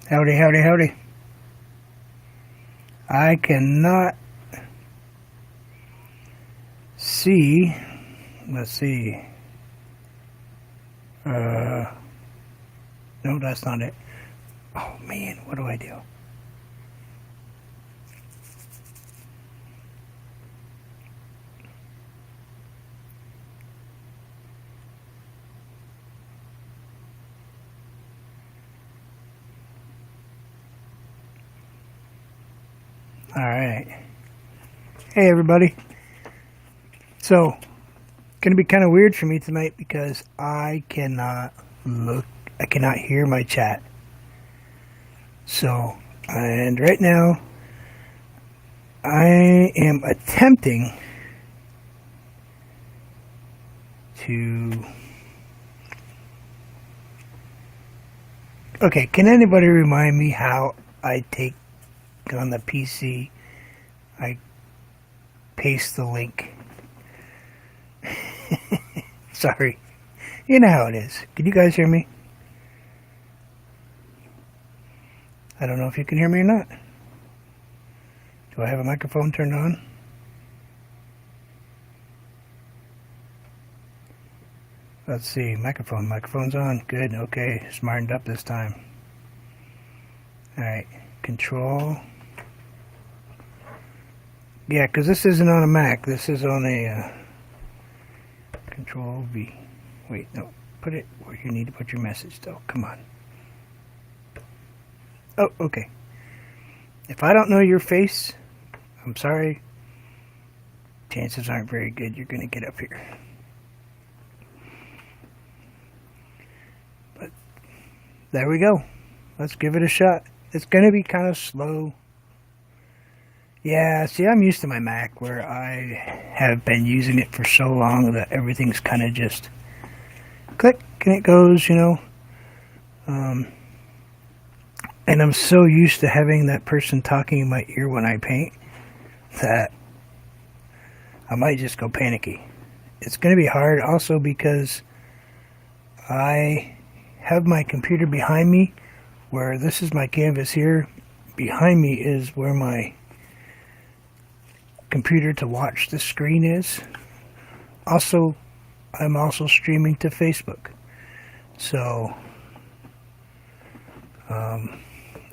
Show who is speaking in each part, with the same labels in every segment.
Speaker 1: Howdy, howdy, howdy. I cannot see. Let's see. No, that's not it. Oh man, what do I do? Alright. Hey everybody. So, gonna be kind of weird for me tonight because I cannot hear my chat. So, and right now, I am attempting to... Okay, can anybody remind me how I take on the PC, I paste the link. Sorry. You know how it is. Can you guys hear me? I don't know if you can hear me or not. Do I have a microphone turned on? Let's see. Microphone's on. Good. Okay. Smartened up this time. Alright. Control. Yeah, because this isn't on a Mac. This is on a Control V. Wait, no. Put it where you need to put your message, though. Come on. Oh, okay. If I don't know your face, I'm sorry. Chances aren't very good you're going to get up here. But there we go. Let's give it a shot. It's going to be kind of slow. Yeah, see, I'm used to my Mac where I have been using it for so long that everything's kind of just click and it goes, you know. And I'm so used to having that person talking in my ear when I paint that I might just go panicky. It's going to be hard also because I have my computer behind me where this is my canvas here. Behind me is where my computer to watch the screen is. Also, I'm also streaming to Facebook. So,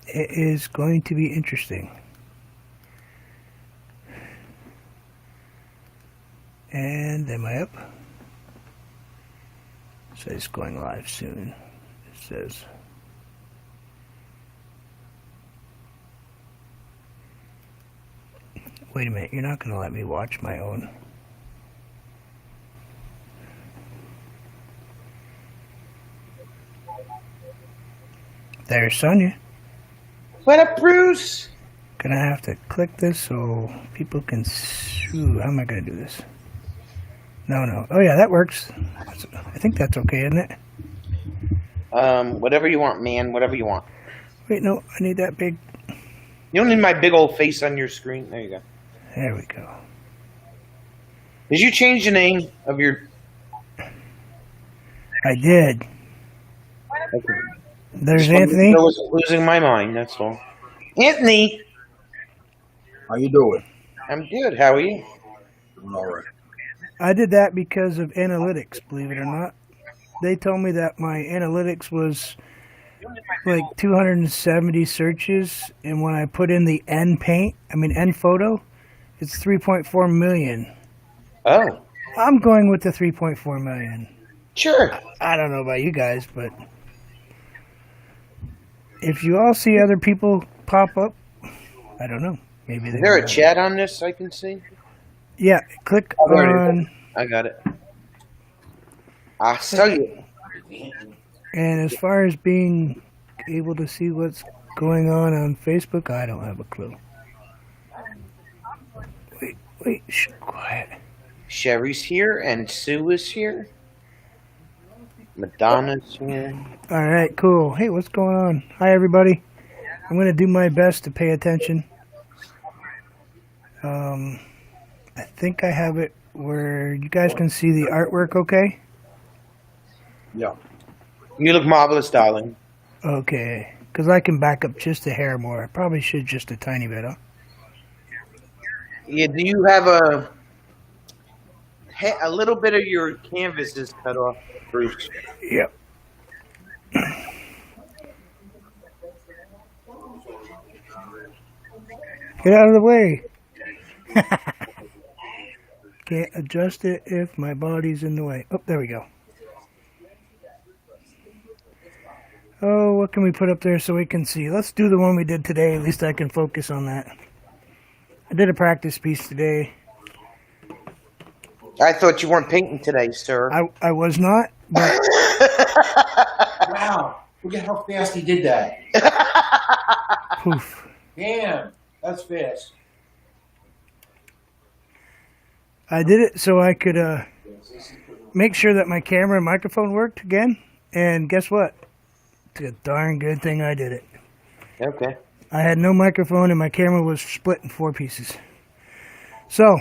Speaker 1: it is going to be interesting. And am I up? It says going live soon. It says... Wait a minute, you're not going to let me watch my own. There's Sonia.
Speaker 2: What up, Bruce?
Speaker 1: Gonna have to click this so people can... Ooh, how am I going to do this? No. Oh yeah, that works. I think that's okay, isn't it?
Speaker 2: Whatever you want, man. Whatever you want.
Speaker 1: Wait, no, I need that big...
Speaker 2: You don't need my big old face on your screen. There you go.
Speaker 1: There we go.
Speaker 2: Did you change the name of your...
Speaker 1: I did.
Speaker 2: Okay.
Speaker 1: There's Anthony.
Speaker 2: I was losing my mind, that's all. Anthony!
Speaker 3: How you doing?
Speaker 2: I'm good. How are you?
Speaker 3: Doing all right.
Speaker 1: I did that because of analytics, believe it or not. They told me that my analytics was like 270 searches, and when I put in the end photo, it's 3.4 million.
Speaker 2: Oh.
Speaker 1: I'm going with the 3.4 million.
Speaker 2: Sure.
Speaker 1: I don't know about you guys, but if you all see other people pop up, I don't know. Maybe
Speaker 2: Is there a chat on this I can see?
Speaker 1: Yeah, click on...
Speaker 2: I got it. I'll tell you.
Speaker 1: And as far as being able to see what's going on Facebook, I don't have a clue. Wait, shh, quiet.
Speaker 2: Sherry's here and Sue is here. Madonna's here.
Speaker 1: All right, cool. Hey, what's going on? Hi, everybody. I'm going to do my best to pay attention. I think I have it where you guys can see the artwork okay?
Speaker 3: Yeah.
Speaker 2: You look marvelous, darling.
Speaker 1: Okay, Because I can back up just a hair more. I probably should just a tiny bit, huh?
Speaker 2: Yeah, do you have a little bit of your canvas is cut off, Bruce?
Speaker 1: Yep. Get out of the way. Can't adjust it if my body's in the way. Oh, there we go. Oh, what can we put up there so we can see? Let's do the one we did today. At least I can focus on that. I did a practice piece today.
Speaker 2: I thought you weren't painting today, sir.
Speaker 1: I was not, but
Speaker 3: Wow. Look at how fast he did that.
Speaker 1: poof.
Speaker 3: Damn. That's fast.
Speaker 1: I did it so I could make sure that my camera and microphone worked again. And guess what? It's a darn good thing I did it.
Speaker 2: Okay.
Speaker 1: I had no microphone and my camera was split in 4 pieces. So,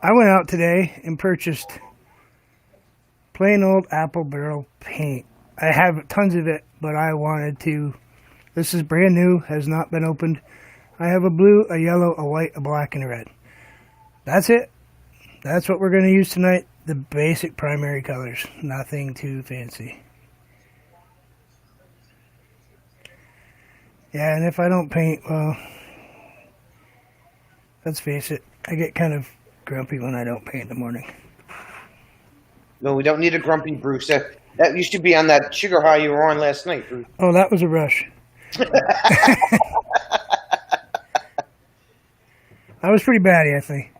Speaker 1: I went out today and purchased plain old apple barrel paint. I have tons of it, but I wanted to. This is brand new, has not been opened. I have a blue, a yellow, a white, a black, and a red. That's it. That's what we're going to use tonight. The basic primary colors. Nothing too fancy. Yeah, and if I don't paint, well, let's face it, I get kind of grumpy when I don't paint in the morning.
Speaker 2: No, we don't need a grumpy Bruce. That used to be on that sugar high you were on last night, Bruce.
Speaker 1: Oh, that was a rush. I was pretty batty, I think.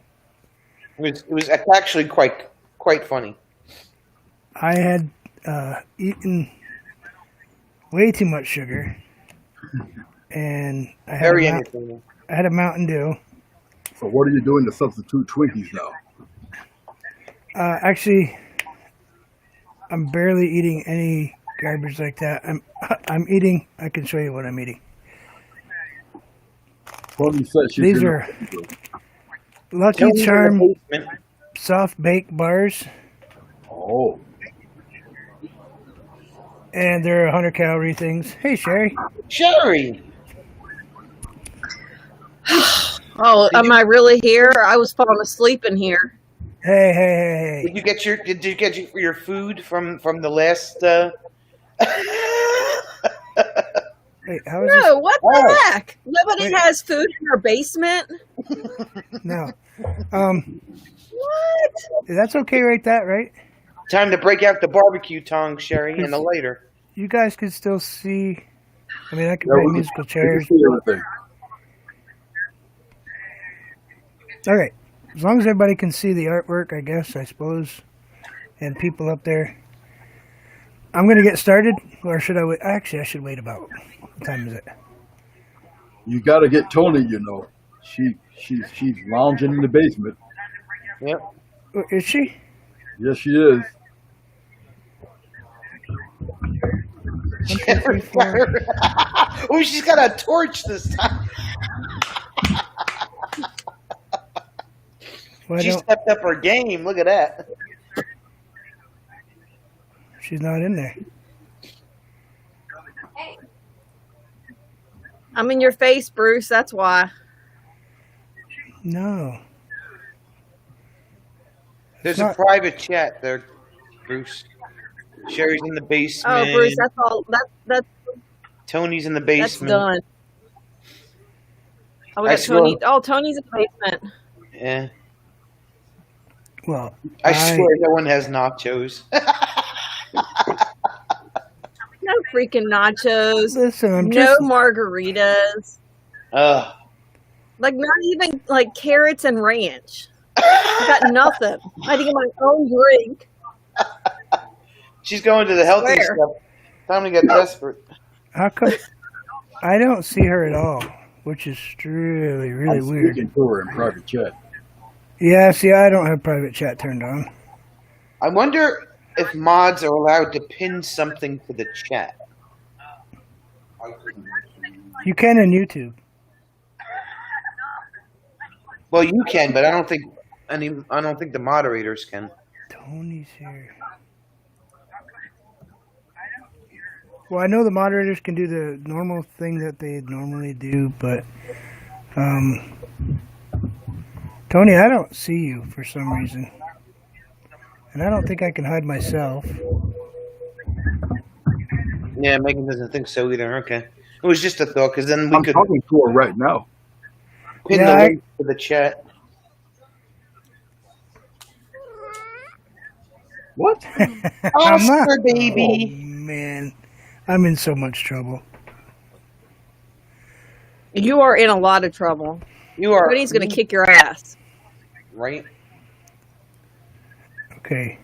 Speaker 2: It was actually quite funny.
Speaker 1: I had eaten way too much sugar, and I had,
Speaker 2: Very entertaining.
Speaker 1: I had a Mountain Dew.
Speaker 3: So what are you doing to substitute Twinkies now?
Speaker 1: Actually, I'm barely eating any garbage like that. I'm eating. I can show you what I'm eating.
Speaker 3: Tony said she's
Speaker 1: These
Speaker 3: in
Speaker 1: are
Speaker 3: the-
Speaker 1: Lucky
Speaker 2: Tony's in the
Speaker 1: Charm
Speaker 2: basement.
Speaker 1: soft baked bars,
Speaker 3: Oh.
Speaker 1: and they're 100-calorie things. Hey, Sherry.
Speaker 2: Sherry.
Speaker 4: Oh, am I really here? I was falling asleep in here.
Speaker 1: Hey.
Speaker 2: Did you get your food from the last?
Speaker 1: Wait, how is
Speaker 4: No, what the
Speaker 2: Oh.
Speaker 4: heck? Nobody
Speaker 1: Wait.
Speaker 4: has food in our basement?
Speaker 1: this? No.
Speaker 4: What?
Speaker 1: That's okay, right? That right?
Speaker 2: Time to break out the barbecue tongs, Sherry, and the lighter.
Speaker 1: You guys can still see. I mean, I can
Speaker 3: Yeah,
Speaker 1: play
Speaker 3: we can-
Speaker 1: musical
Speaker 3: we can
Speaker 1: chairs.
Speaker 3: see everything.
Speaker 1: All right. As long as everybody can see the artwork, I guess, I suppose, and people up there. I'm going to get started, or should I wait? Actually, I should wait about. What time is it?
Speaker 3: You got to get Tony. You know, she's lounging in the basement.
Speaker 2: Yep.
Speaker 1: Oh, is she?
Speaker 3: Yes, she is.
Speaker 1: 1, 2, 3, 4.
Speaker 2: Oh, she's got a torch this time.
Speaker 1: Why
Speaker 2: She
Speaker 1: don't?
Speaker 2: stepped up her game. Look at that.
Speaker 1: She's not in there.
Speaker 4: I'm in your face, Bruce. That's why.
Speaker 1: No.
Speaker 2: There's
Speaker 1: Not-
Speaker 2: a private chat there, Bruce. Sherry's in the basement.
Speaker 4: Oh, Bruce, that's all. That's
Speaker 2: Tony's in the
Speaker 4: that's
Speaker 2: basement.
Speaker 4: done. Oh, we
Speaker 2: I
Speaker 4: got
Speaker 2: swear-
Speaker 4: Tony. Oh, Tony's in the basement.
Speaker 2: Yeah.
Speaker 1: Well,
Speaker 2: I swear no one has nachos.
Speaker 4: No freaking nachos.
Speaker 1: Listen, I'm
Speaker 4: No
Speaker 1: just.
Speaker 4: margaritas.
Speaker 2: Ugh.
Speaker 4: Like not even like carrots and ranch. I got nothing. I had to get my own drink.
Speaker 2: She's going to the healthy
Speaker 4: Swear.
Speaker 2: stuff. Time to get desperate.
Speaker 1: How come? I don't see her at all, which is really
Speaker 3: I'm
Speaker 1: weird.
Speaker 3: speaking to her in private chat.
Speaker 1: Yeah, see, I don't have private chat turned on.
Speaker 2: I wonder if mods are allowed to pin something to the chat.
Speaker 1: You can on YouTube.
Speaker 2: Well, you can, but I don't think the moderators can.
Speaker 1: Tony's here. Well, I know the moderators can do the normal thing that they normally do, but Tony, I don't see you for some reason, and I don't think I can hide myself.
Speaker 2: Yeah, Megan doesn't think so either. Okay. It was just a thought, because then we
Speaker 3: I'm
Speaker 2: could
Speaker 3: talking to her right now.
Speaker 2: pin
Speaker 1: Yeah,
Speaker 2: the link to the chat.
Speaker 3: What?
Speaker 1: I'm not.
Speaker 2: Oscar,
Speaker 1: Oh
Speaker 2: baby.
Speaker 1: man, I'm in so much trouble.
Speaker 4: You are in a lot of trouble.
Speaker 2: You are
Speaker 4: Cody's going to kick your ass.
Speaker 2: right.
Speaker 1: Okay.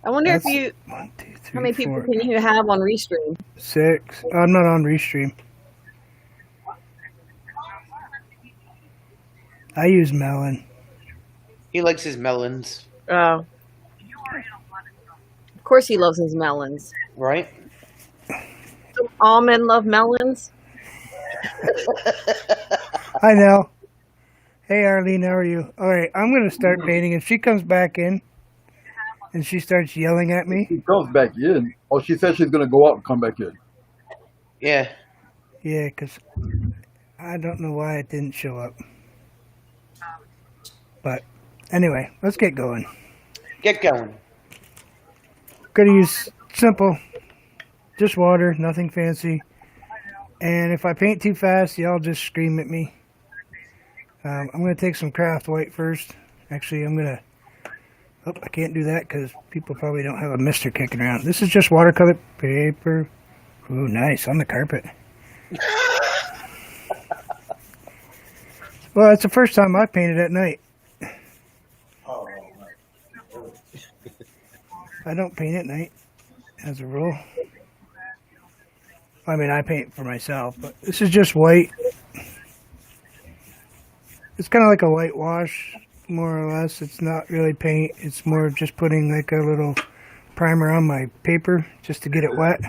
Speaker 4: I wonder
Speaker 1: That's
Speaker 4: if you,
Speaker 1: 1, 2, 3,
Speaker 4: how many people
Speaker 1: 4,
Speaker 4: can you have on Restream?
Speaker 1: 6. I'm not on Restream. I use Melon.
Speaker 2: He likes his melons,
Speaker 4: Oh. Of course he loves his melons.
Speaker 2: right?
Speaker 4: Do all men love melons?
Speaker 1: Hi, Nell. Hey, Arlene, how are you? All right, I'm going to start painting. If she comes back in and she starts yelling at me,
Speaker 3: She comes back in. Oh, she said she's gonna go out and come back in.
Speaker 2: Yeah.
Speaker 1: yeah, because I don't know why it didn't show up. But anyway, let's get going.
Speaker 2: Get going.
Speaker 1: Gonna use simple, just water, nothing fancy. And if I paint too fast, y'all just scream at me. I'm gonna take some craft white first. Actually, oh, I can't do that because people probably don't have a mister kicking around. This is just watercolor paper. Ooh, nice, on the carpet. Well, it's the first time I've painted at night. I don't paint at night, as a rule. I mean, I paint for myself, but this is just white. It's kind of like a whitewash, more or less. It's not really paint. It's more of just putting like a little primer on my paper just to get it wet.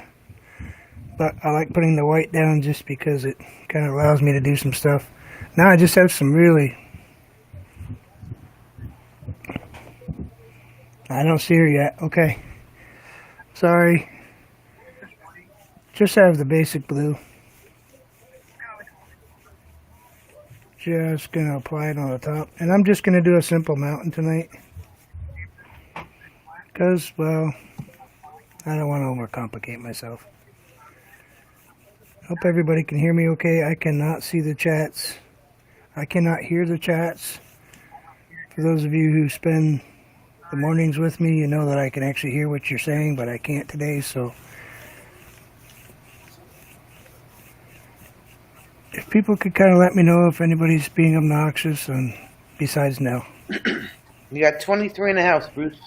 Speaker 1: But I like putting the white down just because it kind of allows me to do some stuff. Now I just have some really... I don't see her yet. Okay. Sorry. Just have the basic blue. Just going to apply it on the top. And I'm just going to do a simple mountain tonight. Because, well, I don't want to overcomplicate myself. Hope everybody can hear me okay. I cannot see the chats. I cannot hear the chats. For those of you who spend the mornings with me, you know that I can actually hear what you're saying, but I can't today, so if people could kind of let me know if anybody's being obnoxious, and besides Nell.
Speaker 2: You got 23 in the house, Bruce.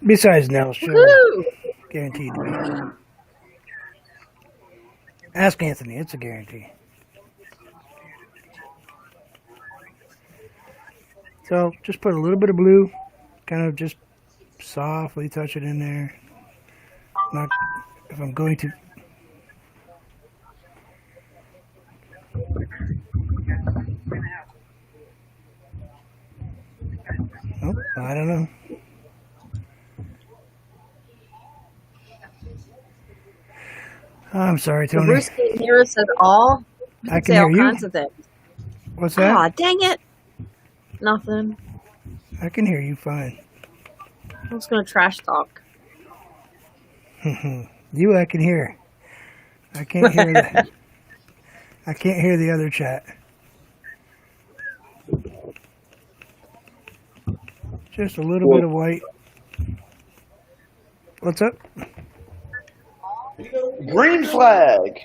Speaker 1: Besides Nell, sure.
Speaker 4: Woo!
Speaker 1: Guaranteed to be. Ask Anthony, it's a guarantee. So just put a little bit of blue, kind of just softly touch it in there. Not if I'm going to. Oh, I don't know. I'm sorry, Tony.
Speaker 4: Bruce can't hear us at all.
Speaker 1: I can
Speaker 4: Say
Speaker 1: hear
Speaker 4: all
Speaker 1: you.
Speaker 4: kinds of things.
Speaker 1: What's that?
Speaker 4: Aw, dang it. Nothing.
Speaker 1: I can hear you fine.
Speaker 4: I'm just going to trash talk.
Speaker 1: You, I can hear. I can't hear the, I can't hear the other chat. Just a little bit of white. What's up?
Speaker 2: Green flag.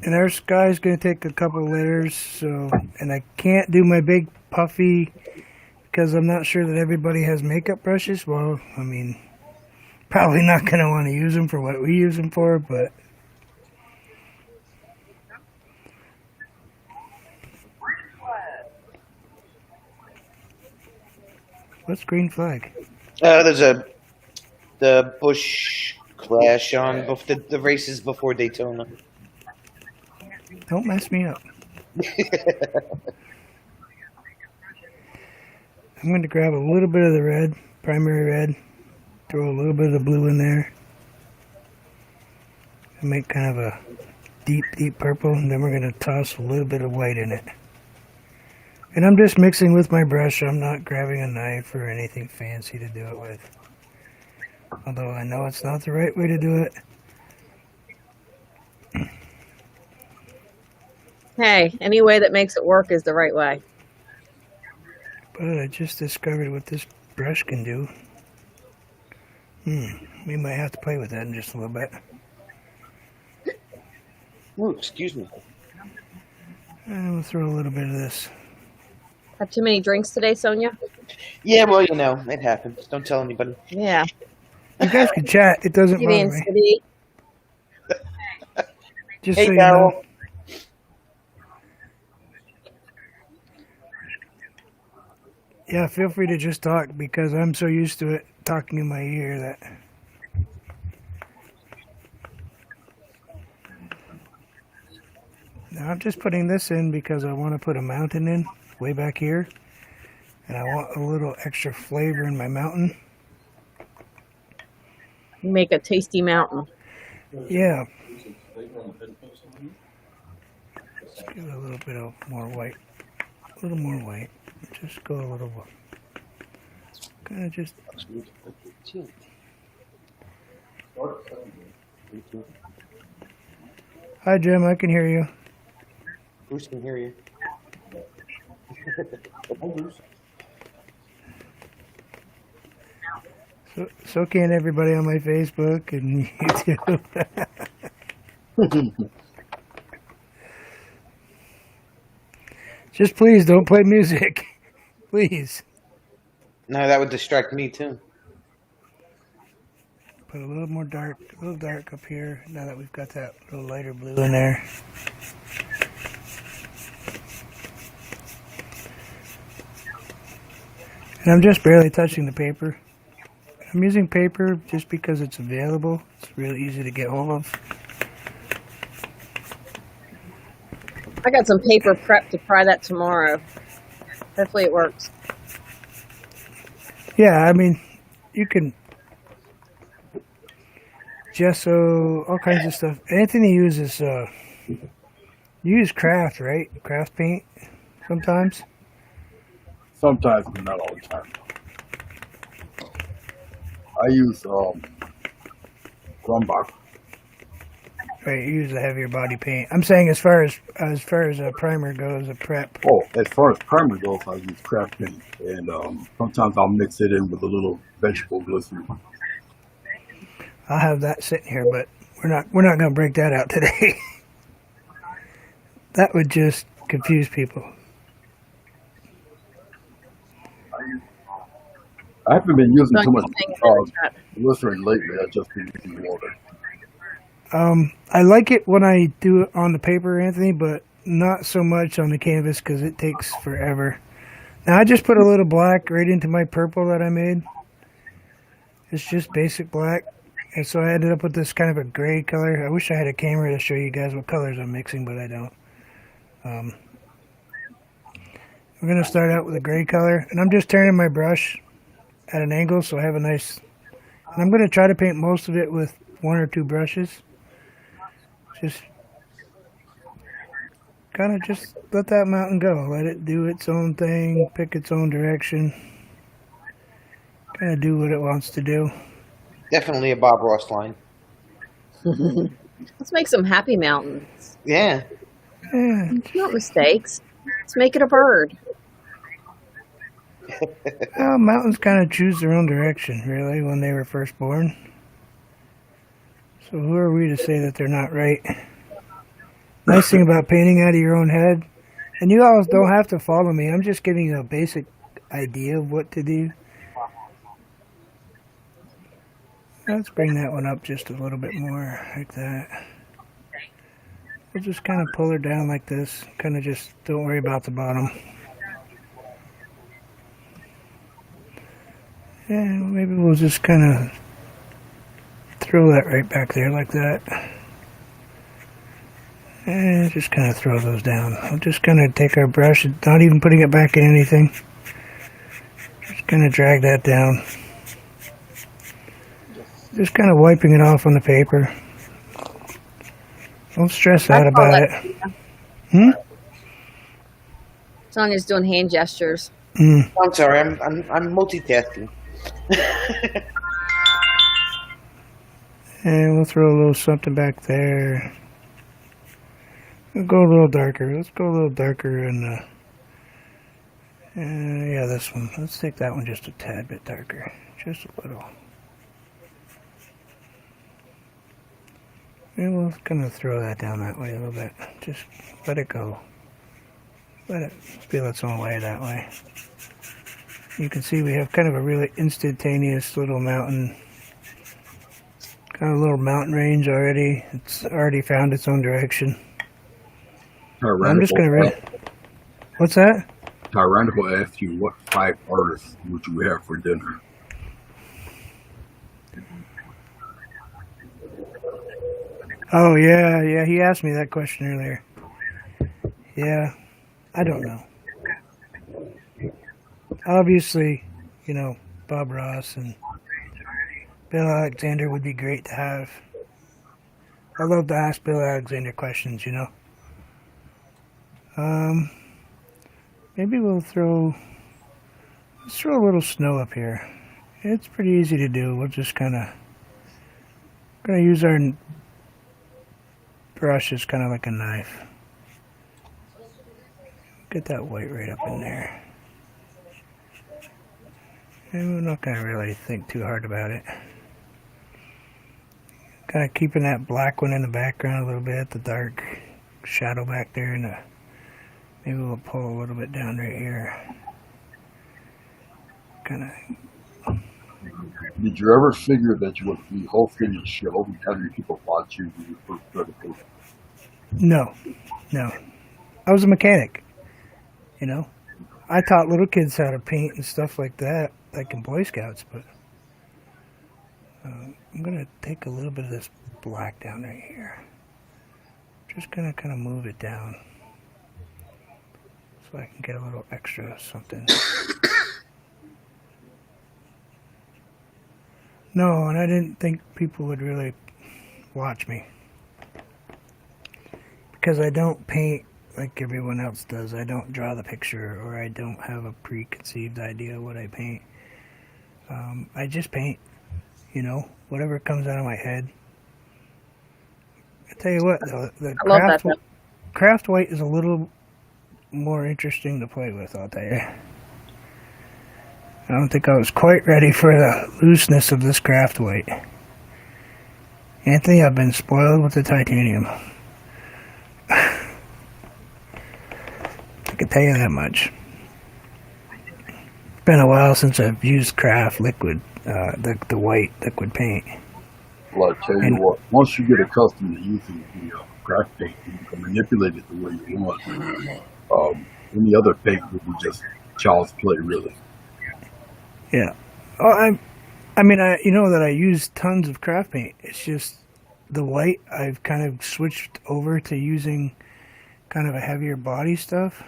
Speaker 1: And our sky's going to take a couple layers, so, and I can't do my big puffy because I'm not sure that everybody has makeup brushes. Well, I mean, probably not going to want to use them for what we use them for, but what's green flag?
Speaker 2: There's the Bush clash on the races before Daytona.
Speaker 1: Don't mess me up. I'm going to grab a little bit of the red, primary red, throw a little bit of the blue in there, and make kind of a deep, deep purple, and then we're going to toss a little bit of white in it. And I'm just mixing with my brush. I'm not grabbing a knife or anything fancy to do it with. Although I know it's not the right way to do it.
Speaker 4: Hey, any way that makes it work is the right way.
Speaker 1: But I just discovered what this brush can do. We might have to play with that in just a little bit.
Speaker 2: Ooh, excuse me.
Speaker 1: And we'll throw a little bit of this.
Speaker 4: Have too many drinks today, Sonia?
Speaker 2: Yeah, well, you know, it happens. Don't tell anybody.
Speaker 4: Yeah.
Speaker 1: You guys can chat. It doesn't
Speaker 4: You
Speaker 1: bother
Speaker 4: being
Speaker 1: me.
Speaker 4: silly.
Speaker 1: Just
Speaker 2: Hey,
Speaker 1: so you
Speaker 2: Daryl.
Speaker 1: know. Yeah, feel free to just talk because I'm so used to it talking in my ear that. Now I'm just putting this in because I want to put a mountain in way back here. And I want a little extra flavor in my mountain.
Speaker 4: You make a tasty mountain.
Speaker 1: Yeah. Let's give it a little bit of more white. A little more white. Just go a little. Kind of just. Hi, Jim. I can hear you.
Speaker 2: Bruce can hear you.
Speaker 1: So can everybody on my Facebook and YouTube. Just please don't play music. Please.
Speaker 2: No, that would distract me too.
Speaker 1: Put a little more dark, a little dark up here now that we've got that little lighter blue in there. And I'm just barely touching the paper. I'm using paper just because it's available. It's really easy to get hold of.
Speaker 4: I got some paper prep to try that tomorrow. Hopefully it works.
Speaker 1: Yeah, I mean, you can gesso, all kinds of stuff. Anthony uses, you use craft, right? Craft paint sometimes?
Speaker 3: Sometimes, but not all the time. I use Grumbach.
Speaker 1: Right, you use a heavier body paint. I'm saying as far as a primer goes, a prep.
Speaker 3: Oh, as far as primer goes, I use craft paint, and sometimes I'll mix it in with a little vegetable glycerin.
Speaker 1: I'll have that sitting here, but we're not going to break that out today. That would just confuse people.
Speaker 3: I haven't been using too much
Speaker 4: Chat.
Speaker 3: glycerin lately. I've just been using water.
Speaker 1: I like it when I do it on the paper, Anthony, but not so much on the canvas because it takes forever. Now I just put a little black right into my purple that I made. It's just basic black. And so I ended up with this kind of a gray color. I wish I had a camera to show you guys what colors I'm mixing, but I don't. We're going to start out with a gray color. And I'm just turning my brush at an angle so I have a nice... And I'm going to try to paint most of it with one or two brushes. Just kind of just let that mountain go. Let it do its own thing, pick its own direction. Kind of do what it wants to do.
Speaker 2: Definitely a Bob Ross line.
Speaker 4: Let's make some happy mountains.
Speaker 2: Yeah.
Speaker 1: Yeah,
Speaker 4: Not mistakes. Let's make it a bird.
Speaker 1: well, mountains kind of choose their own direction, really, when they were first born. So who are we to say that they're not right? Nice thing about painting out of your own head, and you all don't have to follow me. I'm just giving you a basic idea of what to do. Let's bring that one up just a little bit more, like that. We'll just kind of pull her down like this. Kind of just don't worry about the bottom. And maybe we'll just kind of throw that right back there like that. And just kind of throw those down. We'll just kind of take our brush, not even putting it back in anything. Just kind of drag that down. Just kind of wiping it off on the paper. Don't stress out about it.
Speaker 4: Sonia's doing hand gestures.
Speaker 2: I'm sorry, I'm multitasking.
Speaker 1: And we'll throw a little something back there. We'll go a little darker. Let's go a little darker and yeah, this one. Let's take that one just a tad bit darker. Just a little. And we'll kind of throw that down that way a little bit. Just let it go. Let it feel its own way that way. You can see we have kind of a really instantaneous little mountain. Kind of a little mountain range already. It's already found its own direction. I'm just going to... What's that?
Speaker 3: Tyrannical asked you, what 5 artists would you have for dinner?
Speaker 1: Oh, yeah, he asked me that question earlier. Yeah, I don't know. Obviously, you know, Bob Ross and Bill Alexander would be great to have. I love to ask Bill Alexander questions, you know. Maybe let's throw a little snow up here. It's pretty easy to do. We'll just kind of gonna use our brush as kind of like a knife. Get that white right up in there. And we're not gonna really think too hard about it. Kind of keeping that black one in the background a little bit, the dark shadow back there, and maybe we'll pull a little bit down right here. Kind of.
Speaker 3: Did you ever figure that you would be hosting a show and having people watch you when you first started posting?
Speaker 1: No. I was a mechanic, you know. I taught little kids how to paint and stuff like that, like in Boy Scouts, but I'm going to take a little bit of this black down right here. Just going to kind of move it down so I can get a little extra something. No, and I didn't think people would really watch me. Because I don't paint like everyone else does. I don't draw the picture, or I don't have a preconceived idea of what I paint. I just paint, you know, whatever comes out of my head. I tell you what, though, the craft white is a little more interesting to play with, I'll tell you. I don't think I was quite ready for the looseness of this craft white. Anthony, I've been spoiled with the titanium. I can tell you that much. It's been a while since I've used craft liquid, the white liquid paint.
Speaker 3: Well, I tell you what, once you get accustomed to using the craft paint, you can manipulate it the way you want. Any other paint would be just child's play, really.
Speaker 1: Yeah. Oh, I mean, you know that I use tons of craft paint. It's just the white, I've kind of switched over to using kind of a heavier body stuff.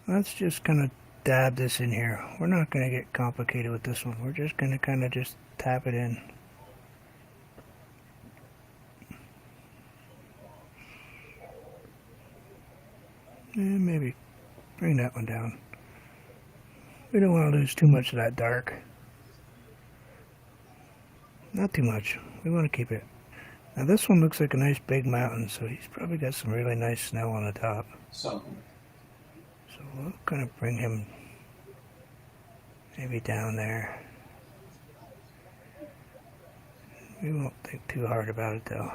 Speaker 1: Let's just kind of dab this in here. We're not going to get complicated with this one. We're just going to kind of just tap it in. And maybe bring that one down. We don't want to lose too much of that dark. Not too much. We want to keep it. Now this one looks like a nice big mountain, so he's probably got some really nice snow on the top. So we'll kind of bring him maybe down there. We won't think too hard about it though.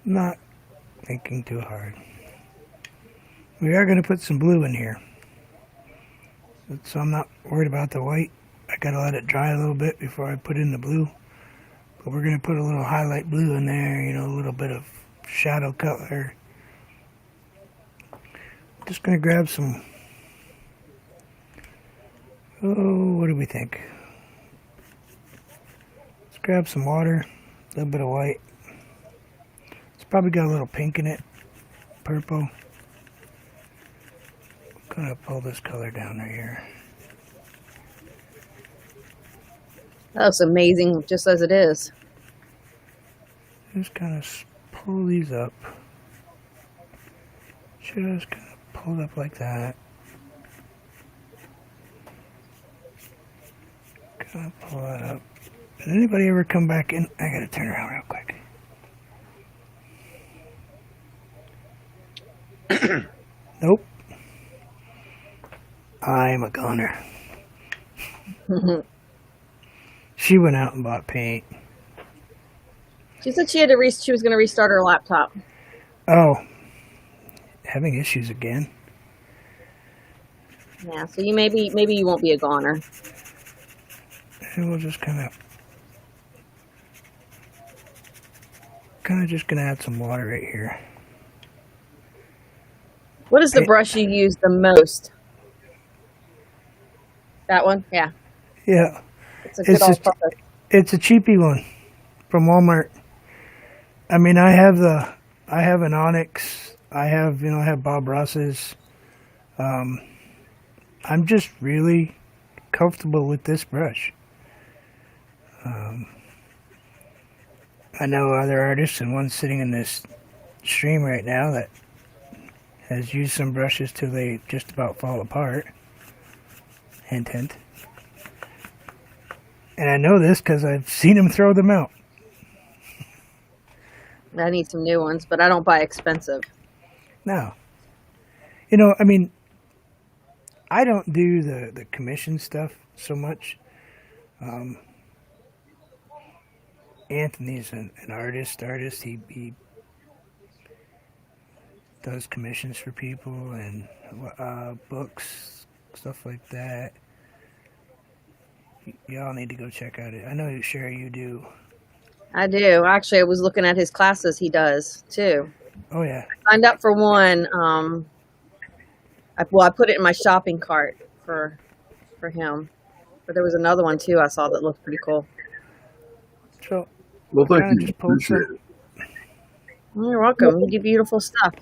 Speaker 1: Not thinking too hard. We are going to put some blue in here. So I'm not worried about the white. I got to let it dry a little bit before I put in the blue. But we're going to put a little highlight blue in there, you know, a little bit of shadow color. Just going to grab some, what do we think? Let's grab some water. little bit of white. It's probably got a little pink in it, purple. I'm gonna pull this color down right here.
Speaker 4: That's amazing, just as it is.
Speaker 1: Just kind of pull these up. Just kind of pull it up like that. Kind of pull that up. Did anybody ever come back in? I gotta turn around real quick. Nope. I'm a goner. She went out and bought paint.
Speaker 4: She said she was going to restart her laptop.
Speaker 1: Oh, having issues again.
Speaker 4: Yeah, so maybe you won't be a goner.
Speaker 1: And we'll just kind of just gonna add some water right here.
Speaker 4: What is the brush you use the most? That one? Yeah.
Speaker 1: Yeah.
Speaker 4: It's a good all-purpose.
Speaker 1: It's a cheapy one from Walmart. I mean, I have an Onyx. I have Bob Ross's. I'm just really comfortable with this brush. I know other artists, and one sitting in this stream right now that has used some brushes till they just about fall apart. Hint, hint. And I know this because I've seen him throw them out.
Speaker 4: I need some new ones, but I don't buy expensive.
Speaker 1: No. I mean, I don't do the commission stuff so much. Anthony's an artist. He does commissions for people and books, stuff like that. Y'all need to go check out it. I know, Sherry, you do.
Speaker 4: I do. Actually, I was looking at his classes he does, too.
Speaker 1: Oh, yeah.
Speaker 4: I signed up for one. I put it in my shopping cart for him. But there was another one, too, I saw that looked pretty cool.
Speaker 1: So,
Speaker 3: Well, thank you.
Speaker 1: just pulled
Speaker 3: Appreciate
Speaker 1: some-
Speaker 3: it.
Speaker 4: You're welcome. You do beautiful stuff.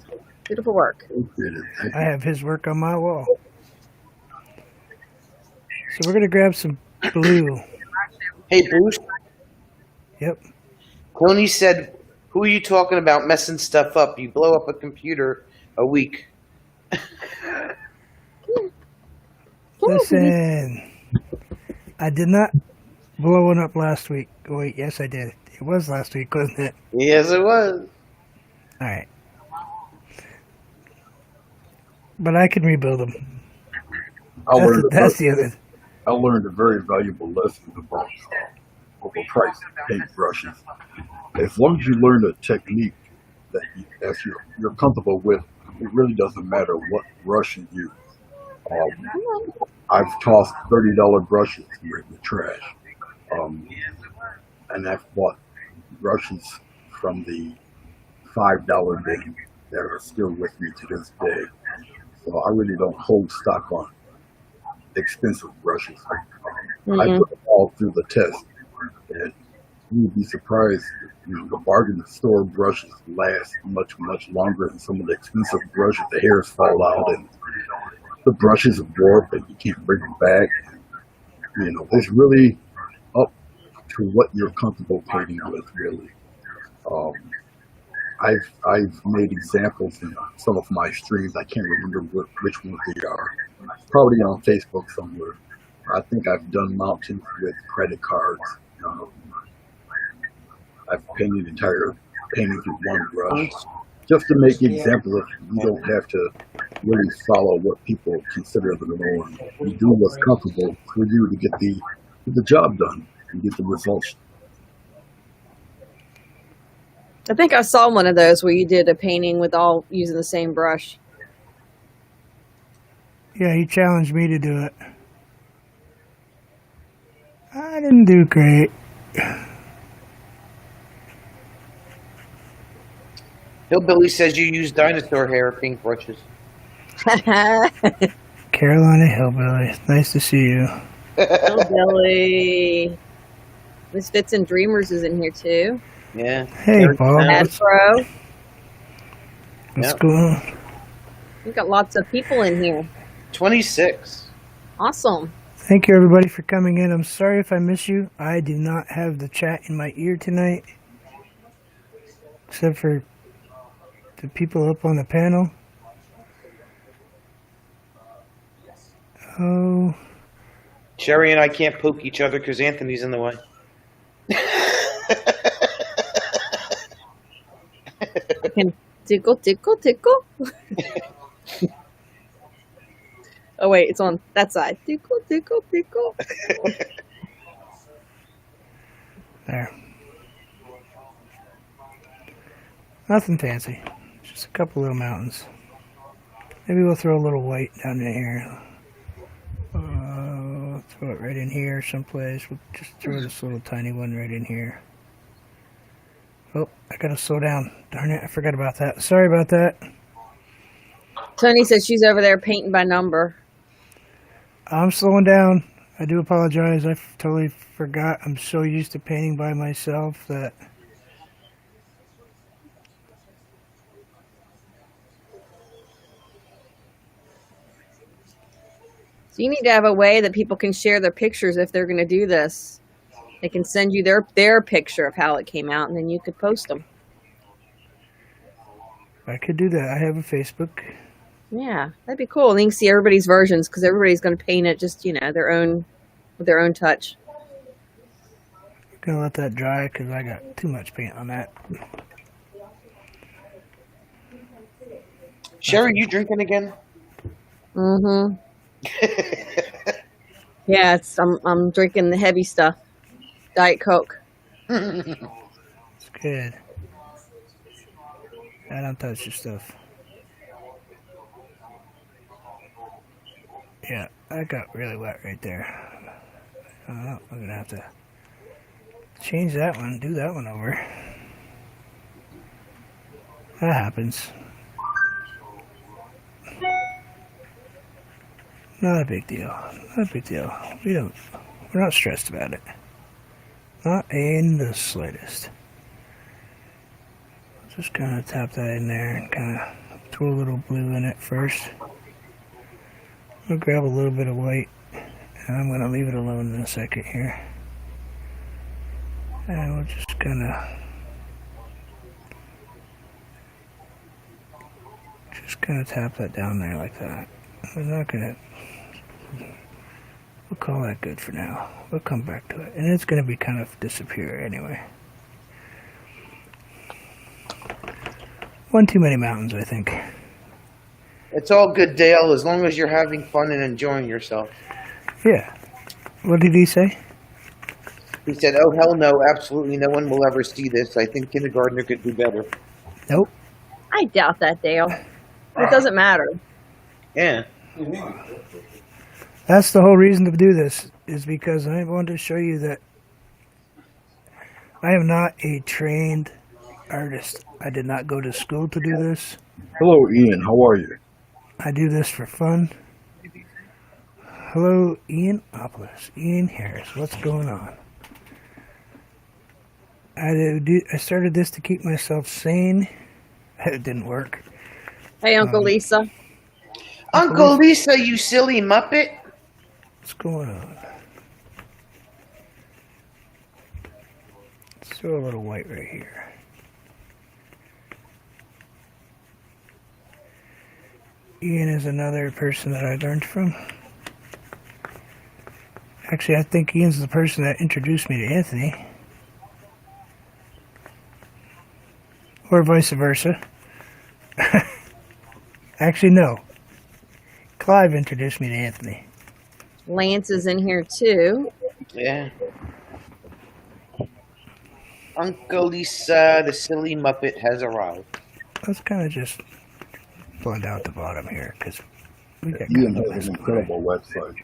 Speaker 4: Beautiful work.
Speaker 3: Appreciate it. Thank
Speaker 1: I have his work on my wall. So we're going to grab some blue.
Speaker 2: Hey, Bruce.
Speaker 1: Yep.
Speaker 2: Cloney said, "Who are you talking about messing stuff up? You blow up a computer a week."
Speaker 1: Listen, I did not blow one up last week. Wait, yes, I did. It was last week, wasn't it?
Speaker 2: Yes, it was.
Speaker 1: All right. But I can rebuild them. That's the other.
Speaker 3: I learned a very valuable lesson about overpriced paintbrushes. As long as you learn a technique that you're comfortable with, it really doesn't matter what brush you use. I've tossed $30 brushes in the trash, and I've bought brushes from the $5 bin that are still with me to this day. So I really don't hold stock on expensive brushes. I put them all through the test, and you'd be surprised. The bargain store brushes last much longer than some of the expensive brushes. The hairs fall out, and the brushes warp, and you can't bring them back. It's really up to what you're comfortable painting with, really. I've made examples in some of my streams. I can't remember which ones they are. Probably on Facebook somewhere. I think I've done mountains with credit cards. I've painted entire paintings with one brush, just to make examples of you don't have to really follow what people consider the norm. You do what's comfortable for you to get the job done and get the results.
Speaker 4: I think I saw one of those where you did a painting with all using the same brush.
Speaker 1: Yeah, he challenged me to do it. I didn't do great.
Speaker 2: Hillbilly says you use dinosaur hair paintbrushes.
Speaker 1: Carolina Hillbilly, nice to see you.
Speaker 4: Oh, Billy. Miss Fits and Dreamers is in here too.
Speaker 2: Yeah.
Speaker 1: Hey,
Speaker 2: Terry
Speaker 1: Bob.
Speaker 2: Sanders.
Speaker 1: What's,
Speaker 4: Bro,
Speaker 1: what's
Speaker 2: Yep.
Speaker 1: going on?
Speaker 4: we got lots of people in here.
Speaker 2: 26.
Speaker 4: Awesome.
Speaker 1: Thank you, everybody, for coming in. I'm sorry if I miss you. I do not have the chat in my ear tonight, except for the people up on the panel. Oh,
Speaker 2: Sherry and I can't poke each other because Anthony's in the way.
Speaker 4: You can tickle, tickle, tickle. Oh, wait, it's on that side. Tickle, tickle, tickle.
Speaker 1: there. Nothing fancy. Just a couple little mountains. Maybe we'll throw a little white down in here. Throw it right in here someplace. We'll just throw this little tiny one right in here. Oh, I gotta slow down. Darn it, I forgot about that. Sorry about that.
Speaker 4: Tony says she's over there painting by number.
Speaker 1: I'm slowing down. I do apologize. I totally forgot. I'm so used to painting by myself that...
Speaker 4: So you need to have a way that people can share their pictures if they're going to do this. They can send you their picture of how it came out, and then you could post them.
Speaker 1: I could do that. I have a Facebook.
Speaker 4: Yeah, that'd be cool. And you can see everybody's versions because everybody's going to paint it just, their own, with their own touch.
Speaker 1: I'm gonna let that dry because I got too much paint on that.
Speaker 2: Sherry, you drinking again?
Speaker 4: Mm-hmm. Yeah, I'm drinking the heavy stuff. Diet Coke.
Speaker 1: It's good. I don't touch your stuff. Yeah, I got really wet right there. I'm gonna have to change that one, do that one over. That happens. Not a big deal. Not a big deal. We're not stressed about it. Not in the slightest. Just kind of tap that in there and kind of throw a little blue in it first. I'll grab a little bit of white and I'm going to leave it alone in a second here. And we'll just kind of tap that down there like that. We're not going to... We'll call that good for now. We'll come back to it. And it's going to be kind of disappear anyway. One too many mountains, I think.
Speaker 2: It's all good, Dale, as long as you're having fun and enjoying yourself.
Speaker 1: Yeah. What did he say?
Speaker 2: He said, oh, hell no, absolutely no one will ever see this. I think kindergartner could do better.
Speaker 1: Nope.
Speaker 4: I doubt that, Dale. It doesn't matter.
Speaker 2: Yeah.
Speaker 1: That's the whole reason to do this, is because I want to show you that I am not a trained artist. I did not go to school to do this.
Speaker 3: Hello, Ian. How are you?
Speaker 1: I do this for fun. Hello, Ian Opolis. Ian Harris. What's going on? I started this to keep myself sane. It didn't work.
Speaker 4: Hey, Uncle Lisa.
Speaker 2: Uncle Lisa, you silly muppet.
Speaker 1: What's going on? Let's throw a little white right here. Ian is another person that I learned from. Actually, I think Ian's the person that introduced me to Anthony. Or vice versa. Actually, no. Clive introduced me to Anthony.
Speaker 4: Lance is in here, too.
Speaker 2: Yeah. Uncle Lisa, the silly muppet, has arrived.
Speaker 1: Let's kind of just blend out the bottom here, because we got
Speaker 3: Ian
Speaker 1: kind of
Speaker 3: has an
Speaker 1: nice
Speaker 3: incredible website.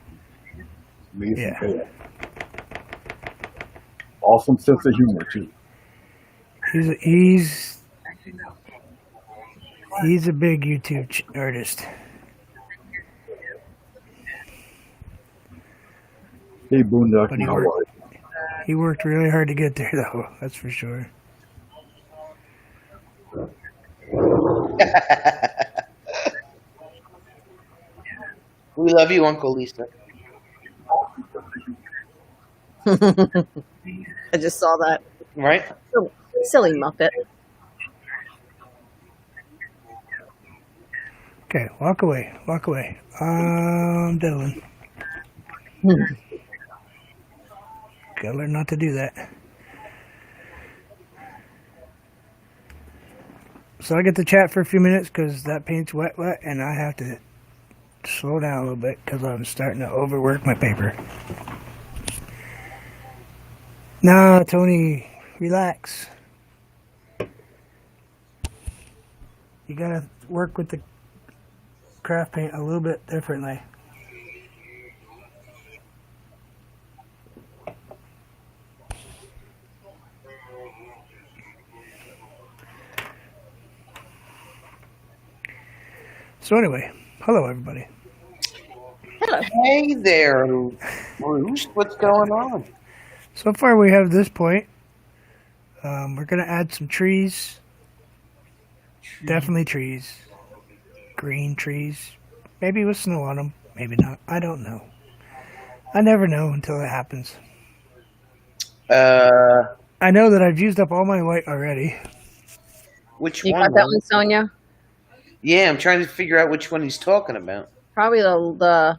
Speaker 3: Amazing
Speaker 1: Yeah.
Speaker 3: page. Awesome sense of humor, too.
Speaker 1: He's a big YouTube artist.
Speaker 3: Hey,
Speaker 1: But
Speaker 3: Boondocking,
Speaker 1: he
Speaker 3: how are you?
Speaker 1: He worked really hard to get there, though. That's for sure.
Speaker 2: We love you, Uncle Lisa.
Speaker 4: I just saw that.
Speaker 2: Right?
Speaker 4: Oh, silly Muppet.
Speaker 1: Okay, walk away. Walk away. Dylan. Gotta learn not to do that. So I get to chat for a few minutes because that paint's wet, and I have to slow down a little bit because I'm starting to overwork my paper. No, Tony, relax. You gotta work with the craft paint a little bit differently. So anyway, hello everybody.
Speaker 4: Hello.
Speaker 2: Hey there, Bruce. What's going on?
Speaker 1: So far we have this point. We're gonna add some trees. Definitely trees. Green trees. Maybe with snow on them. Maybe not. I don't know. I never know until it happens. I know that I've used up all my white already.
Speaker 2: Which
Speaker 4: You
Speaker 2: one?
Speaker 4: got that
Speaker 2: Ron?
Speaker 4: one, Sonia?
Speaker 2: Yeah, I'm trying to figure out which one he's talking about.
Speaker 4: Probably the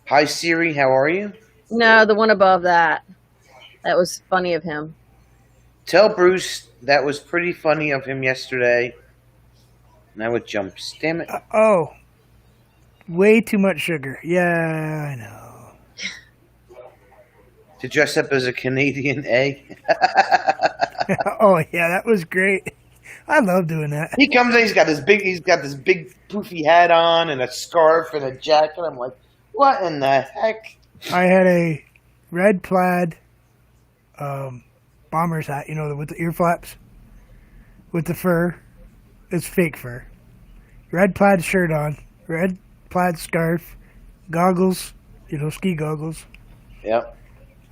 Speaker 2: Hi Siri, how are you?
Speaker 4: no, the one above that. That was funny of him.
Speaker 2: Tell Bruce that was pretty funny of him yesterday. Now it jumps. Damn it.
Speaker 1: Oh. Way too much sugar. Yeah, I know.
Speaker 2: To dress up as a Canadian egg.
Speaker 1: Oh yeah, that was great. I love doing that.
Speaker 2: He comes in, he's got this big poofy hat on and a scarf and a jacket. I'm like, what in the heck?
Speaker 1: I had a red plaid bomber's hat, you know, with the ear flaps, with the fur. It's fake fur. Red plaid shirt on, red plaid scarf, goggles, you know, ski goggles.
Speaker 2: Yep.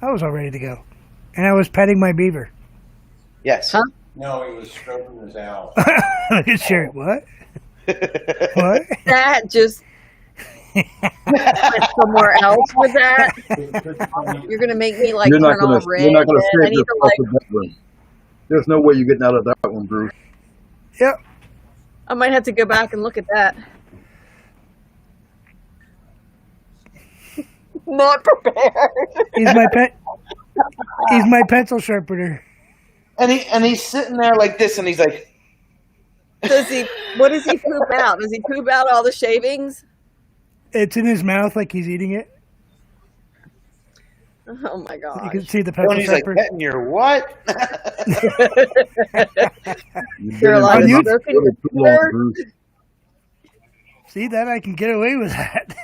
Speaker 1: I was all ready to go. And I was petting my beaver.
Speaker 2: Yes.
Speaker 4: Huh?
Speaker 5: No, he was stroking his owl.
Speaker 1: Sure, what? What?
Speaker 4: That just went somewhere else with that. You're gonna make me like
Speaker 3: You're not
Speaker 4: turn all
Speaker 3: gonna
Speaker 4: red.
Speaker 3: you're not gonna
Speaker 4: I
Speaker 3: save
Speaker 4: need to
Speaker 3: yourself
Speaker 4: like.
Speaker 3: with that one. There's no way you're getting out of that one, Bruce.
Speaker 1: Yep.
Speaker 4: I might have to go back and look at that. Not prepared.
Speaker 1: He's my pet. He's my pencil sharpener.
Speaker 2: And he's sitting there like this, and he's like,
Speaker 4: What does he poop out? Does he poop out all the shavings?
Speaker 1: It's in his mouth like he's eating it.
Speaker 4: Oh my
Speaker 1: You
Speaker 4: god.
Speaker 1: can see the
Speaker 2: and
Speaker 1: pencil
Speaker 2: he's like,
Speaker 1: sharpener.
Speaker 2: petting your what?
Speaker 3: You've
Speaker 4: You're
Speaker 3: been in
Speaker 4: allowed to
Speaker 3: business
Speaker 4: stroke it
Speaker 3: really too long,
Speaker 4: there?
Speaker 3: Bruce.
Speaker 1: See that? I can get away with that.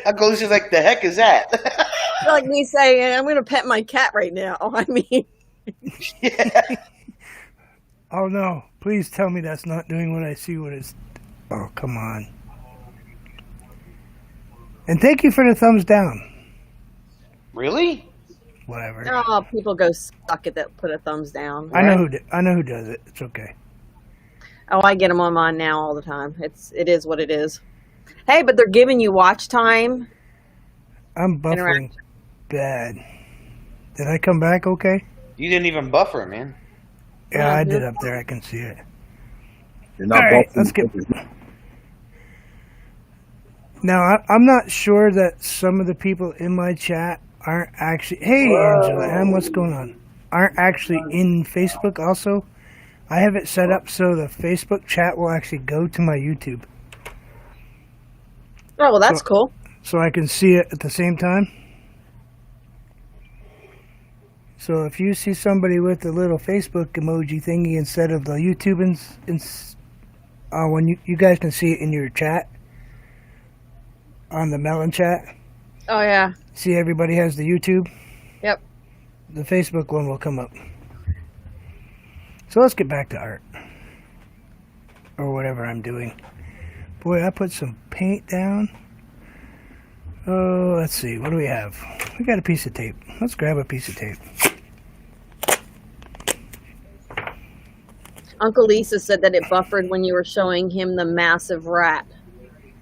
Speaker 2: Uncle Lucy's like, the heck is that?
Speaker 4: It's like me saying, I'm gonna pet my cat right now. I mean,
Speaker 2: Yeah.
Speaker 1: Oh no! Please tell me that's not doing what I see. What is? Oh come on! And thank you for the thumbs down.
Speaker 2: Really?
Speaker 1: Whatever.
Speaker 4: oh, people go suck at that. Put a thumbs down.
Speaker 1: I know who does it. It's okay.
Speaker 4: Oh, I get them on mine now all the time. It is what it is. Hey, but they're giving you watch time.
Speaker 1: I'm buffering bad. Did I come back okay?
Speaker 2: You didn't even buffer, man.
Speaker 1: Yeah, I
Speaker 4: Mhm.
Speaker 1: did up there. I can see it.
Speaker 3: You're not
Speaker 1: All right,
Speaker 3: buffing.
Speaker 1: let's get- Now, I'm not sure that some of the people in my chat aren't actually... Hey, Angela M, what's going on? Aren't actually in Facebook also. I have it set up so the Facebook chat will actually go to my YouTube.
Speaker 4: Oh, well, that's cool.
Speaker 1: So I can see it at the same time. So if you see somebody with the little Facebook emoji thingy instead of the YouTube, when you guys can see it in your chat, on the Melon chat,
Speaker 4: Oh yeah.
Speaker 1: see everybody has the YouTube,
Speaker 4: Yep.
Speaker 1: the Facebook one will come up. So let's get back to art. Or whatever I'm doing. Boy, I put some paint down. Oh, let's see. What do we have? We got a piece of tape. Let's grab a piece of tape.
Speaker 4: Uncle Lisa said that it buffered when you were showing him the massive rat.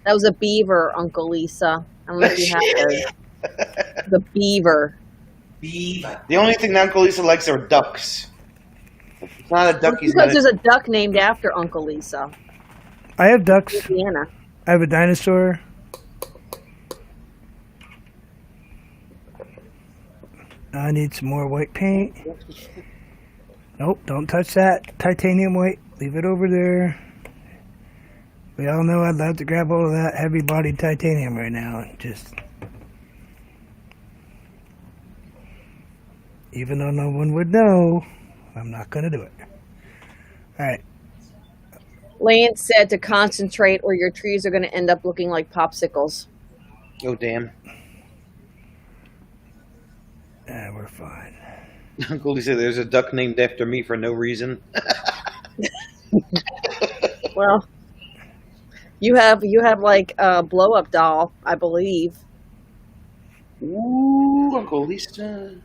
Speaker 4: That was a beaver, Uncle Lisa. I don't know if you have those. The beaver.
Speaker 2: The only thing that Uncle Lisa likes are ducks. If it's not a duck, he's
Speaker 4: Because
Speaker 2: not.
Speaker 4: there's a duck named after Uncle Lisa.
Speaker 1: I have ducks.
Speaker 4: Indiana.
Speaker 1: I have a dinosaur. I need some more white paint. Nope, don't touch that titanium white. Leave it over there. We all know I'd love to grab all of that heavy-bodied titanium right now and just... Even though no one would know, I'm not going to do it. Alright.
Speaker 4: Lance said to concentrate or your trees are going to end up looking like popsicles.
Speaker 2: Oh, damn.
Speaker 1: We're fine.
Speaker 2: Uncle Lisa, there's a duck named after me for no reason.
Speaker 4: Well, you have like a blow-up doll, I believe.
Speaker 2: Ooh, Uncle Lisa.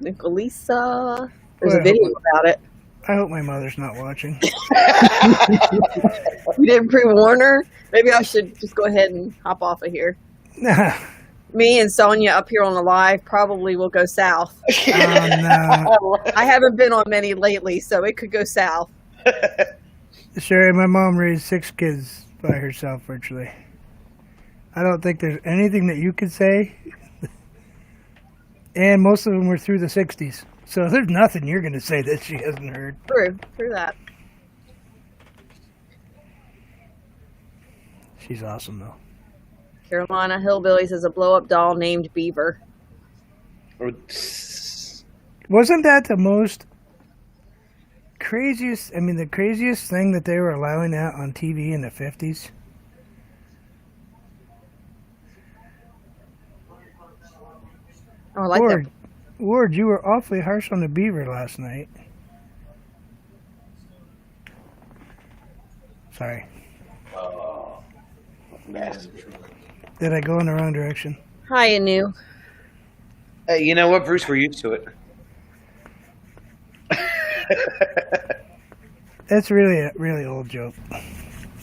Speaker 4: Uncle Lisa. There's a
Speaker 1: Well,
Speaker 4: video about it.
Speaker 1: I hope my mother's not watching.
Speaker 4: You didn't pre-warn her? Maybe I should just go ahead and hop off of here. Me and Sonia up here on the live probably will go south.
Speaker 1: Oh, no.
Speaker 4: I haven't been on many lately, so it could go south.
Speaker 1: Sherry, my mom raised 6 kids by herself virtually. I don't think there's anything that you could say. And most of them were through the 60s. So there's nothing you're going to say that she hasn't heard.
Speaker 4: True that.
Speaker 1: She's awesome, though.
Speaker 4: Carolina Hillbilly says a blow-up doll named Beaver.
Speaker 1: Wasn't that the most craziest, the craziest thing that they were allowing out on TV in the 50s?
Speaker 4: Oh, I like that.
Speaker 1: Ward, you were awfully harsh on the beaver last night. Sorry. Did I go in the wrong direction?
Speaker 4: Hi, Anu.
Speaker 2: Hey, you know what, Bruce? We're used to it.
Speaker 1: That's really a really old joke.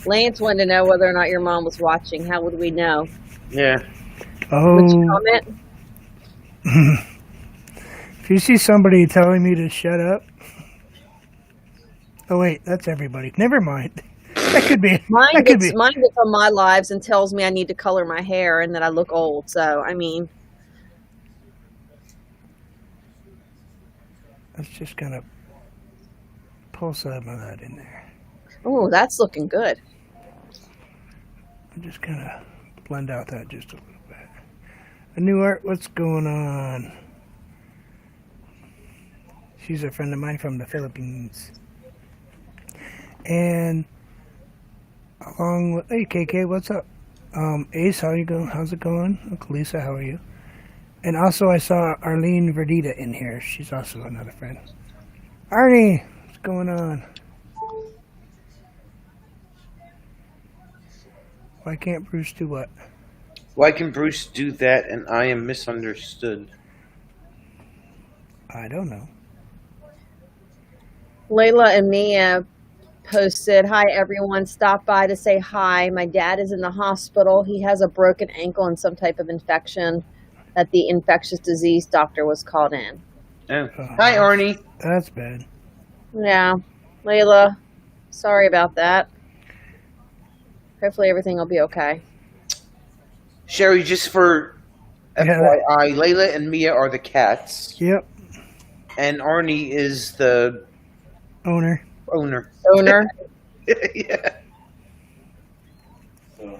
Speaker 4: Lance wanted to know whether or not your mom was watching. How would we know?
Speaker 2: Yeah.
Speaker 4: Would you
Speaker 1: Oh,
Speaker 4: comment?
Speaker 1: if you see somebody telling me to shut up. Oh wait, that's everybody. Never mind. That could be.
Speaker 4: Mine
Speaker 1: That could
Speaker 4: gets
Speaker 1: be.
Speaker 4: on my lives and tells me I need to color my hair and that I look old. So, I mean,
Speaker 1: Let's just kind of pull some of that in there.
Speaker 4: oh, that's looking good.
Speaker 1: And just kind of blend out that just a little bit. A new art, what's going on? She's a friend of mine from the Philippines. And along with, hey KK, what's up? Ace, how you go? How's it going? Uncle Lisa, how are you? And also I saw Arlene Verdita in here. She's also another friend. Arnie, what's going on? Why can't Bruce do what?
Speaker 2: Why can Bruce do that and I am misunderstood?
Speaker 1: I don't know.
Speaker 4: Layla and Mia posted, hi everyone, stop by to say hi. My dad is in the hospital. He has a broken ankle and some type of infection that the infectious disease doctor was called in.
Speaker 2: Oh. Hi, Arnie.
Speaker 1: That's bad.
Speaker 4: Yeah, Layla, sorry about that. Hopefully everything will be okay.
Speaker 2: Sherry, just for
Speaker 1: Yeah.
Speaker 2: FYI, Layla and Mia are the cats,
Speaker 1: Yep.
Speaker 2: and Arnie is the
Speaker 1: Owner.
Speaker 2: owner.
Speaker 4: Owner.
Speaker 2: Yeah.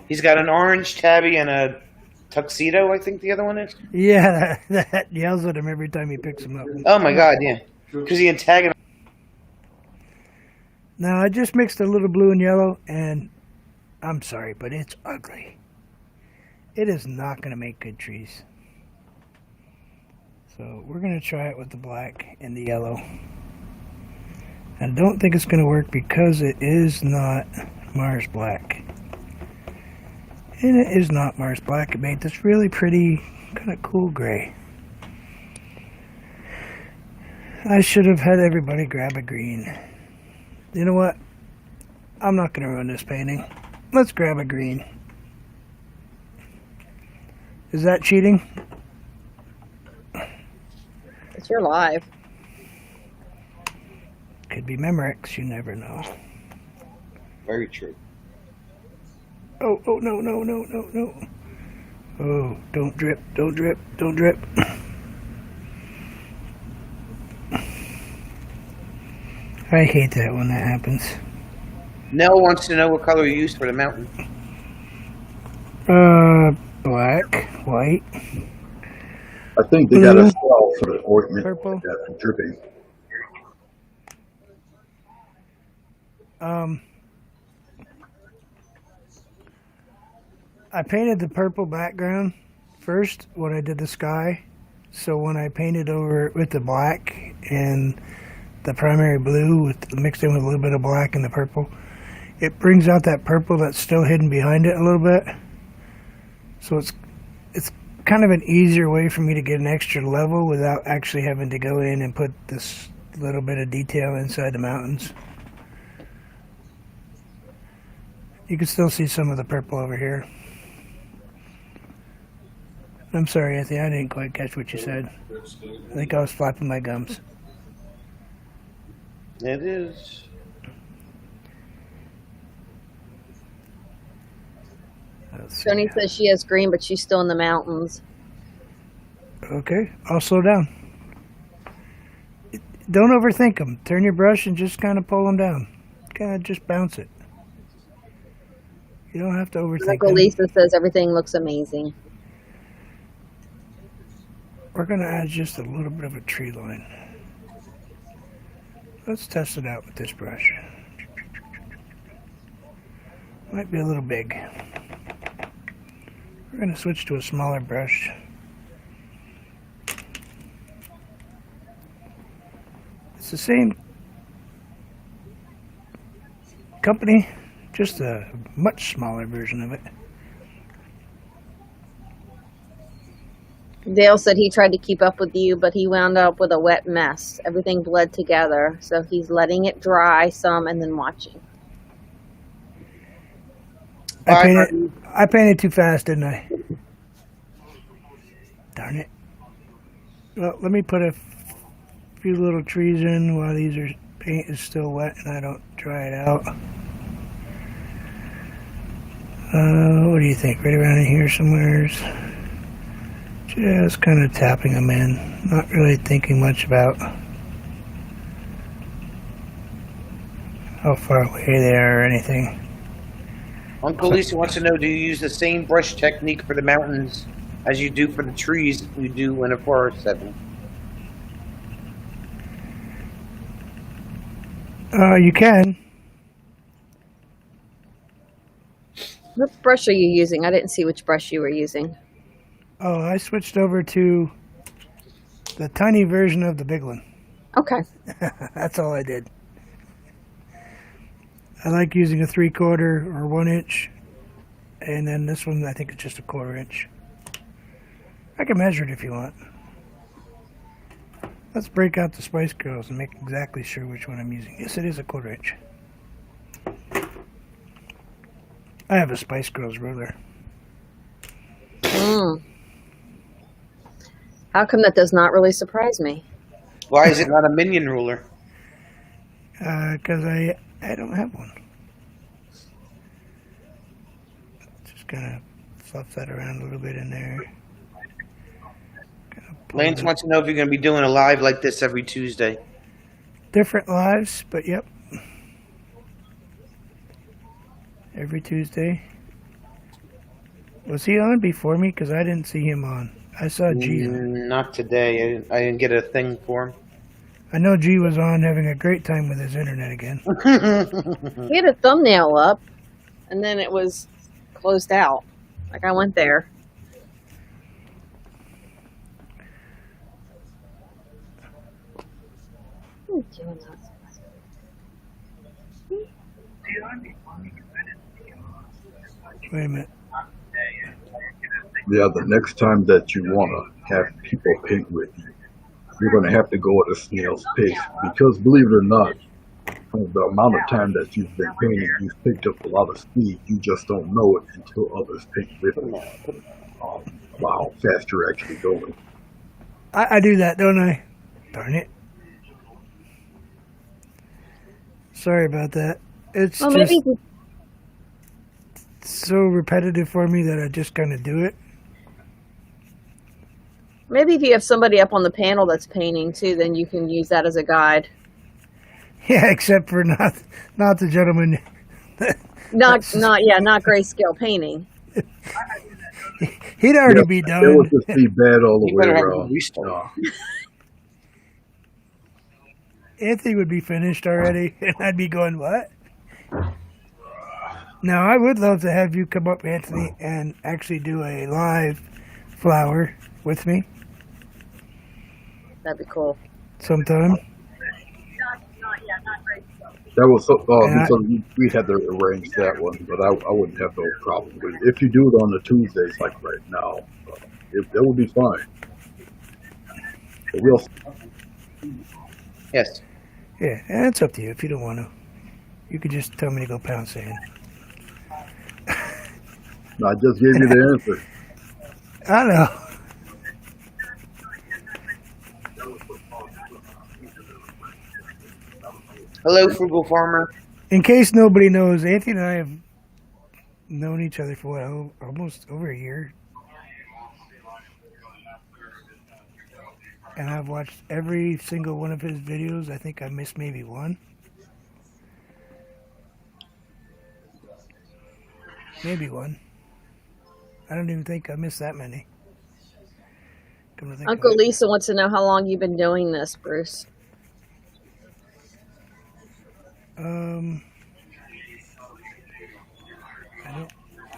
Speaker 2: He's got an orange tabby and a tuxedo, I think the other one is.
Speaker 1: Yeah, that yells at him every time he picks him up.
Speaker 2: Oh my god, yeah. Because he antagonized.
Speaker 1: Now, I just mixed a little blue and yellow, and I'm sorry, but it's ugly. It is not going to make good trees. So we're going to try it with the black and the yellow. I don't think it's going to work because it is not Mars Black. And it is not Mars Black. It made this really pretty, kind of cool gray. I should have had everybody grab a green. You know what? I'm not going to ruin this painting. Let's grab a green. Is that cheating?
Speaker 4: It's your live.
Speaker 1: Could be Memorex, you never know.
Speaker 2: Very true.
Speaker 1: Oh, no, no, no, no, no. Oh, don't drip, don't drip, don't drip. I hate that when that happens.
Speaker 2: Nell wants to know what color you use for the mountain.
Speaker 1: Black, white,
Speaker 3: I think they got a spell for the ointment
Speaker 1: purple.
Speaker 3: that's dripping.
Speaker 1: I painted the purple background first when I did the sky. So when I painted over it with the black and the primary blue mixed in with a little bit of black and the purple, it brings out that purple that's still hidden behind it a little bit. So it's kind of an easier way for me to get an extra level without actually having to go in and put this little bit of detail inside the mountains. You can still see some of the purple over here. I'm sorry, Anthony, I didn't quite catch what you said. I think I was flapping my gums.
Speaker 2: It is.
Speaker 4: Tony says she has green, but she's still in the mountains.
Speaker 1: Okay, I'll slow down. Don't overthink them. Turn your brush and just kind of pull them down. Kind of just bounce it. You don't have to overthink
Speaker 4: Uncle
Speaker 1: them.
Speaker 4: Lisa says everything looks amazing.
Speaker 1: We're going to add just a little bit of a tree line. Let's test it out with this brush. Might be a little big. We're going to switch to a smaller brush. It's the same company, just a much smaller version of it.
Speaker 4: Dale said he tried to keep up with you, but he wound up with a wet mess. Everything bled together, so he's letting it dry some and then watching.
Speaker 1: I painted too fast, didn't I? Darn it. Well, let me put a few little trees in while paint is still wet and I don't dry it out. What do you think? Right around in here somewheres? Just kind of tapping them in. Not really thinking much about how far away they are or anything.
Speaker 2: Uncle Lisa wants to know, do you use the same brush technique for the mountains as you do for the trees you do in a forest setting?
Speaker 1: You can.
Speaker 4: What brush are you using? I didn't see which brush you were using.
Speaker 1: Oh, I switched over to the tiny version of the big one.
Speaker 4: Okay.
Speaker 1: That's all I did. I like using a 3/4 or 1 inch, and then this one I think it's just a 1/4 inch. I can measure it if you want. Let's break out the Spice Girls and make exactly sure which one I'm using. Yes, it is a 1/4 inch. I have a Spice Girls ruler.
Speaker 4: How come that does not really surprise me?
Speaker 2: Why is it not a minion ruler?
Speaker 1: Because I don't have one. Just kind of fluff that around a little bit in there.
Speaker 2: Lance wants to know if you're going to be doing a live like this every Tuesday.
Speaker 1: Different lives, but yep. Every Tuesday. Was he on before me? Because I didn't see him on. I saw G on.
Speaker 2: Not today. I didn't get a thing for him.
Speaker 1: I know G was on having a great time with his internet again.
Speaker 4: He had a thumbnail up, and then it was closed out. Like I went there.
Speaker 1: Wait a minute.
Speaker 3: Yeah, the next time that you want to have people paint with you, you're going to have to go at a snail's pace. Because believe it or not, the amount of time that you've been painting, you've picked up a lot of speed. You just don't know it until others paint with you. Wow, how fast you're actually going.
Speaker 1: I do that, don't I? Darn it. Sorry about that. It's
Speaker 4: Well,
Speaker 1: just
Speaker 4: maybe
Speaker 1: so repetitive for me that I just kind of do it.
Speaker 4: maybe if you have somebody up on the panel that's painting too, then you can use that as a guide.
Speaker 1: Yeah, except for not the gentleman.
Speaker 4: Not grayscale painting.
Speaker 1: He'd already
Speaker 3: Yeah,
Speaker 1: be
Speaker 3: it
Speaker 1: done.
Speaker 3: would just be bad all the
Speaker 2: You
Speaker 3: way
Speaker 2: better have
Speaker 3: around.
Speaker 2: a restart.
Speaker 1: Anthony would be finished already, and I'd be going, what? Now, I would love to have you come up, Anthony, and actually do a live flower with me
Speaker 4: That'd be cool.
Speaker 1: sometime.
Speaker 3: That was so,
Speaker 1: And
Speaker 3: because we had to arrange that one, but I wouldn't have no problem with it. If you do it on the Tuesdays like right now, it would be fine. But we'll
Speaker 2: Yes.
Speaker 1: Yeah, and it's up to you if you don't want to. You could just tell me to go pound sand.
Speaker 3: I just gave you the answer.
Speaker 1: I know.
Speaker 2: Hello, frugal farmer.
Speaker 1: In case nobody knows, Anthony and I have known each other for almost over a year. And I've watched every single one of his videos. I think I missed maybe one. Maybe one. I don't even think I missed that many. Come to think of
Speaker 4: Uncle
Speaker 1: it.
Speaker 4: Lisa wants to know how long you've been doing this, Bruce.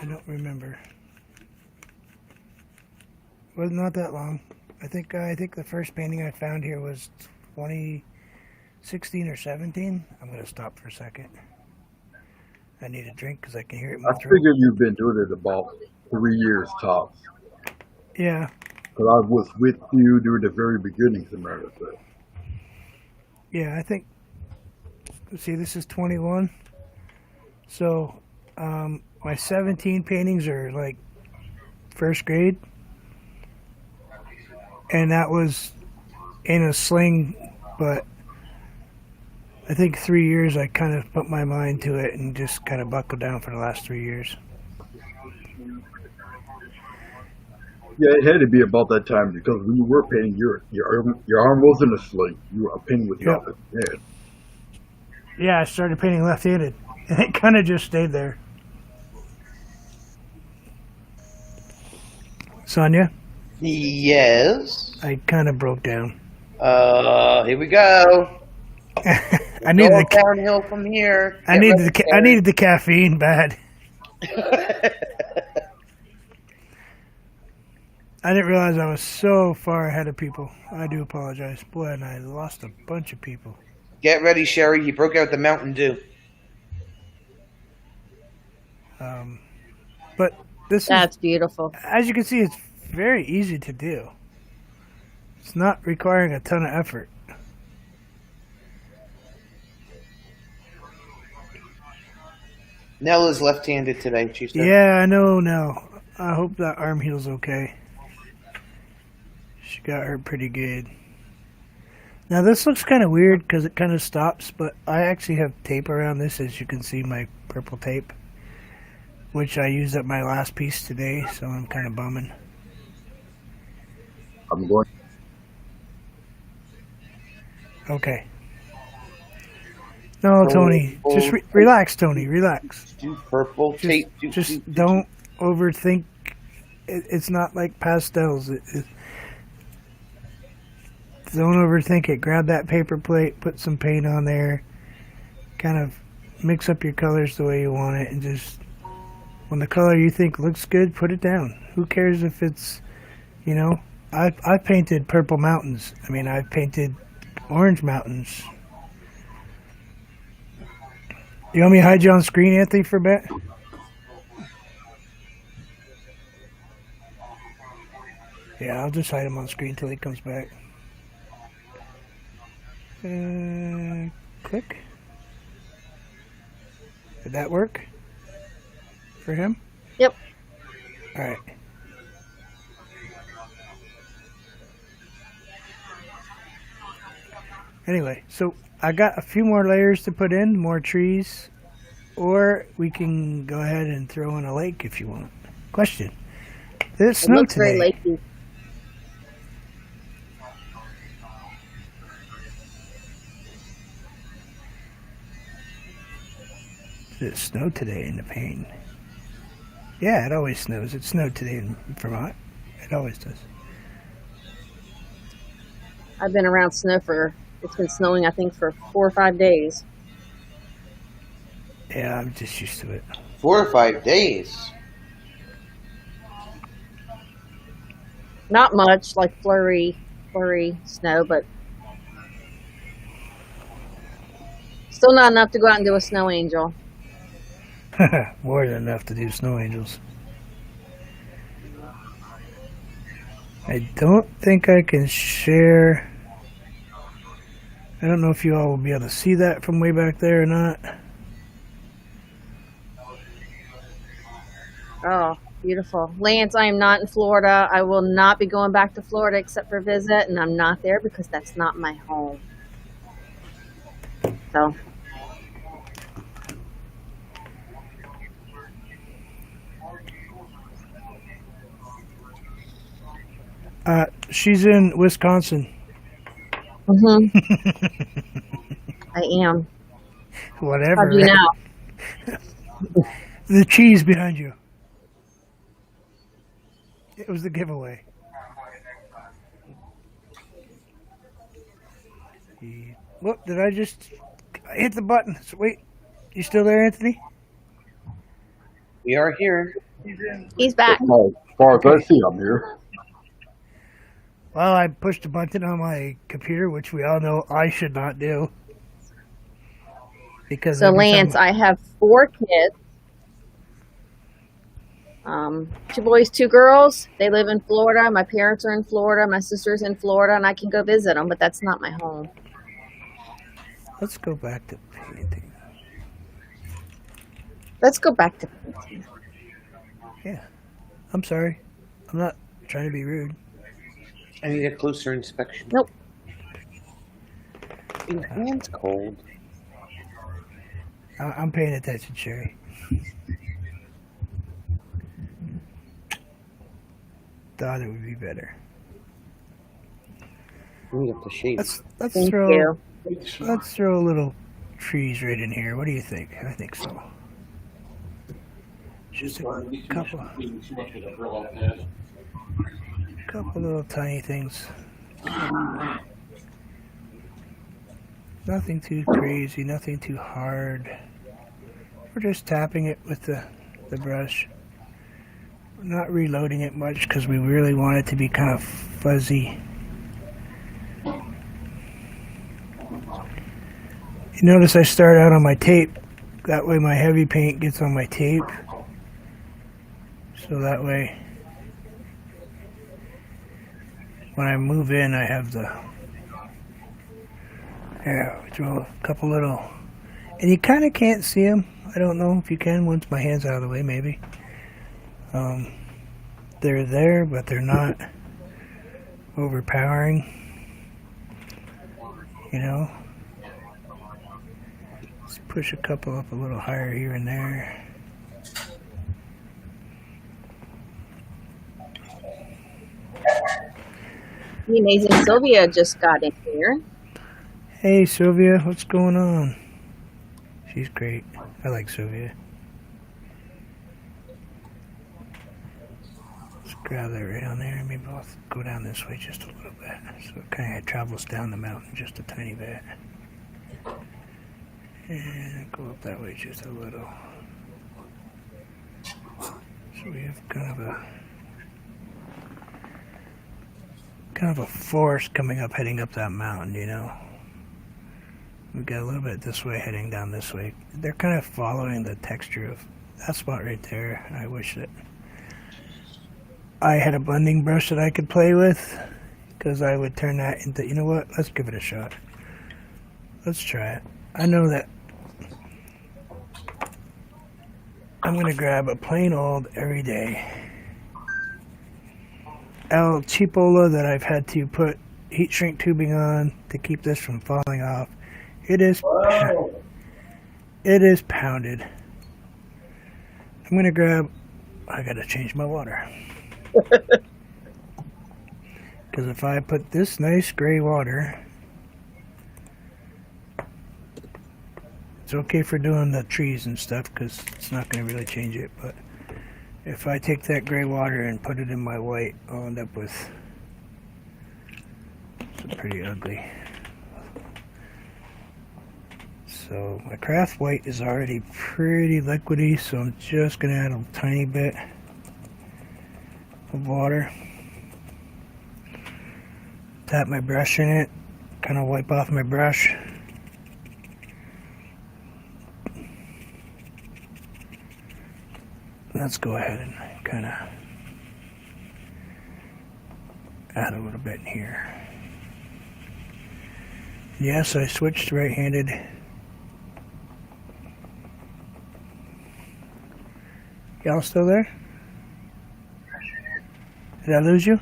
Speaker 1: I don't remember. Well, not that long. I think the first painting I found here was 2016 or 17. I'm gonna stop for a second. I need a drink because I can hear it in
Speaker 3: I
Speaker 1: my throat.
Speaker 3: figured you've been doing it about 3 years tops.
Speaker 1: Yeah,
Speaker 3: Because I was with you during the very beginning, as a matter of fact.
Speaker 1: yeah. I think. See, this is 21. So, my 17 paintings are like first grade, and that was in a sling. But I think 3 years I kind of put my mind to it and just kind of buckled down for the last 3 years.
Speaker 3: Yeah, it had to be about that time because when you were painting, your arm was in a sling. You were painting with your
Speaker 1: Yep.
Speaker 3: other hand.
Speaker 1: Yeah, I started painting left-handed, and it kind of just stayed there. Sonia,
Speaker 2: Yes.
Speaker 1: I kind of broke down.
Speaker 2: Here we go.
Speaker 1: I needed
Speaker 2: Going
Speaker 1: the
Speaker 2: downhill from here.
Speaker 1: I needed the caffeine bad. I didn't realize I was so far ahead of people. I do apologize. Boy, and I lost a bunch of people.
Speaker 2: Get ready, Sherry. He broke out the Mountain Dew.
Speaker 1: But this
Speaker 4: That's beautiful.
Speaker 1: as you can see, it's very easy to do. It's not requiring a ton of effort.
Speaker 2: Nell is left-handed today, she said.
Speaker 1: Yeah, I know now. I hope that arm heals okay. She got hurt pretty good. Now this looks kind of weird because it kind of stops, but I actually have tape around this, as you can see, my purple tape, which I used up my last piece today, so I'm kind of bumming.
Speaker 3: I'm going.
Speaker 1: Okay. No, Tony, just relax, Tony, relax.
Speaker 2: Do purple tape.
Speaker 1: Just don't overthink. It's not like pastels. Don't overthink it. Grab that paper plate, put some paint on there, kind of mix up your colors the way you want it, and just, when the color you think looks good, put it down. Who cares if it's, I've painted purple mountains. I mean, I've painted orange mountains. You want me to hide you on screen, Anthony, for a bit? Yeah, I'll just hide him on screen until he comes back. Click. Did that work for him?
Speaker 4: Yep.
Speaker 1: All right. Anyway, so I got a few more layers to put in, more trees, or we can go ahead and throw in a lake if you want. Question: did it
Speaker 4: It
Speaker 1: snow
Speaker 4: looks very
Speaker 1: today?
Speaker 4: lakey.
Speaker 1: Did it snow today in the Paine? Yeah, it always snows. It snowed today in Vermont. It always does.
Speaker 4: I've been around snow it's been snowing, I think, for 4 or 5 days.
Speaker 1: Yeah, I'm just used to it.
Speaker 2: 4 or 5 days.
Speaker 4: Not much, like flurry snow, but still not enough to go out and do a snow angel.
Speaker 1: More than enough to do snow angels. I don't think I can share. I don't know if you all will be able to see that from way back there or not.
Speaker 4: Oh, beautiful. Lance, I am not in Florida. I will not be going back to Florida except for visit, and I'm not there because that's not my home. So,
Speaker 1: She's in Wisconsin.
Speaker 4: I am.
Speaker 1: Whatever.
Speaker 4: How do you know?
Speaker 1: The cheese behind you. It was the giveaway. Whoop, did I hit the button? So wait, you still there, Anthony?
Speaker 2: We are here.
Speaker 4: He's back.
Speaker 3: No, as far as I see, I'm here.
Speaker 1: Well, I pushed a button on my computer, which we all know I should not do. Because
Speaker 4: So,
Speaker 1: every
Speaker 4: Lance,
Speaker 1: time-
Speaker 4: I have 4 kids. 2 boys, 2 girls. They live in Florida. My parents are in Florida. My sister's in Florida, and I can go visit them, but that's not my home.
Speaker 1: Let's go back to painting.
Speaker 4: Let's go back to painting.
Speaker 1: Yeah. I'm sorry. I'm not trying to be rude.
Speaker 2: I need a closer inspection.
Speaker 4: Nope.
Speaker 2: Your hand's cold.
Speaker 1: I'm paying attention, Sherry. Thought it would be better.
Speaker 2: We have to shave.
Speaker 1: Let's
Speaker 4: Thank
Speaker 1: throw
Speaker 4: you.
Speaker 1: let's throw a little trees right in here. What do you think? I think so. Just a couple little tiny things. Nothing too crazy, nothing too hard. We're just tapping it with the brush. We're not reloading it much because we really want it to be kind of fuzzy. You notice I start out on my tape. That way my heavy paint gets on my tape. So that way when I move in I have the... Yeah, throw a couple little... And you kind of can't see them. I don't know if you can once my hand's out of the way, maybe. They're there, but they're not overpowering. You know? Let's push a couple up a little higher here and there.
Speaker 4: The amazing Sylvia just got in here.
Speaker 1: Hey Sylvia, what's going on? She's great. I like Sylvia. Let's grab that right on there. Maybe I'll go down this way just a little bit. So it kind of travels down the mountain just a tiny bit. And go up that way just a little. So we have kind of a forest coming up, heading up that mountain, you know. We've got a little bit this way heading down this way. They're kind of following the texture of that spot right there. I wish that I had a blending brush that I could play with, because I would turn that into, you know what, let's give it a shot. Let's try it. I know that I'm going to grab a plain old everyday El Chipola that I've had to put heat shrink tubing on to keep this from falling off. It is pounded. I'm going to grab, I got to change my water. Because if I put this nice gray water, it's okay for doing the trees and stuff because it's not going to really change it. But if I take that gray water and put it in my white, I'll end up with something pretty ugly. So my craft white is already pretty liquidy, so I'm just going to add a tiny bit of water. Tap my brush in it, kind of wipe off my brush. Let's go ahead and kind of add a little bit in here. Yes, I switched right-handed. Y'all still there? Did I lose you?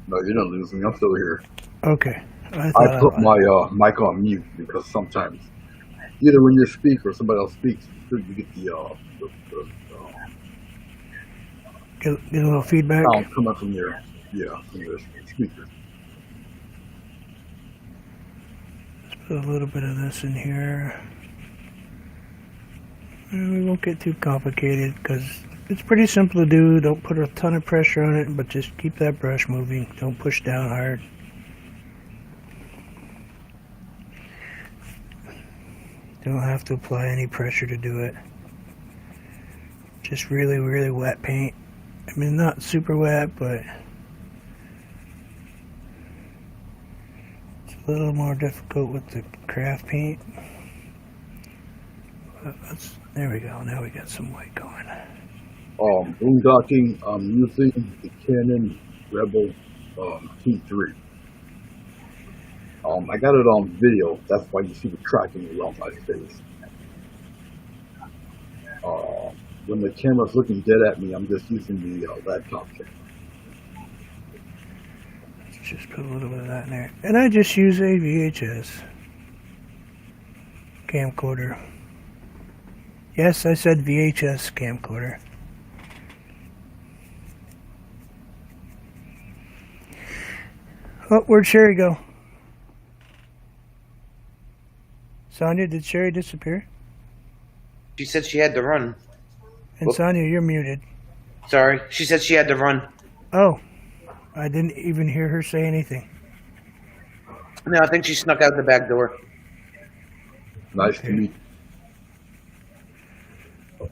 Speaker 3: No, you didn't lose me. I'm still here.
Speaker 1: Okay.
Speaker 3: I put my mic on mute because sometimes, either when you speak or somebody else speaks, you get
Speaker 1: get a little feedback.
Speaker 3: sound coming from your speaker.
Speaker 1: Let's put a little bit of this in here. And we won't get too complicated because it's pretty simple to do. Don't put a ton of pressure on it, but just keep that brush moving. Don't push down hard. Don't have to apply any pressure to do it. Just really, really wet paint. I mean, not super wet, but it's a little more difficult with the craft paint. But there we go. Now we got some white going.
Speaker 3: Boondocking, I'm using the Canon Rebel T3. I got it on video. That's why you see the tracking around my face. When the camera's looking dead at me, I'm just using the laptop camera.
Speaker 1: Let's just put a little bit of that in there. And I just use a VHS camcorder. Yes, I said VHS camcorder. Oh, where'd Sherry go? Sonia, did Sherry disappear?
Speaker 2: She said she had to run.
Speaker 1: And Sonia, you're muted.
Speaker 2: Sorry. She said she had to run.
Speaker 1: Oh, I didn't even hear her say anything.
Speaker 2: No, I think she snuck out the back door.
Speaker 3: Nice to meet you.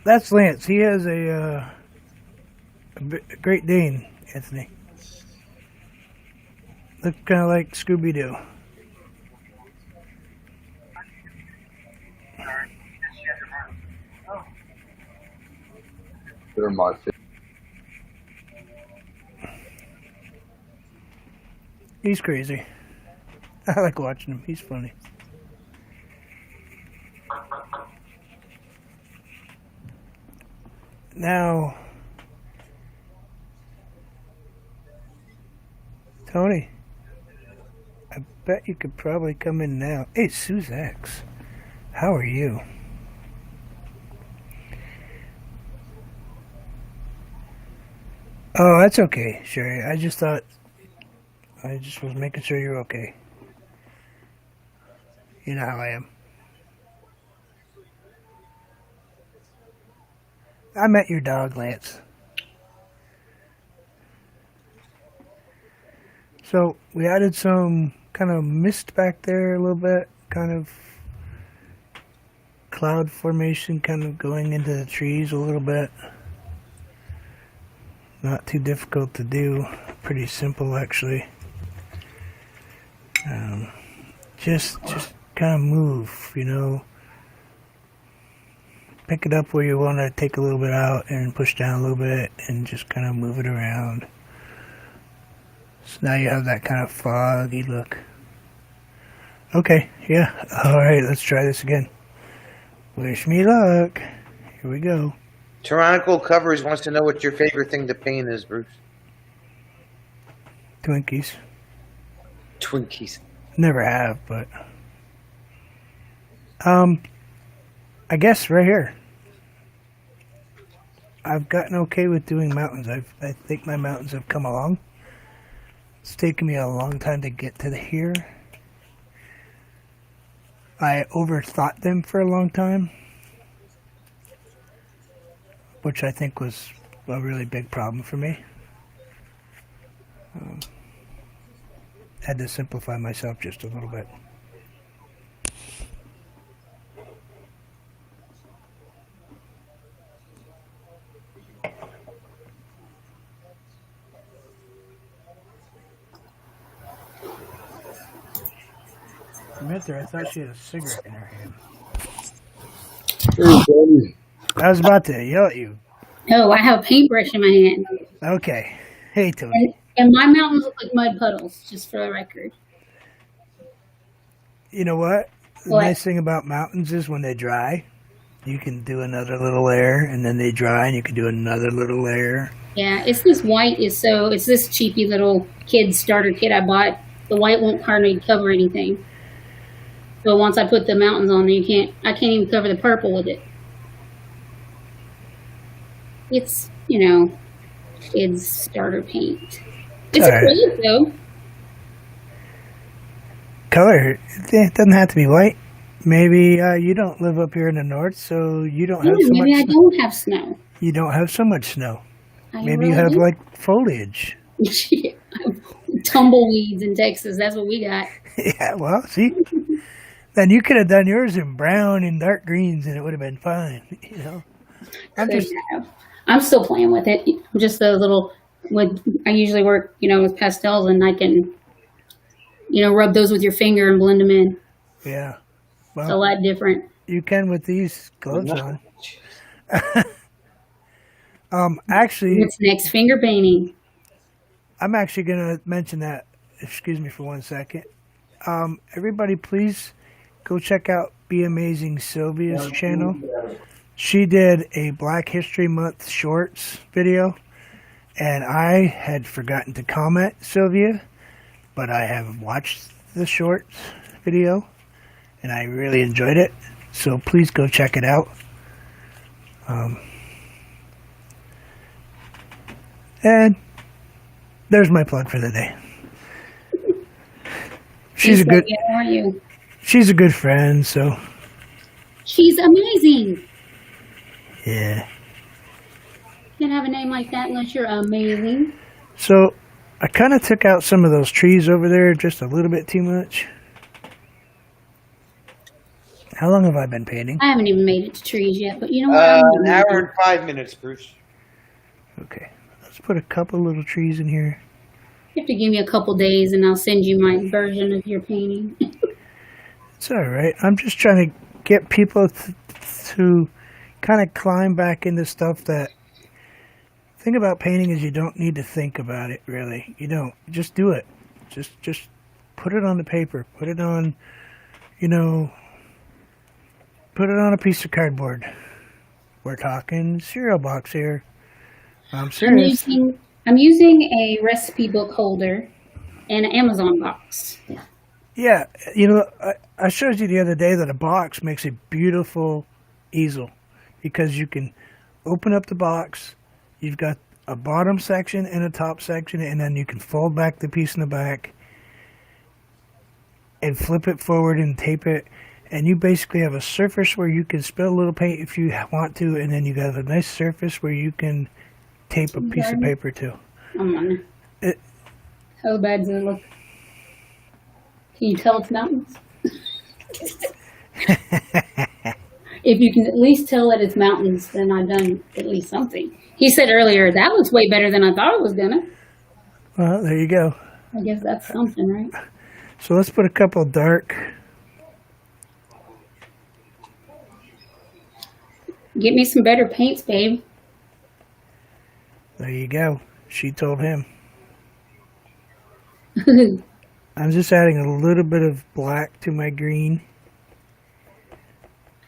Speaker 1: That's Lance. He has a Great Dane, Anthony. Looks kind of like Scooby-Doo.
Speaker 3: They're my favorite.
Speaker 1: He's crazy. I like watching him. He's funny. Now, Tony, I bet you could probably come in now. Hey, Suzex, how are you? Oh, that's okay, Sherry. I just was making sure you're okay. You know how I am. I met your dog, Lance. So we added some kind of mist back there a little bit, kind of cloud formation kind of going into the trees a little bit. Not too difficult to do, pretty simple actually. Just kind of move, you know. Pick it up where you want to take a little bit out and push down a little bit and just kind of move it around. So now you have that kind of foggy look. Okay, yeah. Alright, let's try this again. Wish me luck. Here we go.
Speaker 2: Tyrannical Covers wants to know what your favorite thing to paint is, Bruce.
Speaker 1: Twinkies.
Speaker 2: Twinkies.
Speaker 1: Never have, but I guess right here. I've gotten okay with doing mountains. I think my mountains have come along. It's taken me a long time to get to here. I overthought them for a long time, which I think was a really big problem for me. Had to simplify myself just a little bit. I met her. I thought she had a cigarette in her hand.
Speaker 3: Hey, buddy.
Speaker 1: I was about to yell at you.
Speaker 6: Oh, I have a paintbrush in my hand.
Speaker 1: Okay. Hey, Tony.
Speaker 6: And my mountains look like mud puddles, just for the record.
Speaker 1: You know what? The
Speaker 6: What?
Speaker 1: nice thing about mountains is when they dry, you can do another little layer, and then they dry, and you can do another little layer.
Speaker 6: Yeah, it's this white it's this cheapy little starter kit I bought. The white won't hardly cover anything. So once I put the mountains on there, I can't even cover the purple with it. It's, kids starter paint. It's
Speaker 1: All right.
Speaker 6: acrylic though.
Speaker 1: Color, it doesn't have to be white. Maybe you don't live up here in the north, so you don't
Speaker 6: Yeah,
Speaker 1: have so
Speaker 6: maybe I
Speaker 1: much.
Speaker 6: don't have snow.
Speaker 1: You don't have so much snow.
Speaker 6: I
Speaker 1: Maybe you
Speaker 6: really
Speaker 1: have
Speaker 6: do.
Speaker 1: like foliage.
Speaker 6: Tumbleweeds in Texas. That's what we got.
Speaker 1: Yeah, well, see, then you could have done yours in brown and dark greens, and it would have been fine.
Speaker 6: I'm still playing with it. Just a little. I usually work, with pastels, and I can, rub those with your finger and blend them in.
Speaker 1: Yeah.
Speaker 6: It's a
Speaker 1: Well,
Speaker 6: lot different.
Speaker 1: you can with these gloves on. Actually,
Speaker 6: What's next? Finger painting.
Speaker 1: I'm actually going to mention that. Excuse me for 1 second. Everybody, please go check out Be Amazing Sylvia's channel. She did a Black History Month shorts video, and I had forgotten to comment, Sylvia, but I have watched the shorts video, and I really enjoyed it. So please go check it out. And there's my plug for the day. She's a good.
Speaker 6: Yeah, how are you?
Speaker 1: She's a good friend, so
Speaker 6: She's amazing.
Speaker 1: yeah.
Speaker 6: Can't have a name like that unless you're amazing.
Speaker 1: So I kind of took out some of those trees over there just a little bit too much. How long have I been painting?
Speaker 6: I haven't even made it to trees yet, but you know what? I'm
Speaker 2: An
Speaker 6: gonna
Speaker 2: hour
Speaker 6: do.
Speaker 2: and 5 minutes, Bruce.
Speaker 1: Okay, let's put a couple little trees in here.
Speaker 6: You have to give me a couple days, and I'll send you my version of your painting.
Speaker 1: It's all right. I'm just trying to get people to kind of climb back into stuff that. The thing about painting is you don't need to think about it, really. You don't. Just do it. Just put it on the paper. Put it on, put it on a piece of cardboard. We're talking cereal box here. I'm serious.
Speaker 6: I'm using a recipe book holder and an Amazon box.
Speaker 1: Yeah, I showed you the other day that a box makes a beautiful easel because you can open up the box. You've got a bottom section and a top section, and then you can fold back the piece in the back and flip it forward and tape it. And you basically have a surface where you can spill a little paint if you want to, and then you got a nice surface where you can tape a piece of paper to.
Speaker 6: I'm on
Speaker 1: It-
Speaker 6: How bad does it look? Can you tell it's mountains? If you can at least tell that it's mountains, then I've done at least something. He said earlier, that looks way better than I thought it was gonna.
Speaker 1: Well, there you go.
Speaker 6: I guess that's something, right?
Speaker 1: So let's put a couple dark.
Speaker 6: Get me some better paints, babe.
Speaker 1: There you go. She told him. I'm just adding a little bit of black to my green.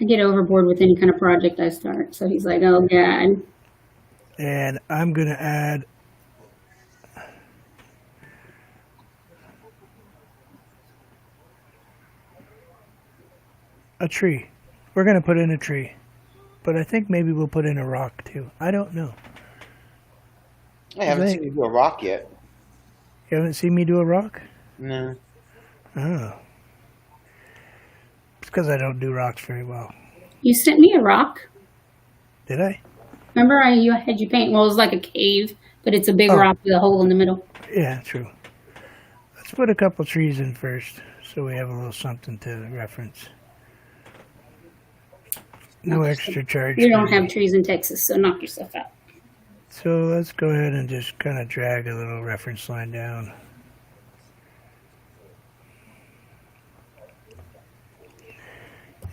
Speaker 6: I get overboard with any kind of project I start. So he's like, oh, God.
Speaker 1: And I'm going to add a tree. We're going to put in a tree. But I think maybe we'll put in a rock too. I don't know.
Speaker 2: I haven't seen you do a rock yet.
Speaker 1: You haven't seen me do a rock?
Speaker 2: No.
Speaker 1: Oh. It's because I don't do rocks very well.
Speaker 6: You sent me a rock.
Speaker 1: Did I?
Speaker 6: Remember you had you paint, well, it was like a cave, but it's a big
Speaker 1: Oh.
Speaker 6: rock with a hole in the middle.
Speaker 1: Yeah, true. Let's put a couple trees in first so we have a little something to reference. No extra charge.
Speaker 6: You don't have trees in Texas, so knock yourself out.
Speaker 1: So let's go ahead and just kind of drag a little reference line down.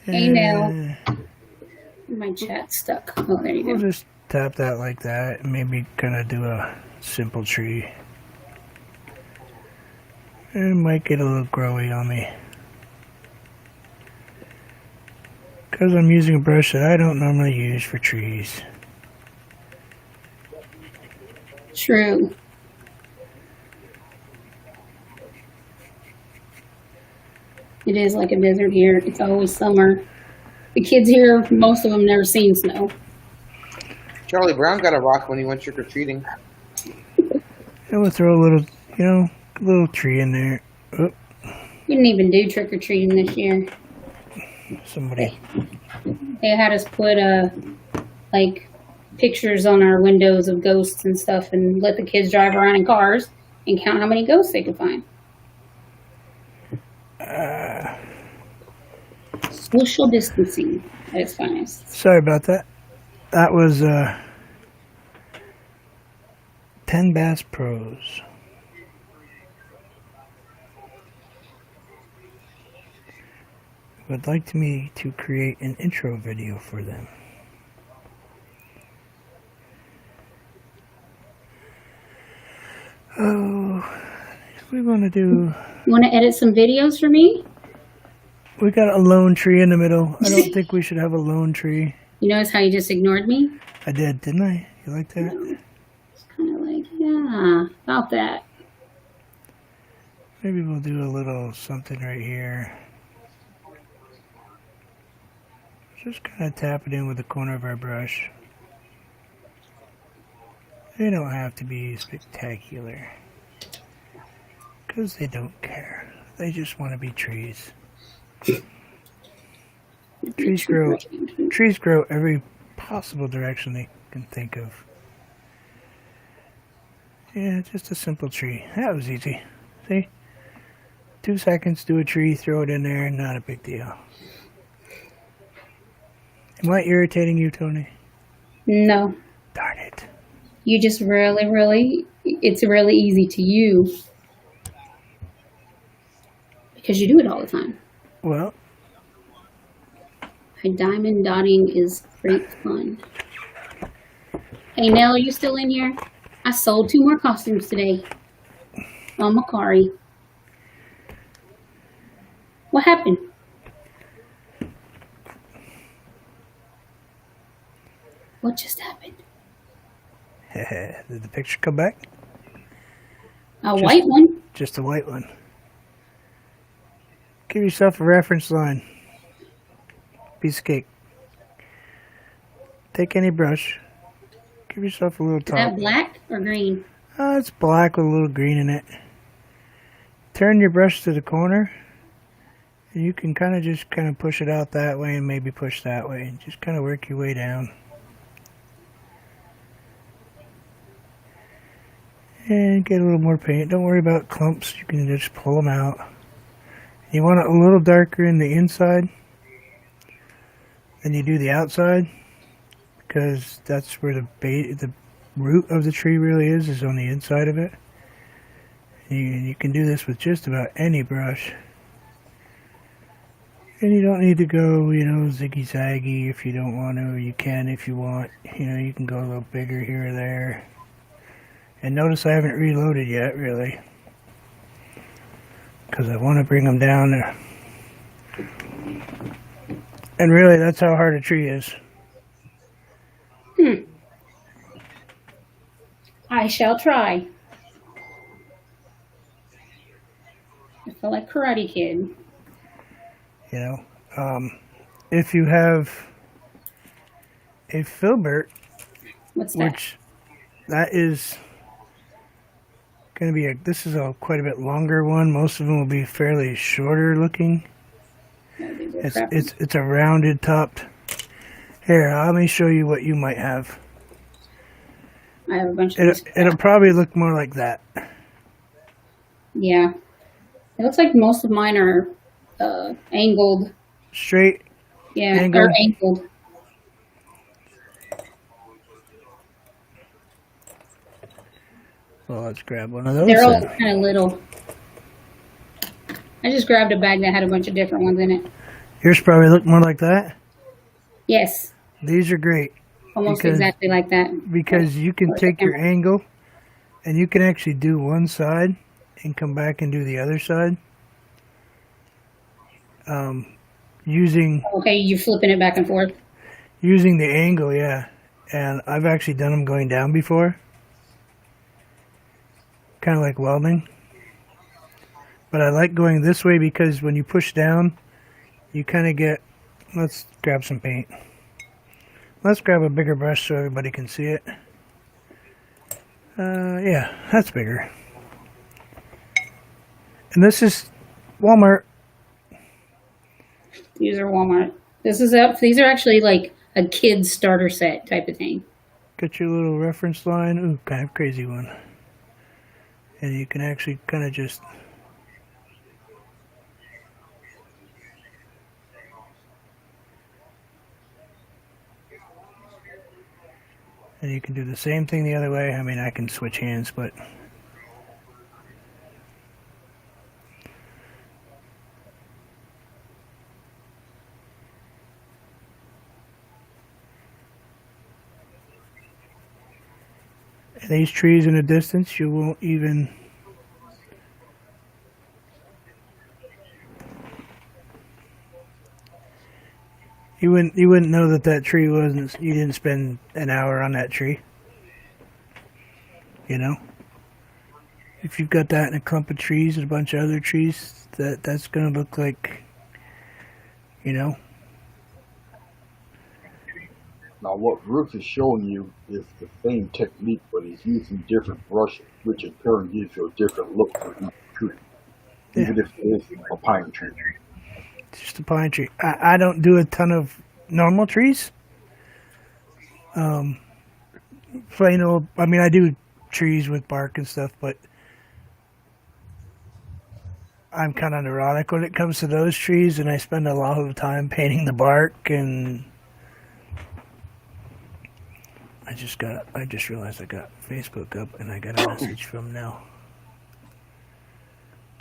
Speaker 6: Hey, now. My chat's stuck. Oh, there you
Speaker 1: We'll
Speaker 6: go.
Speaker 1: just tap that like that and maybe kind of do a simple tree. It might get a little growy on me. Because I'm using a brush that I don't normally use for trees.
Speaker 6: True. It is like a desert here. It's always summer. The kids here, most of them never seen snow.
Speaker 2: Charlie Brown got a rock when he went trick-or-treating.
Speaker 1: And we'll throw a little, a little tree in there. Oh,
Speaker 6: We didn't even do trick or treating this year.
Speaker 1: somebody.
Speaker 6: They had us put like pictures on our windows of ghosts and stuff, and let the kids drive around in cars and count how many ghosts they could find. Social distancing at its finest.
Speaker 1: Sorry about that. That was 10 Bass Pros. Would like me to create an intro video for them. Oh, we want to do.
Speaker 6: You want to edit some videos for me?
Speaker 1: We got a lone tree in the middle. I don't think we should have a lone tree.
Speaker 6: You notice how you just ignored me?
Speaker 1: I did, didn't I? You like that?
Speaker 6: It's kind of like, yeah, about that.
Speaker 1: Maybe we'll do a little something right here. Just kind of tap it in with the corner of our brush. They don't have to be spectacular, because they don't care. They just want to be trees. Trees grow every possible direction they can think of. Yeah, just a simple tree. That was easy. See? 2 seconds, do a tree, throw it in there, not a big deal. Am I irritating you, Tony?
Speaker 6: No,
Speaker 1: Darn it.
Speaker 6: you just really, it's really easy to you. Because you do it all the time.
Speaker 1: Well,
Speaker 6: My diamond dotting is great fun. Hey, Nell, are you still in here? I sold 2 more costumes today. On Macari. What happened? What just happened?
Speaker 1: did the picture come back?
Speaker 6: A white one?
Speaker 1: Just a white one. Give yourself a reference line. Piece of cake. Take any brush. Give yourself a little
Speaker 6: Is
Speaker 1: top.
Speaker 6: that black or green?
Speaker 1: It's black with a little green in it. Turn your brush to the corner. And you can kind of push it out that way and maybe push that way. And just kind of work your way down. And get a little more paint. Don't worry about clumps. You can just pull them out. You want it a little darker in the inside than you do the outside, because that's where the root of the tree really is on the inside of it. You can do this with just about any brush. And you don't need to go, ziggy-zaggy if you don't want to. You can if you want. You can go a little bigger here or there. And notice I haven't reloaded yet, really. Because I want to bring them down And really, that's how hard a tree is.
Speaker 6: I shall try. I feel like Karate Kid.
Speaker 1: You know, if you have a filbert,
Speaker 6: What's that?
Speaker 1: which that is going to be this is a quite a bit longer one. Most of them will be fairly shorter looking. It's a rounded topped. Here, let me show you what you might have.
Speaker 6: I have a bunch of these.
Speaker 1: It'll probably look more like that.
Speaker 6: Yeah. It looks like most of mine are angled.
Speaker 1: Straight.
Speaker 6: Yeah,
Speaker 1: Angled.
Speaker 6: or angled.
Speaker 1: Well, let's grab one of those.
Speaker 6: They're all
Speaker 1: then.
Speaker 6: kind of little. I just grabbed a bag that had a bunch of different ones in it.
Speaker 1: Yours probably look more like that.
Speaker 6: Yes,
Speaker 1: These are great
Speaker 6: almost
Speaker 1: Because-
Speaker 6: exactly like that.
Speaker 1: because you can
Speaker 6: Where's
Speaker 1: take
Speaker 6: the
Speaker 1: your
Speaker 6: camera?
Speaker 1: angle and you can actually do one side and come back and do the other side. Using
Speaker 6: Okay, you're flipping it back and forth.
Speaker 1: the angle, yeah. And I've actually done them going down before. Kind of like welding. But I like going this way because when you push down, you kind of get... Let's grab some paint. Let's grab a bigger brush so everybody can see it. Yeah, that's bigger. And this is Walmart.
Speaker 6: These are Walmart. These are actually like a kid's starter set type of thing.
Speaker 1: Got your little reference line. Ooh, kind of crazy one. And you can actually kind of just... And you can do the same thing the other way. I mean, I can switch hands, but... And these trees in the distance, you won't even... You wouldn't know that tree wasn't... You didn't spend an hour on that tree. You know? If you've got that in a clump of trees and a bunch of other trees, that's going to look like... You know?
Speaker 3: Now, what Ruth is showing you is the same technique, but he's using different brushes, which in turn gives you a different look for each tree, even if it is a pine tree.
Speaker 1: Just a pine tree. I don't do a ton of normal trees. Plain old... I mean, I do trees with bark and stuff, but... I'm kind of neurotic when it comes to those trees, and I spend a lot of time painting the bark, and... I just realized I got Facebook up, and I got a message from Nell.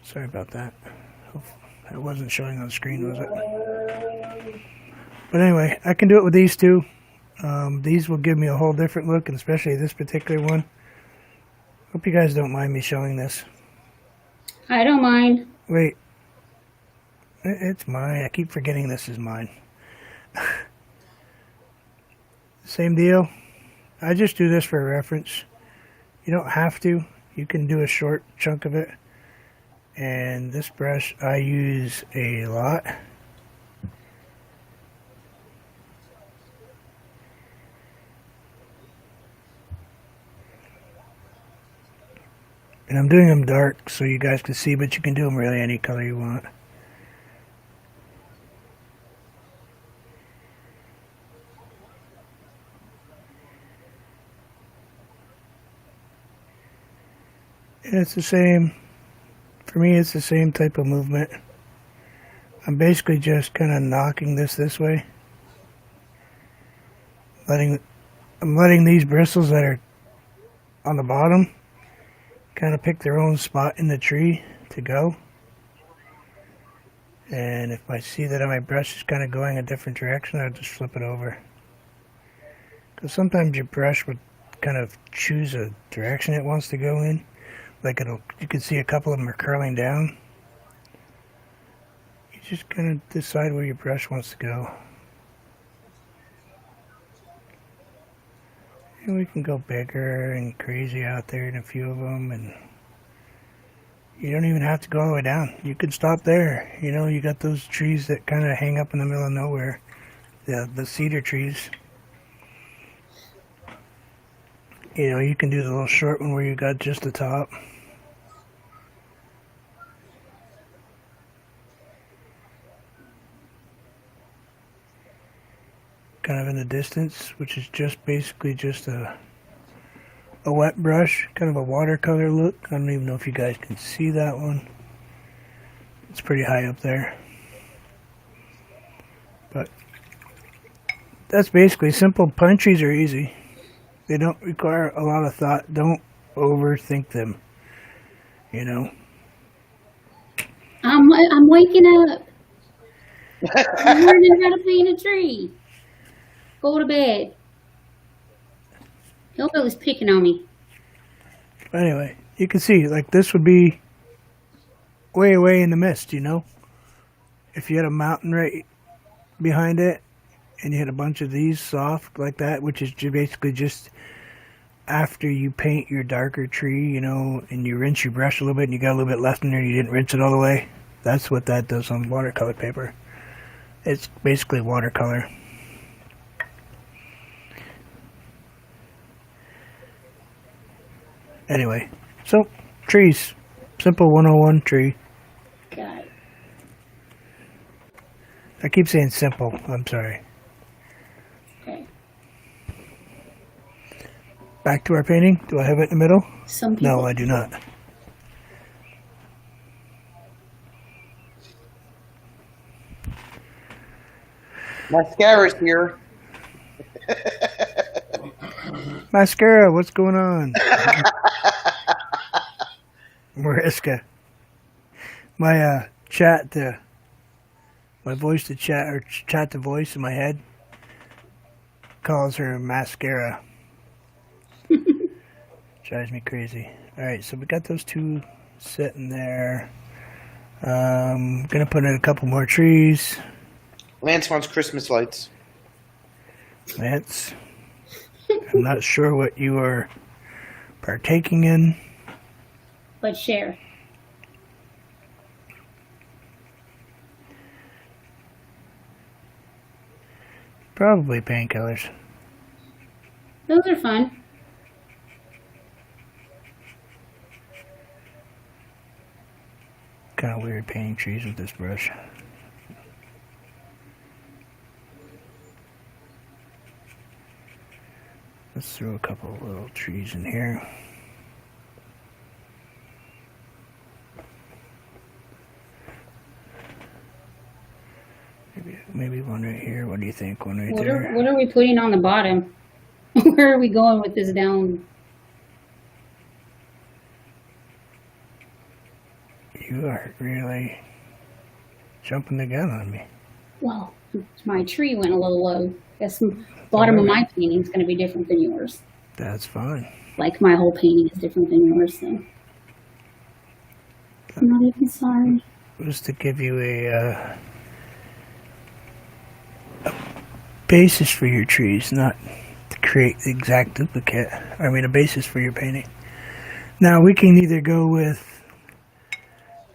Speaker 1: Sorry about that. It wasn't showing on the screen, was it? But anyway, I can do it with these two. These will give me a whole different look, and especially this particular one. Hope you guys don't mind me showing this.
Speaker 6: I don't mind.
Speaker 1: Wait. It's mine. I keep forgetting this is mine. Same deal. I just do this for reference. You don't have to. You can do a short chunk of it. And this brush I use a lot. And I'm doing them dark so you guys can see, but you can do them really any color you want. And it's the same, for me it's the same type of movement. I'm basically just kind of knocking this way. I'm letting these bristles that are on the bottom kind of pick their own spot in the tree to go. And if I see that my brush is kind of going a different direction, I'll just flip it over. Because sometimes your brush would kind of choose a direction it wants to go in. Like you can see a couple of them are curling down. You just kind of decide where your brush wants to go. And we can go bigger and crazy out there in a few of them, and you don't even have to go all the way down. You could stop there. You know, you got those trees that kind of hang up in the middle of nowhere, the cedar trees. You know, you can do the little short one where you got just the top. Kind of in the distance, which is just basically just a wet brush, kind of a watercolor look. I don't even know if you guys can see that one. It's pretty high up there. But that's basically simple. Pine trees are easy. They don't require a lot of thought. Don't overthink them. You know?
Speaker 6: I'm waking up. I'm learning how to paint a tree. Go to bed. Elbo was picking on me.
Speaker 1: Anyway, you can see, like, this would be way away in the mist, you know? If you had a mountain right behind it, and you had a bunch of these soft like that, which is basically just after you paint your darker tree, you know, and you rinse your brush a little bit and you got a little bit left in there and you didn't rinse it all the way. That's what that does on watercolor paper. It's basically watercolor. Anyway, so trees. Simple 101 tree.
Speaker 6: Got it.
Speaker 1: I keep saying simple. I'm sorry.
Speaker 6: Okay.
Speaker 1: Back to our painting. Do I have it in the middle?
Speaker 6: Some people.
Speaker 1: No, I do not.
Speaker 2: Mascara's here.
Speaker 1: Mascara, what's going on? Mariska. My chat to my voice to chat or chat to voice in my head calls her mascara. Drives me crazy. Alright, so we got those two sitting there. Gonna put in a couple more trees.
Speaker 2: Lance wants Christmas lights.
Speaker 1: Lance, I'm not sure what you are partaking in.
Speaker 6: But share.
Speaker 1: Probably painkillers.
Speaker 6: Those are fun.
Speaker 1: Kind of weird painting trees with this brush. Let's throw a couple of little trees in here. Maybe one right here. What do you think? One right there?
Speaker 6: What are we putting on the bottom? Where are we going with this down?
Speaker 1: You are really jumping the gun on me.
Speaker 6: Well, my tree went a little low. Guess the bottom of my painting is going to be different than yours.
Speaker 1: That's fine.
Speaker 6: Like my whole painting is different than yours, so. I'm not even sorry.
Speaker 1: Just to give you a basis for your trees, not to create the exact duplicate. I mean, a basis for your painting. Now, we can either go with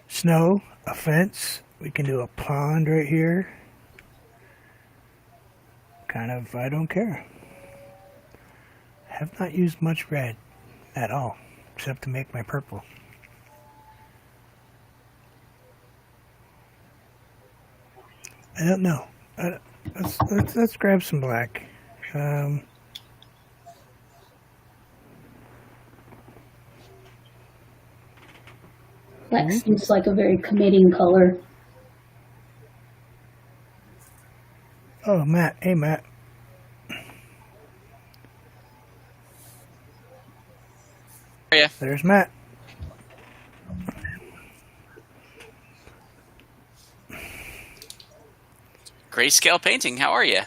Speaker 1: snow, a fence. We can do a pond right here. Kind of, I don't care. Have not used much red at all, except to make my purple. I don't know. Let's grab some black.
Speaker 6: Black seems like a very committing color.
Speaker 1: Oh, Matt. Hey, Matt.
Speaker 7: Yeah.
Speaker 1: There's Matt.
Speaker 7: Grayscale painting. How are you?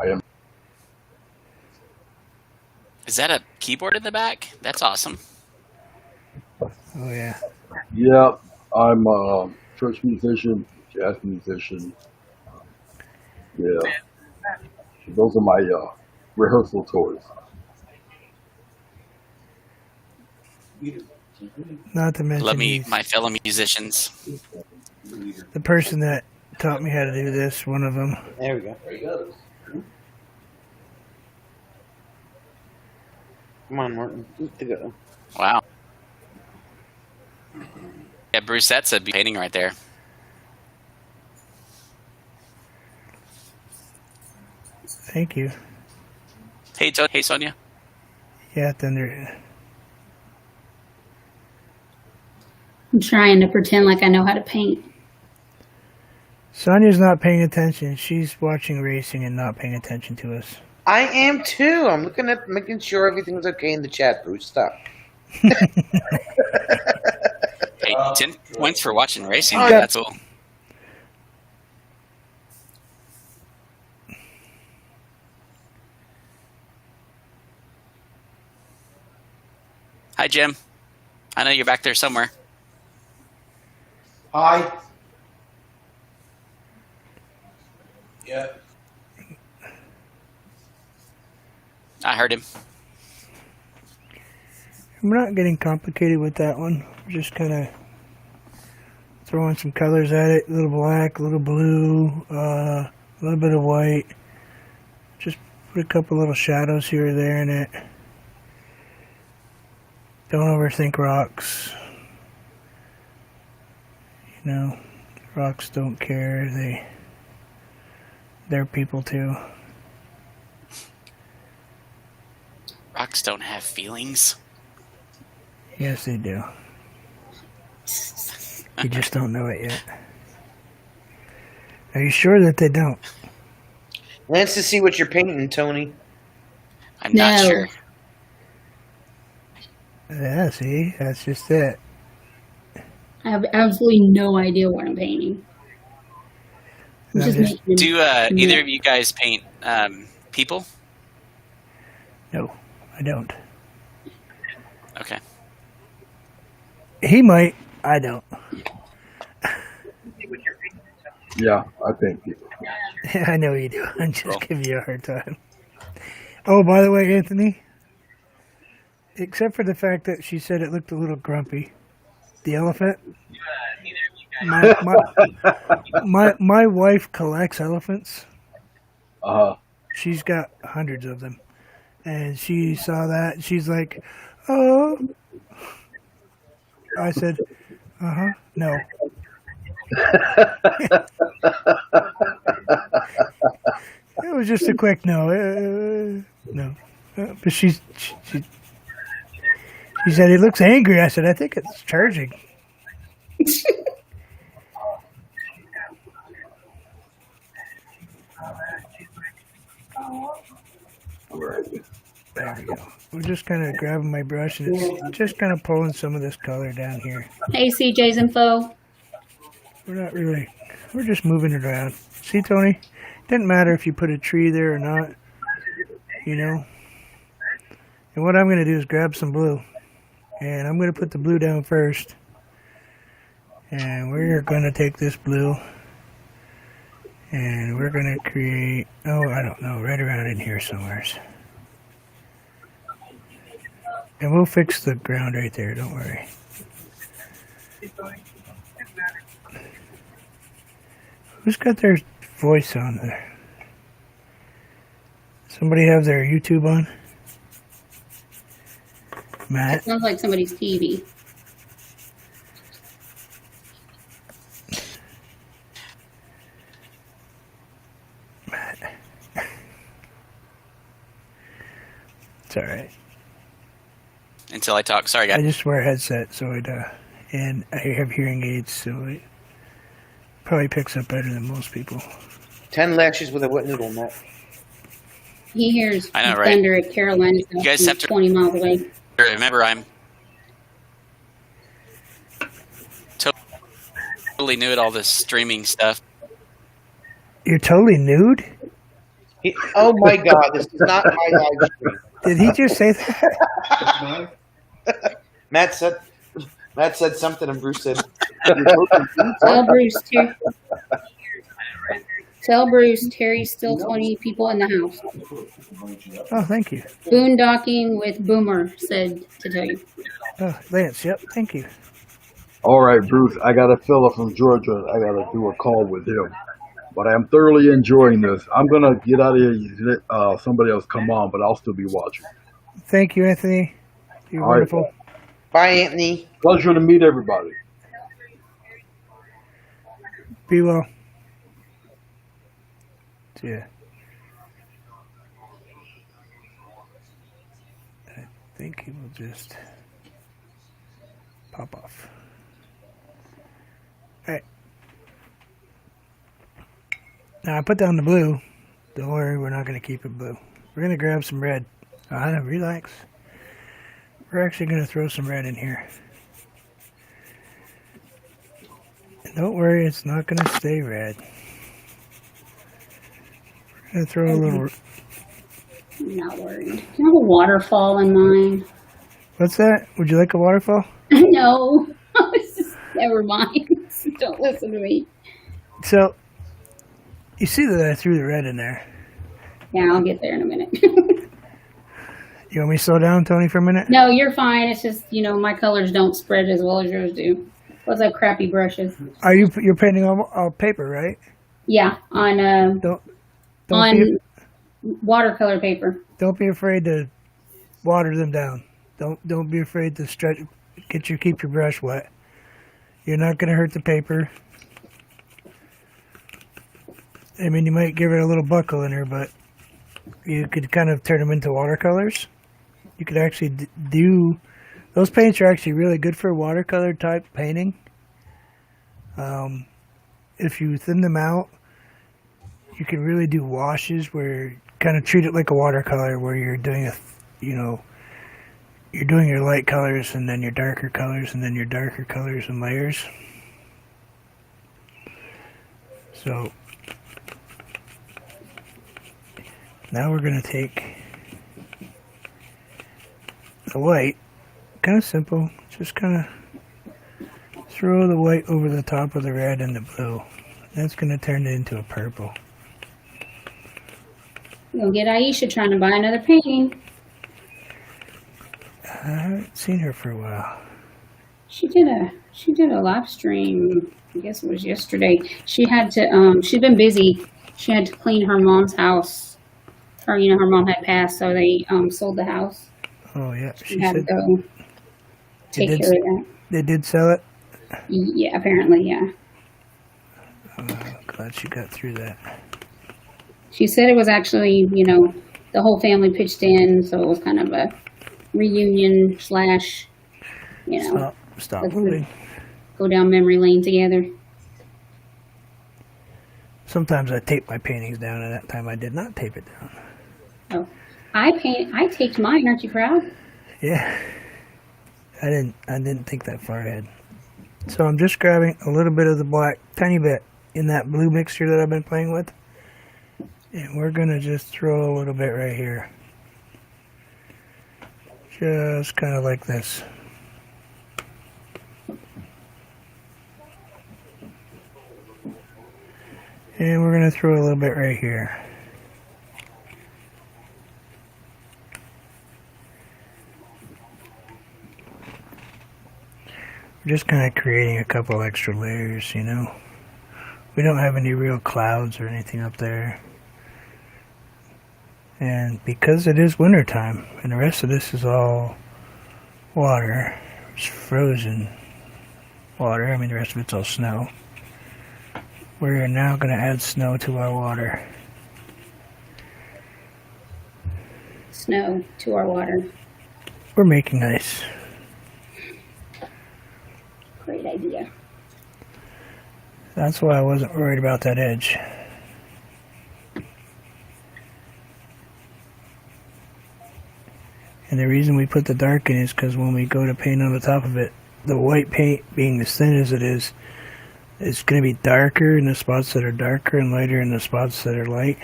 Speaker 3: I am.
Speaker 7: Is that a keyboard in the back? That's awesome.
Speaker 1: Oh, yeah.
Speaker 3: Yeah, I'm a church musician, jazz musician. Yeah, those are my rehearsal tours.
Speaker 1: Not to mention
Speaker 7: Love me,
Speaker 1: he's
Speaker 7: my fellow musicians.
Speaker 1: the person that taught me how to do this. One of them.
Speaker 2: There we go.
Speaker 5: There he goes.
Speaker 2: Come on, Martin. Good to go.
Speaker 7: Wow. Yeah, Bruce, that's a painting right there.
Speaker 1: Thank you.
Speaker 7: Hey, hey, Sonia.
Speaker 1: Yeah, Thunder.
Speaker 6: I'm trying to pretend like I know how to paint.
Speaker 1: Sonia's not paying attention. She's watching racing and not paying attention to us.
Speaker 2: I am too. I'm looking at making sure everything's okay in the chat, Bruce. Stop.
Speaker 7: Hey, 10 points for watching racing.
Speaker 2: Oh,
Speaker 7: That's all. Hi, Jim. I know you're back there somewhere.
Speaker 5: Hi. Yeah.
Speaker 7: I heard him.
Speaker 1: We're not getting complicated with that one. We're just kind of throwing some colors at it. A little black, a little blue, a little bit of white. Just put a couple little shadows here or there in it. Don't overthink rocks. You know, rocks don't care. They're people too.
Speaker 7: Rocks don't have feelings.
Speaker 1: Yes, they do. You just don't know it yet. Are you sure that they don't?
Speaker 2: Let's to see what you're painting, Tony.
Speaker 7: I'm not
Speaker 6: No.
Speaker 7: sure.
Speaker 1: Yeah, see? That's just it.
Speaker 6: I have absolutely no idea what I'm painting. I'm
Speaker 1: I'm
Speaker 6: just
Speaker 1: just-
Speaker 6: making
Speaker 7: Do either of you guys paint people?
Speaker 1: No, I don't.
Speaker 7: Okay.
Speaker 1: He might. I don't.
Speaker 3: Yeah, I think people.
Speaker 1: I know you do. I'm just
Speaker 7: Cool.
Speaker 1: giving you a hard time. Oh, by the way, Anthony, except for the fact that she said it looked a little grumpy, the elephant. My wife collects elephants. She's got hundreds of them, and she saw that. And she's like, "Oh," I said, no." It was just a quick no. No. But she said, "It looks angry." I said, "I think it's charging." There we go. We're just kind of grabbing my brush and it's just kind of pulling some of this color down here.
Speaker 6: Hey, CJ's info.
Speaker 1: We're not really, we're just moving it around. See, Tony? Didn't matter if you put a tree there or not, you know? And what I'm going to do is grab some blue. And I'm going to put the blue down first. And we're going to take this blue. And we're going to create, oh, I don't know, right around in here somewhere. And we'll fix the ground right there, don't worry. Who's got their voice on there? Somebody have their YouTube on? Matt?
Speaker 6: Sounds like somebody's TV.
Speaker 1: Matt. It's alright.
Speaker 7: Until I talk. Sorry,
Speaker 1: I
Speaker 7: guys.
Speaker 1: just wear a headset, so it, and I have hearing aids, so it probably picks up better than most people.
Speaker 2: 10 lashes with a wet noodle, Matt.
Speaker 6: He hears
Speaker 7: I know, right?
Speaker 6: thunder at Carolina's house
Speaker 7: guys
Speaker 6: from
Speaker 7: have to-
Speaker 6: 20 miles away.
Speaker 7: Remember, I'm totally new at all this streaming stuff.
Speaker 1: You're totally nude?
Speaker 2: Oh my God, this is not my live stream.
Speaker 1: Did he just say that?
Speaker 2: Matt said something, and Bruce said,
Speaker 6: Tell Bruce too. Tell Bruce Terry's still 20 people in the house.
Speaker 1: Oh, thank you.
Speaker 6: Boondocking with Boomer said to tell you.
Speaker 1: Oh, Lance, yep, thank you.
Speaker 3: All right, Bruce, I got a fella from Georgia. I got to do a call with him. But I am thoroughly enjoying this. I'm going to get out of here. Let somebody else come on, but I'll still be watching.
Speaker 1: Thank you, Anthony. You're
Speaker 3: All right.
Speaker 1: wonderful.
Speaker 2: Bye, Anthony.
Speaker 3: Pleasure to meet everybody.
Speaker 1: Be well. Yeah. I think he will just pop off. Alright. Now I put down the blue. Don't worry, we're not going to keep it blue. We're going to grab some red. Alright, relax. We're actually going to throw some red in here. And don't worry, it's not going to stay red. We're going to throw a little...
Speaker 6: I'm not worried. Can I have a waterfall in mine?
Speaker 1: What's that? Would you like a waterfall?
Speaker 6: No. Never mind. Don't listen to me.
Speaker 1: So, you see that I threw the red in there.
Speaker 6: Yeah, I'll get there in a minute.
Speaker 1: You want me to slow down, Tony, for a minute?
Speaker 6: No, you're fine. It's just, my colors don't spread as well as yours do. What's that crappy brushes?
Speaker 1: You're painting on paper, right?
Speaker 6: Yeah, on watercolor paper.
Speaker 1: Don't be afraid to water them down. Don't be afraid to keep your brush wet. You're not going to hurt the paper. I mean, you might give it a little buckle in there, but you could kind of turn them into watercolors. You could actually do... Those paints are actually really good for watercolor type painting. If you thin them out, you can really do washes where you kind of treat it like a watercolor, where you're doing you're doing your light colors and then your darker colors and then your darker colors and layers. So now we're going to take the white, kind of simple, just kind of throw the white over the top of the red and the blue. That's going to turn it into a purple.
Speaker 6: You'll get Aisha trying to buy another painting.
Speaker 1: I haven't seen her for a while.
Speaker 6: She did a live stream. I guess it was yesterday. She had to she's been busy. She had to clean her mom's house. Her mom had passed, so they sold the house.
Speaker 1: Oh yeah,
Speaker 6: She had to go take care of that.
Speaker 1: They did sell it?
Speaker 6: Yeah, apparently, yeah.
Speaker 1: I'm glad she got through that.
Speaker 6: She said it was actually, the whole family pitched in, so it was kind of a reunion /
Speaker 1: Stop
Speaker 6: let's
Speaker 1: moving.
Speaker 6: go down memory lane together.
Speaker 1: Sometimes I tape my paintings down, and that time I did not tape it down.
Speaker 6: Oh, I taped mine. Aren't you proud?
Speaker 1: Yeah, I didn't think that far ahead. So I'm just grabbing a little bit of the black, tiny bit, in that blue mixture that I've been playing with, and we're gonna just throw a little bit right here, just kind of like this. And we're going to throw a little bit right here. We're just kind of creating a couple extra layers, We don't have any real clouds or anything up there. And because it is wintertime, and the rest of this is all water, it's frozen water, the rest of it's all snow. We're now going to add snow to our water.
Speaker 6: Snow to our water.
Speaker 1: We're making ice.
Speaker 6: Great idea.
Speaker 1: That's why I wasn't worried about that edge. And the reason we put the dark in is because when we go to paint on the top of it, the white paint, being as thin as it is, it's going to be darker in the spots that are darker and lighter in the spots that are light.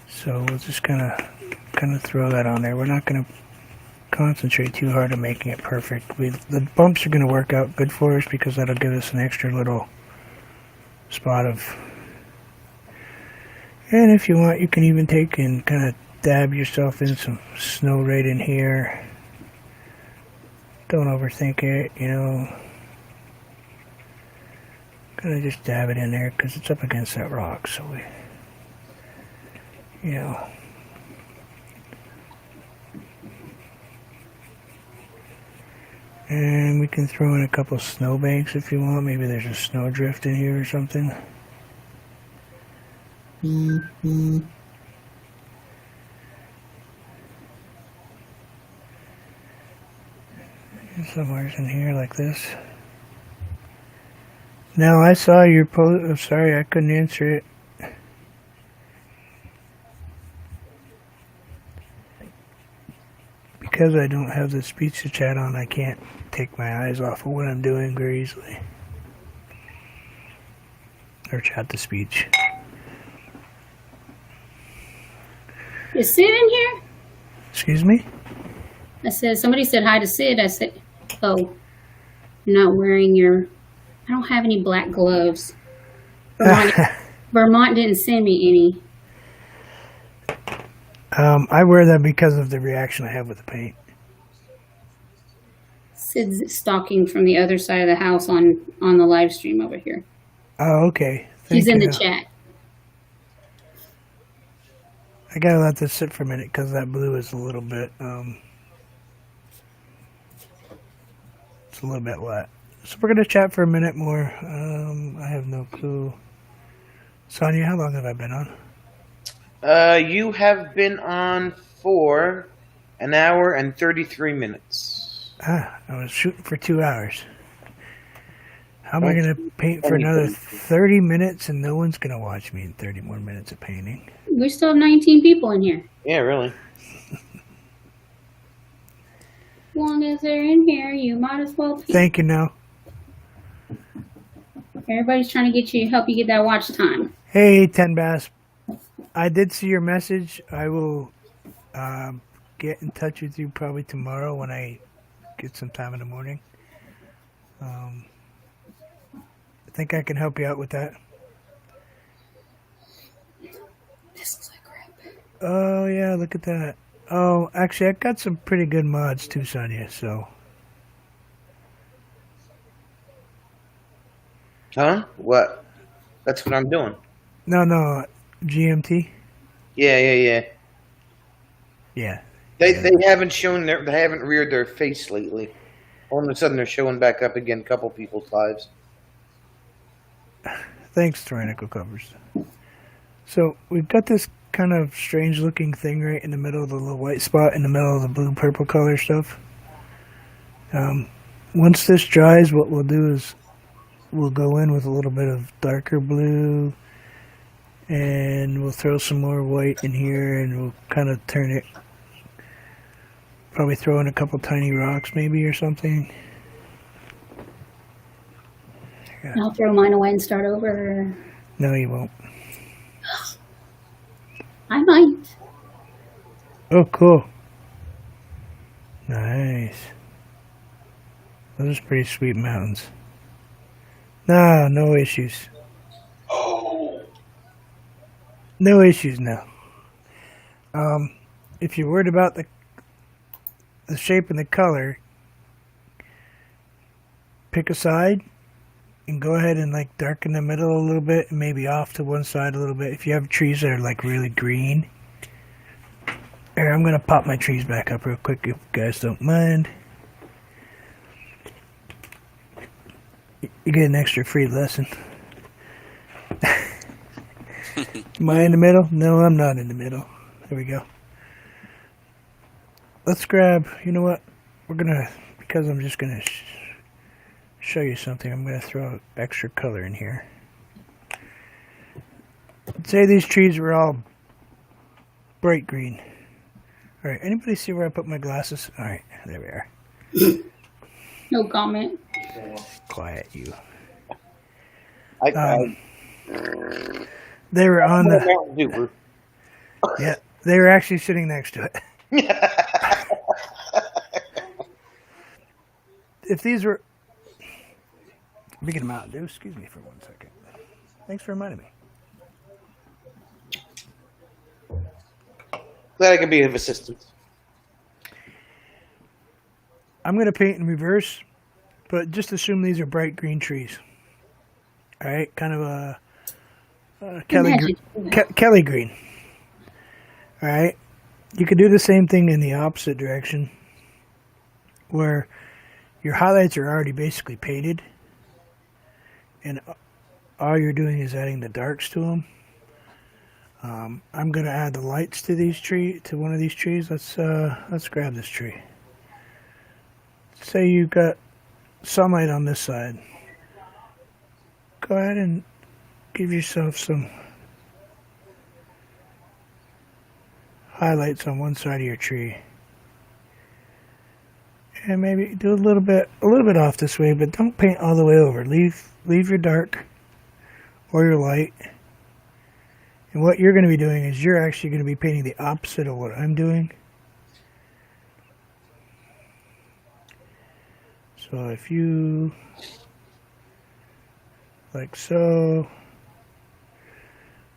Speaker 1: So we'll just kind of throw that on there. We're not going to concentrate too hard on making it perfect. The bumps are going to work out good for us because that'll give us an extra little spot of And if you want, you can even take and kind of dab yourself in some snow right in here. Don't overthink it, you know. Kind of just dab it in there because it's up against that rock, so we, you know. And we can throw in a couple snowbanks if you want. Maybe there's a snowdrift in here or something. Somewhere's in here like this. Now I saw your post. I'm sorry I couldn't answer it. Because I don't have the speech to chat on, I can't take my eyes off of what I'm doing very easily. Or chat to speech.
Speaker 6: Is Sid in here?
Speaker 1: Excuse me?
Speaker 6: I said, somebody said hi to Sid. I said, oh, you're not wearing your, I don't have any black gloves. Vermont didn't send me any.
Speaker 1: I wear them because of the reaction I have with the paint.
Speaker 6: Sid's stalking from the other side of the house on the live stream over here.
Speaker 1: Oh, okay.
Speaker 6: He's in
Speaker 1: you.
Speaker 6: the chat.
Speaker 1: I gotta let this sit for a minute because that blue is a little bit, it's a little bit wet. So we're gonna chat for a minute more. I have no clue. Sonia, how long have I been on?
Speaker 2: You have been on for an hour and 33 minutes.
Speaker 1: I was shooting for 2 hours. How am I going to paint for another 30 minutes and no one's going to watch me in 30 more minutes of painting?
Speaker 6: We still have 19 people in here.
Speaker 2: Yeah, really.
Speaker 6: As long as they're in here, you might as well paint.
Speaker 1: Thank you, now.
Speaker 6: Everybody's trying to help you get that watch time.
Speaker 1: Hey, Ten Bass. I did see your message. I will get in touch with you probably tomorrow when I get some time in the morning. I think I can help you out with that.
Speaker 6: This looks like crap.
Speaker 1: Oh, yeah, look at that. Oh, actually, I got some pretty good mods too, Sonia, so.
Speaker 2: Huh? What? That's what I'm doing.
Speaker 1: No, GMT?
Speaker 2: Yeah.
Speaker 1: Yeah.
Speaker 2: They haven't reared their face lately. All of a sudden they're showing back up again, couple people's lives.
Speaker 1: Thanks, Tyrannical Covers. So, we've got this kind of strange looking thing right in the middle of the little white spot in the middle of the blue-purple color stuff. Once this dries, what we'll do is we'll go in with a little bit of darker blue and we'll throw some more white in here and we'll kind of turn it, probably throw in a couple tiny rocks maybe or something.
Speaker 6: I'll throw mine away and start over.
Speaker 1: No, you won't.
Speaker 6: I might.
Speaker 1: Oh, cool. Nice. Those are pretty sweet mountains. No issues. No issues now. If you're worried about the shape and the color, pick a side and go ahead and like darken the middle a little bit and maybe off to one side a little bit. If you have trees that are like really green. Here, I'm gonna pop my trees back up real quick if you guys don't mind. You get an extra free lesson. Am I in the middle? No, I'm not in the middle. There we go. Let's grab, you know what? We're gonna, because I'm just gonna show you something, I'm gonna throw extra color in here. Let's say these trees were all bright green. Alright, anybody see where I put my glasses? Alright, there we are.
Speaker 6: No comment.
Speaker 1: Quiet, you. They were on the... Yeah, they were actually sitting next to it. If these were... Speaking of Mountain Dew, excuse me for 1 second. Thanks for reminding me.
Speaker 2: Glad I could be of assistance.
Speaker 1: I'm going to paint in reverse, but just assume these are bright green trees. All right, kind of a Kelly green. All right, you could do the same thing in the opposite direction, where your highlights are already basically painted, and all you're doing is adding the darks to them. I'm going to add the lights to one of these trees. Let's grab this tree. Say you've got sunlight on this side. Go ahead and give yourself some highlights on one side of your tree. And maybe do a little bit off this way, but don't paint all the way over. Leave your dark or your light. And what you're going to be doing is you're actually going to be painting the opposite of what I'm doing. So if you, like so.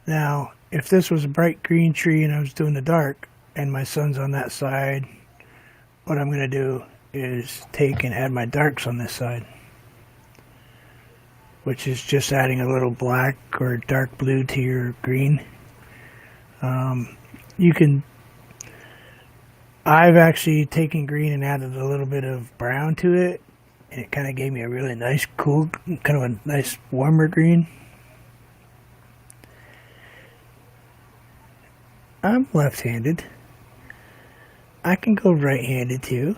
Speaker 1: Now, if this was a bright green tree and I was doing the dark and my sun's on that side, what I'm going to do is take and add my darks on this side, which is just adding a little black or dark blue to your green. I've actually taken green and added a little bit of brown to it, and it kind of gave me a really nice, cool, kind of a nice warmer green. I'm left-handed. I can go right-handed too.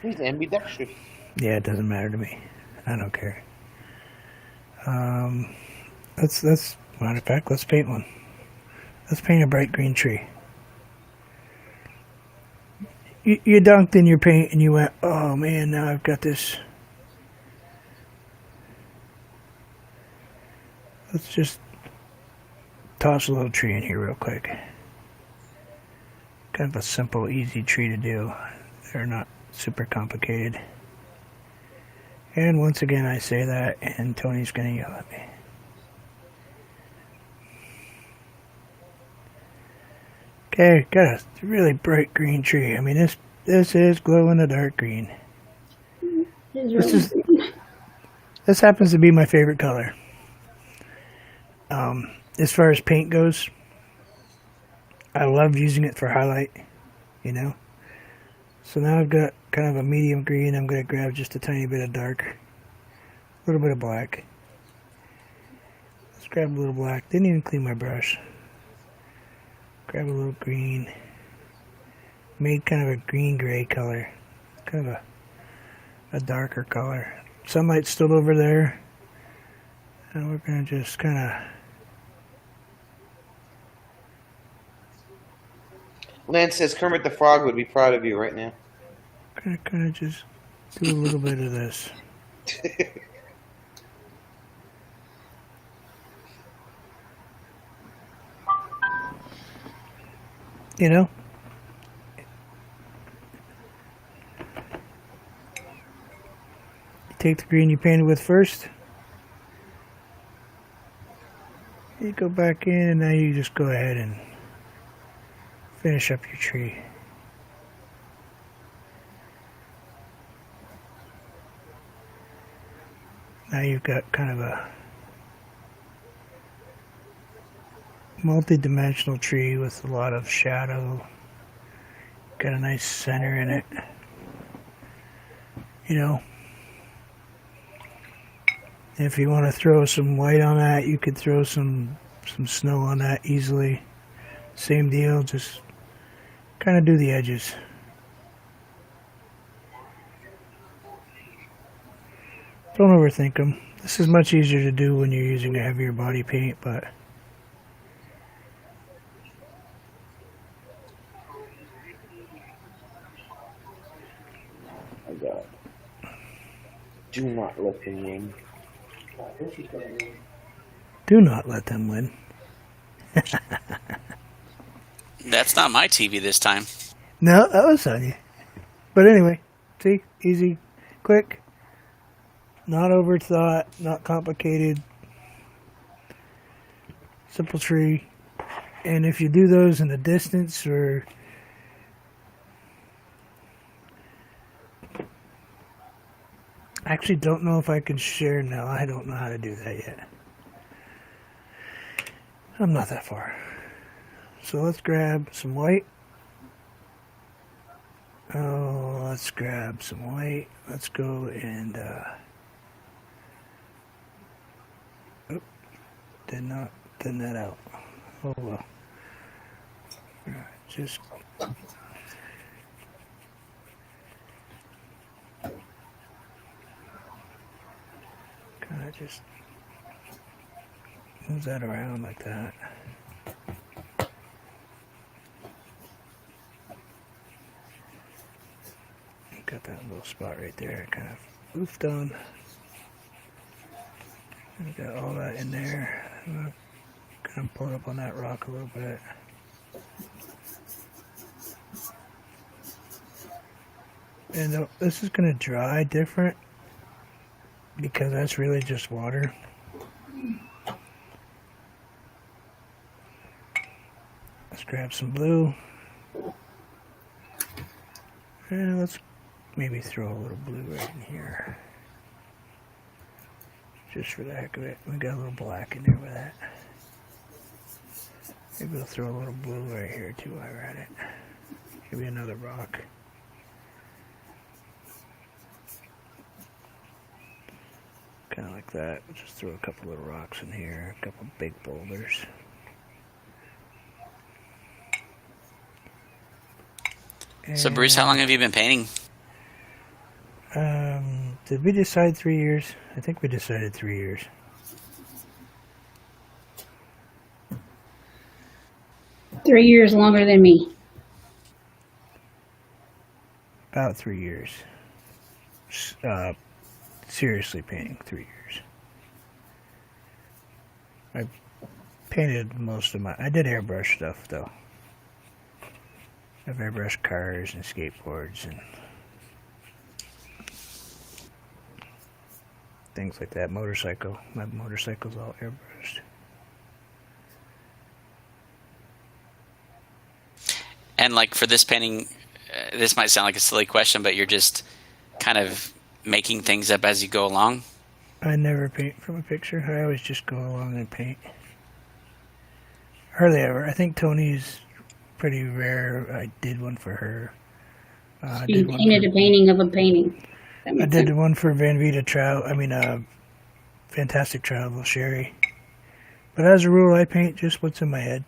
Speaker 2: He's ambidextrous.
Speaker 1: Yeah, it doesn't matter to me. I don't care. Let's matter of fact, let's paint one. Let's paint a bright green tree. You dunked in your paint and you went, oh man, now I've got this. Let's just toss a little tree in here real quick. Kind of a simple, easy tree to do. They're not super complicated. And once again I say that and Tony's gonna yell at me. Okay, got a really bright green tree. I mean, this is glow in the dark green. This happens to be my favorite color. As far as paint goes, I love using it for highlight, you know. So now I've got kind of a medium green. I'm going to grab just a tiny bit of dark, a little bit of black. Let's grab a little black. Didn't even clean my brush. Grab a little green. Made kind of a green-gray color. Kind of a darker color. Sunlight's still over there. And we're going to just kind of...
Speaker 2: Lance says Kermit the Frog would be proud of you right now.
Speaker 1: Kind of just do a little bit of this. You know? You take the green you painted with first. You go back in and now you just go ahead and finish up your tree. Now you've got kind of a multi-dimensional tree with a lot of shadow. Got a nice center in it. You know, if you want to throw some white on that, you could throw some snow on that easily. Same deal, just kind of do the edges. Don't overthink them. This is much easier to do when you're using a heavier body paint, but
Speaker 2: My God. Do not let him win.
Speaker 1: do not let them win.
Speaker 7: That's not my TV this time.
Speaker 1: No, that was on you. But anyway, see? Easy, quick, not overthought, not complicated. Simple tree. And if you do those in the distance or I actually don't know if I can share now. I don't know how to do that yet. I'm not that far. So let's grab some white. Oh, let's grab some white. Let's go and did not thin that out. Oh well. Alright, just kind of just move that around like that. Got that little spot right there, kind of oofed on. And got all that in there. I'm gonna kind of pull it up on that rock a little bit. And this is gonna dry different because that's really just water. Let's grab some blue. And let's maybe throw a little blue right in here. Just for the heck of it. We got a little black in there with that. Maybe we'll throw a little blue right here too while we're at it. Maybe another rock. Kind of like that. We'll just throw a couple little rocks in here. A couple big boulders.
Speaker 7: So, Bruce, how long have you been painting?
Speaker 1: Did we decide 3 years? I think we decided 3 years.
Speaker 6: Three years longer than me.
Speaker 1: About 3 years. Seriously painting 3 years. I painted most of I did airbrush stuff though. I've airbrushed cars and skateboards and things like that. Motorcycle. My motorcycle's all airbrushed.
Speaker 7: And like for this painting, this might sound like a silly question, but you're just kind of making things up as you go along?
Speaker 1: I never paint from a picture. I always just go along and paint. Hardly ever. I think Tony's pretty rare. I did one for her.
Speaker 6: You painted a painting of a painting.
Speaker 1: I did one for Van Vita Fantastic Travel, Sherry. But as a rule, I paint just what's in my head.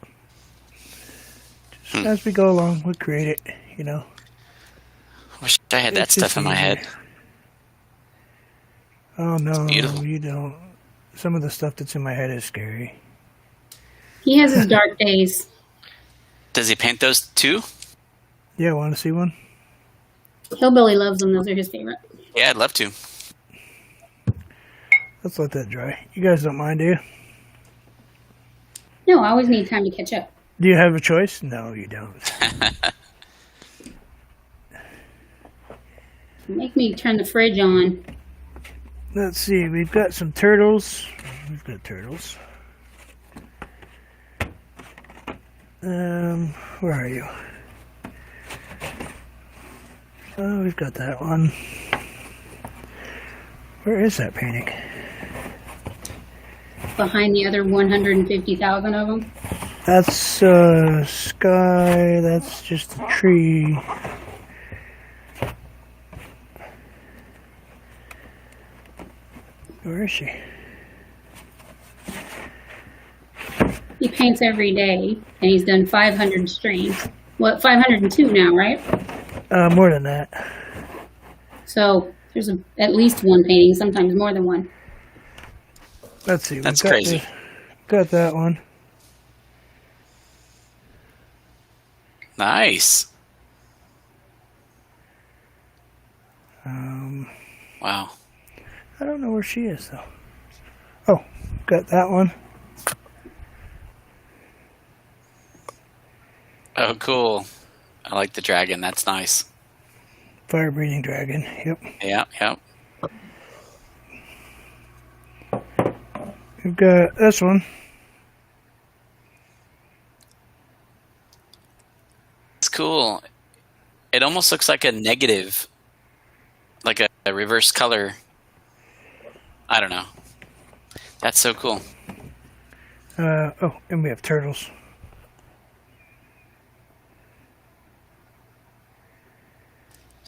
Speaker 1: Just as we go along, we create it, you know.
Speaker 7: Wish I had that stuff in my head.
Speaker 1: Oh no,
Speaker 7: beautiful.
Speaker 1: You don't. Some of the stuff that's in my head is scary.
Speaker 6: He has his dark days.
Speaker 7: Does he paint those too?
Speaker 1: Yeah, want to see one?
Speaker 6: Hillbilly loves them. Those are his favorite.
Speaker 7: Yeah, I'd love to.
Speaker 1: Let's let that dry. You guys don't mind, do you?
Speaker 6: No, I always need time to catch up.
Speaker 1: Do you have a choice? No, you don't.
Speaker 6: Make me turn the fridge on.
Speaker 1: Let's see. We've got some turtles. We've got turtles. Where are you? Oh, we've got that one. Where is that painting?
Speaker 6: Behind the other 150,000 of them.
Speaker 1: That's sky. That's just a tree. Where is she?
Speaker 6: He paints every day, and he's done 500 streams. What, 502 now, right?
Speaker 1: More than that.
Speaker 6: So there's at least one painting, sometimes more than one.
Speaker 1: Let's see.
Speaker 7: That's crazy.
Speaker 1: Got that one.
Speaker 7: Nice. Wow.
Speaker 1: I don't know where she is though. Oh, got that one.
Speaker 7: Oh, cool. I like the dragon. That's nice.
Speaker 1: Fire breathing dragon. Yep.
Speaker 7: Yeah, yep.
Speaker 1: We've got this one.
Speaker 7: cool. It almost looks like a negative, like a reverse color. I don't know. That's so cool.
Speaker 1: Oh, and we have turtles.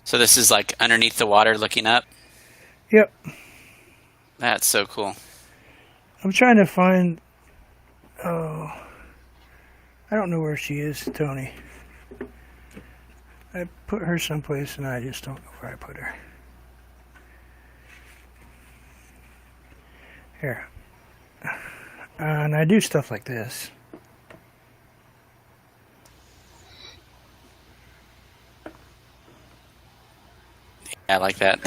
Speaker 7: So this is like underneath the water looking up.
Speaker 1: Yep.
Speaker 7: That's so cool.
Speaker 1: I'm trying to find. Oh, I don't know where she is, Tony. I put her someplace, and I just don't know where I put her. Here. And I do stuff like this.
Speaker 7: I like that.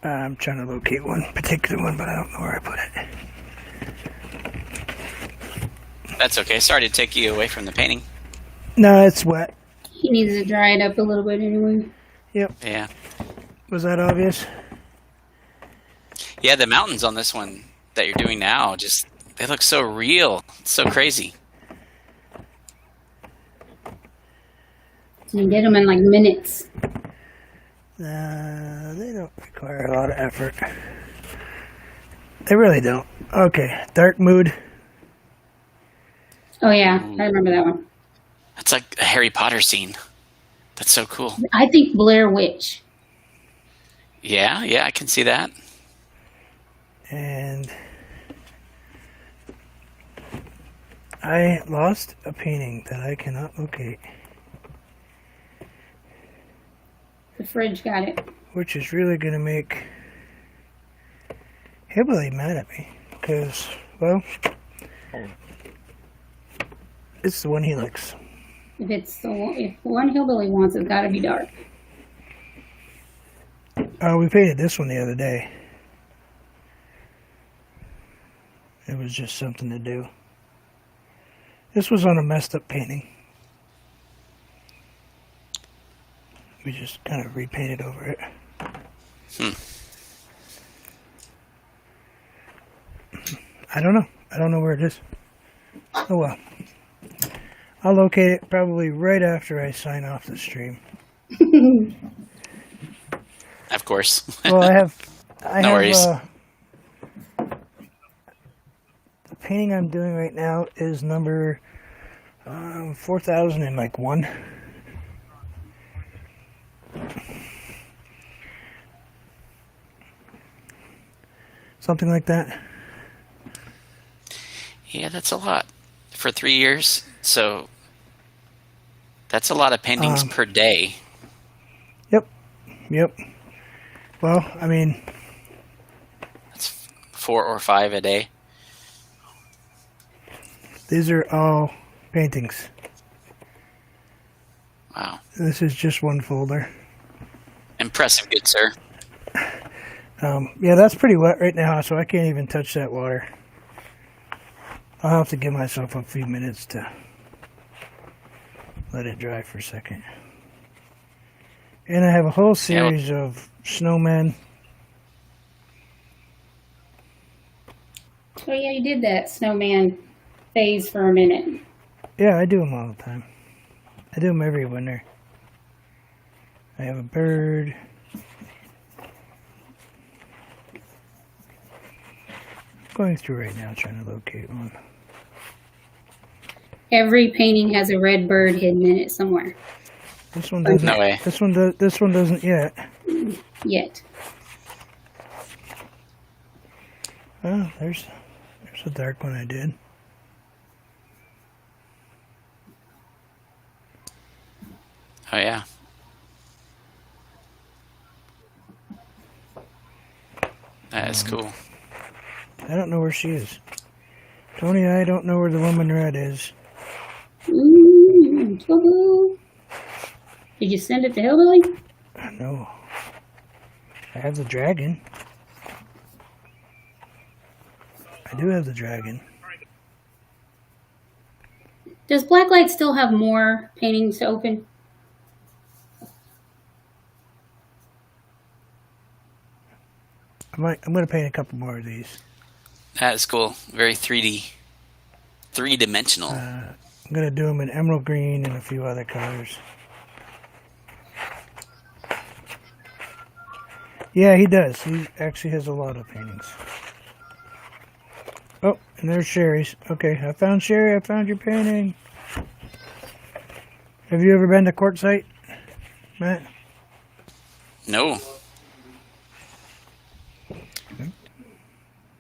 Speaker 1: I'm trying to locate one particular one, but I don't know where I put it.
Speaker 7: That's okay. Sorry to take you away from the painting.
Speaker 1: No, it's wet.
Speaker 6: He needs to dry it up a little bit anyway.
Speaker 1: Yep.
Speaker 7: Yeah.
Speaker 1: Was that obvious?
Speaker 7: Yeah, the mountains on this one that you're doing now, just, they look so real. It's so crazy.
Speaker 6: So you get them in like minutes.
Speaker 1: They don't require a lot of effort. They really don't. Okay, dark mood.
Speaker 6: Oh yeah, I remember that one.
Speaker 7: That's like a Harry Potter scene. That's so cool.
Speaker 6: I think Blair Witch.
Speaker 7: Yeah, I can see that.
Speaker 1: And I lost a painting that I cannot locate,
Speaker 6: The fridge got it.
Speaker 1: which is really going to make Hillbilly mad at me because, well, it's the one he likes.
Speaker 6: If one hillbilly wants, it's got to be dark.
Speaker 1: We painted this one the other day. It was just something to do. This was on a messed up painting. We just kind of repainted over it. I don't know. I don't know where it is. Oh well. I'll locate it probably right after I sign off the stream.
Speaker 7: Of course.
Speaker 1: Well, I have
Speaker 7: worries.
Speaker 1: The painting I'm doing right now is number 4001. Something like that.
Speaker 7: Yeah, that's a lot for 3 years. So that's a lot of paintings per day.
Speaker 1: Yep. Well, I mean,
Speaker 7: That's 4 or 5 a day.
Speaker 1: these are all paintings.
Speaker 7: Wow.
Speaker 1: This is just one folder.
Speaker 7: Impressive, good sir.
Speaker 1: Yeah, that's pretty wet right now, so I can't even touch that water. I'll have to give myself a few minutes to let it dry for a second. And I have a whole series of snowmen.
Speaker 6: Oh yeah, you did that snowman phase for a minute.
Speaker 1: Yeah, I do them all the time. I do them every winter. I have a bird. Going through right now trying to locate one.
Speaker 6: Every painting has a red bird hidden in it somewhere.
Speaker 1: This one doesn't.
Speaker 7: No way.
Speaker 1: This one doesn't yet.
Speaker 6: Yet.
Speaker 1: Oh, there's a dark one I did.
Speaker 7: Oh, yeah. That is cool.
Speaker 1: I don't know where she is. Tony, I don't know where the woman red is.
Speaker 6: Ooh, you're in trouble. Did you send it to Hillbilly?
Speaker 1: No. I have the dragon. I do have the dragon.
Speaker 6: Does Blacklight still have more paintings to open?
Speaker 1: I'm going to paint a couple more of these.
Speaker 7: That is cool. Very 3D. Three-dimensional.
Speaker 1: I'm going to do them in emerald green and a few other colors. Yeah, he does. He actually has a lot of paintings. Oh, and there's Sherry's. Okay, I found Sherry. I found your painting. Have you ever been to Quartzsite, Matt?
Speaker 7: No.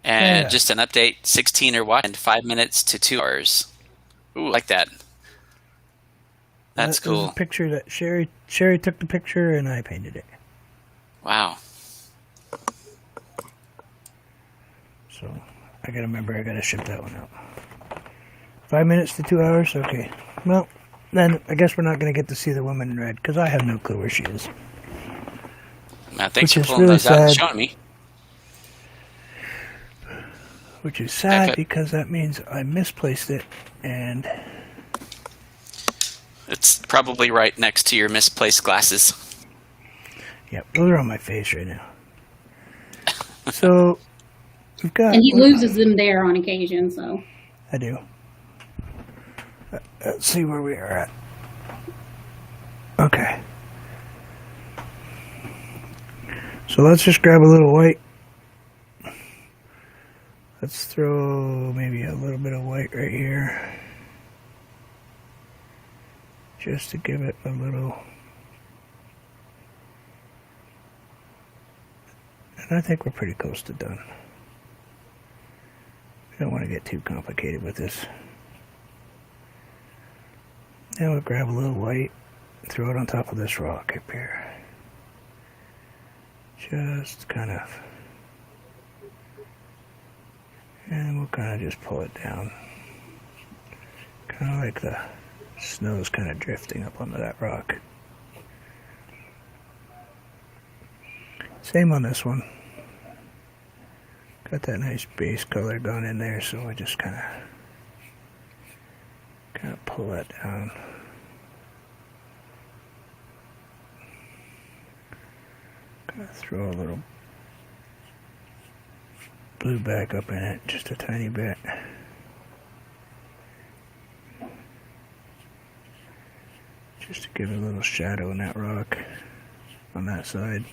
Speaker 7: And
Speaker 1: Yeah.
Speaker 7: just an update: 16 are watching, 5 minutes to 2 hours. Ooh, like that. That's
Speaker 1: That was
Speaker 7: cool.
Speaker 1: a picture that Sherry took the picture and I painted it.
Speaker 7: Wow.
Speaker 1: So I gotta remember I gotta ship that one out. 5 minutes to 2 hours? Okay. Well, then I guess we're not gonna get to see the woman in red because I have no clue where she is.
Speaker 7: Thanks
Speaker 1: Which
Speaker 7: for
Speaker 1: is
Speaker 7: pulling
Speaker 1: really
Speaker 7: those out and
Speaker 1: sad.
Speaker 7: showing me.
Speaker 1: Which is sad
Speaker 7: Okay.
Speaker 1: because that means I misplaced it and
Speaker 7: It's probably right next to your misplaced glasses.
Speaker 1: yep, those are on my face right now. So we've got
Speaker 6: And he loses them there on occasion, so.
Speaker 1: I do. Let's see where we are at. Okay. So let's just grab a little white. Let's throw maybe a little bit of white right here. Just to give it a little. And I think we're pretty close to done. We don't want to get too complicated with this. Now we'll grab a little white, throw it on top of this rock up here. Just kind of. And we'll kind of just pull it down. Kind of like the snow's kind of drifting up onto that rock. Same on this one. Got that nice base color going in there, so I just kind of pull that down. Kind of throw a little blue back up in it, just a tiny bit. Just to give it a little shadow in that rock on that side.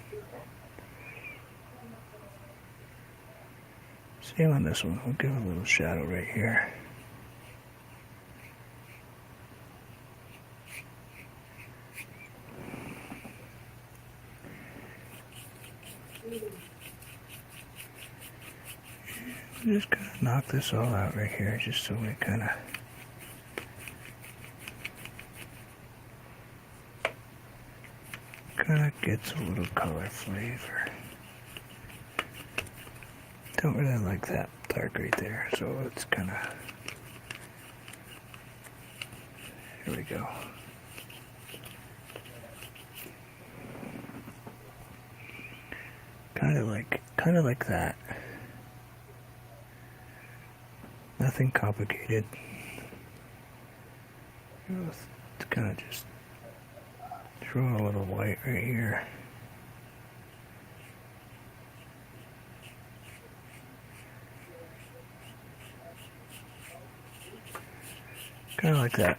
Speaker 1: Same on this one, we'll give it a little shadow right here. Just kind of knock this all out right here, just so we kind of gets a little color flavor. Don't really like that dark right there, so it's kind of, here we go. Kind of like that. Nothing complicated. Kind of just throw a little white right here. Kind of like that.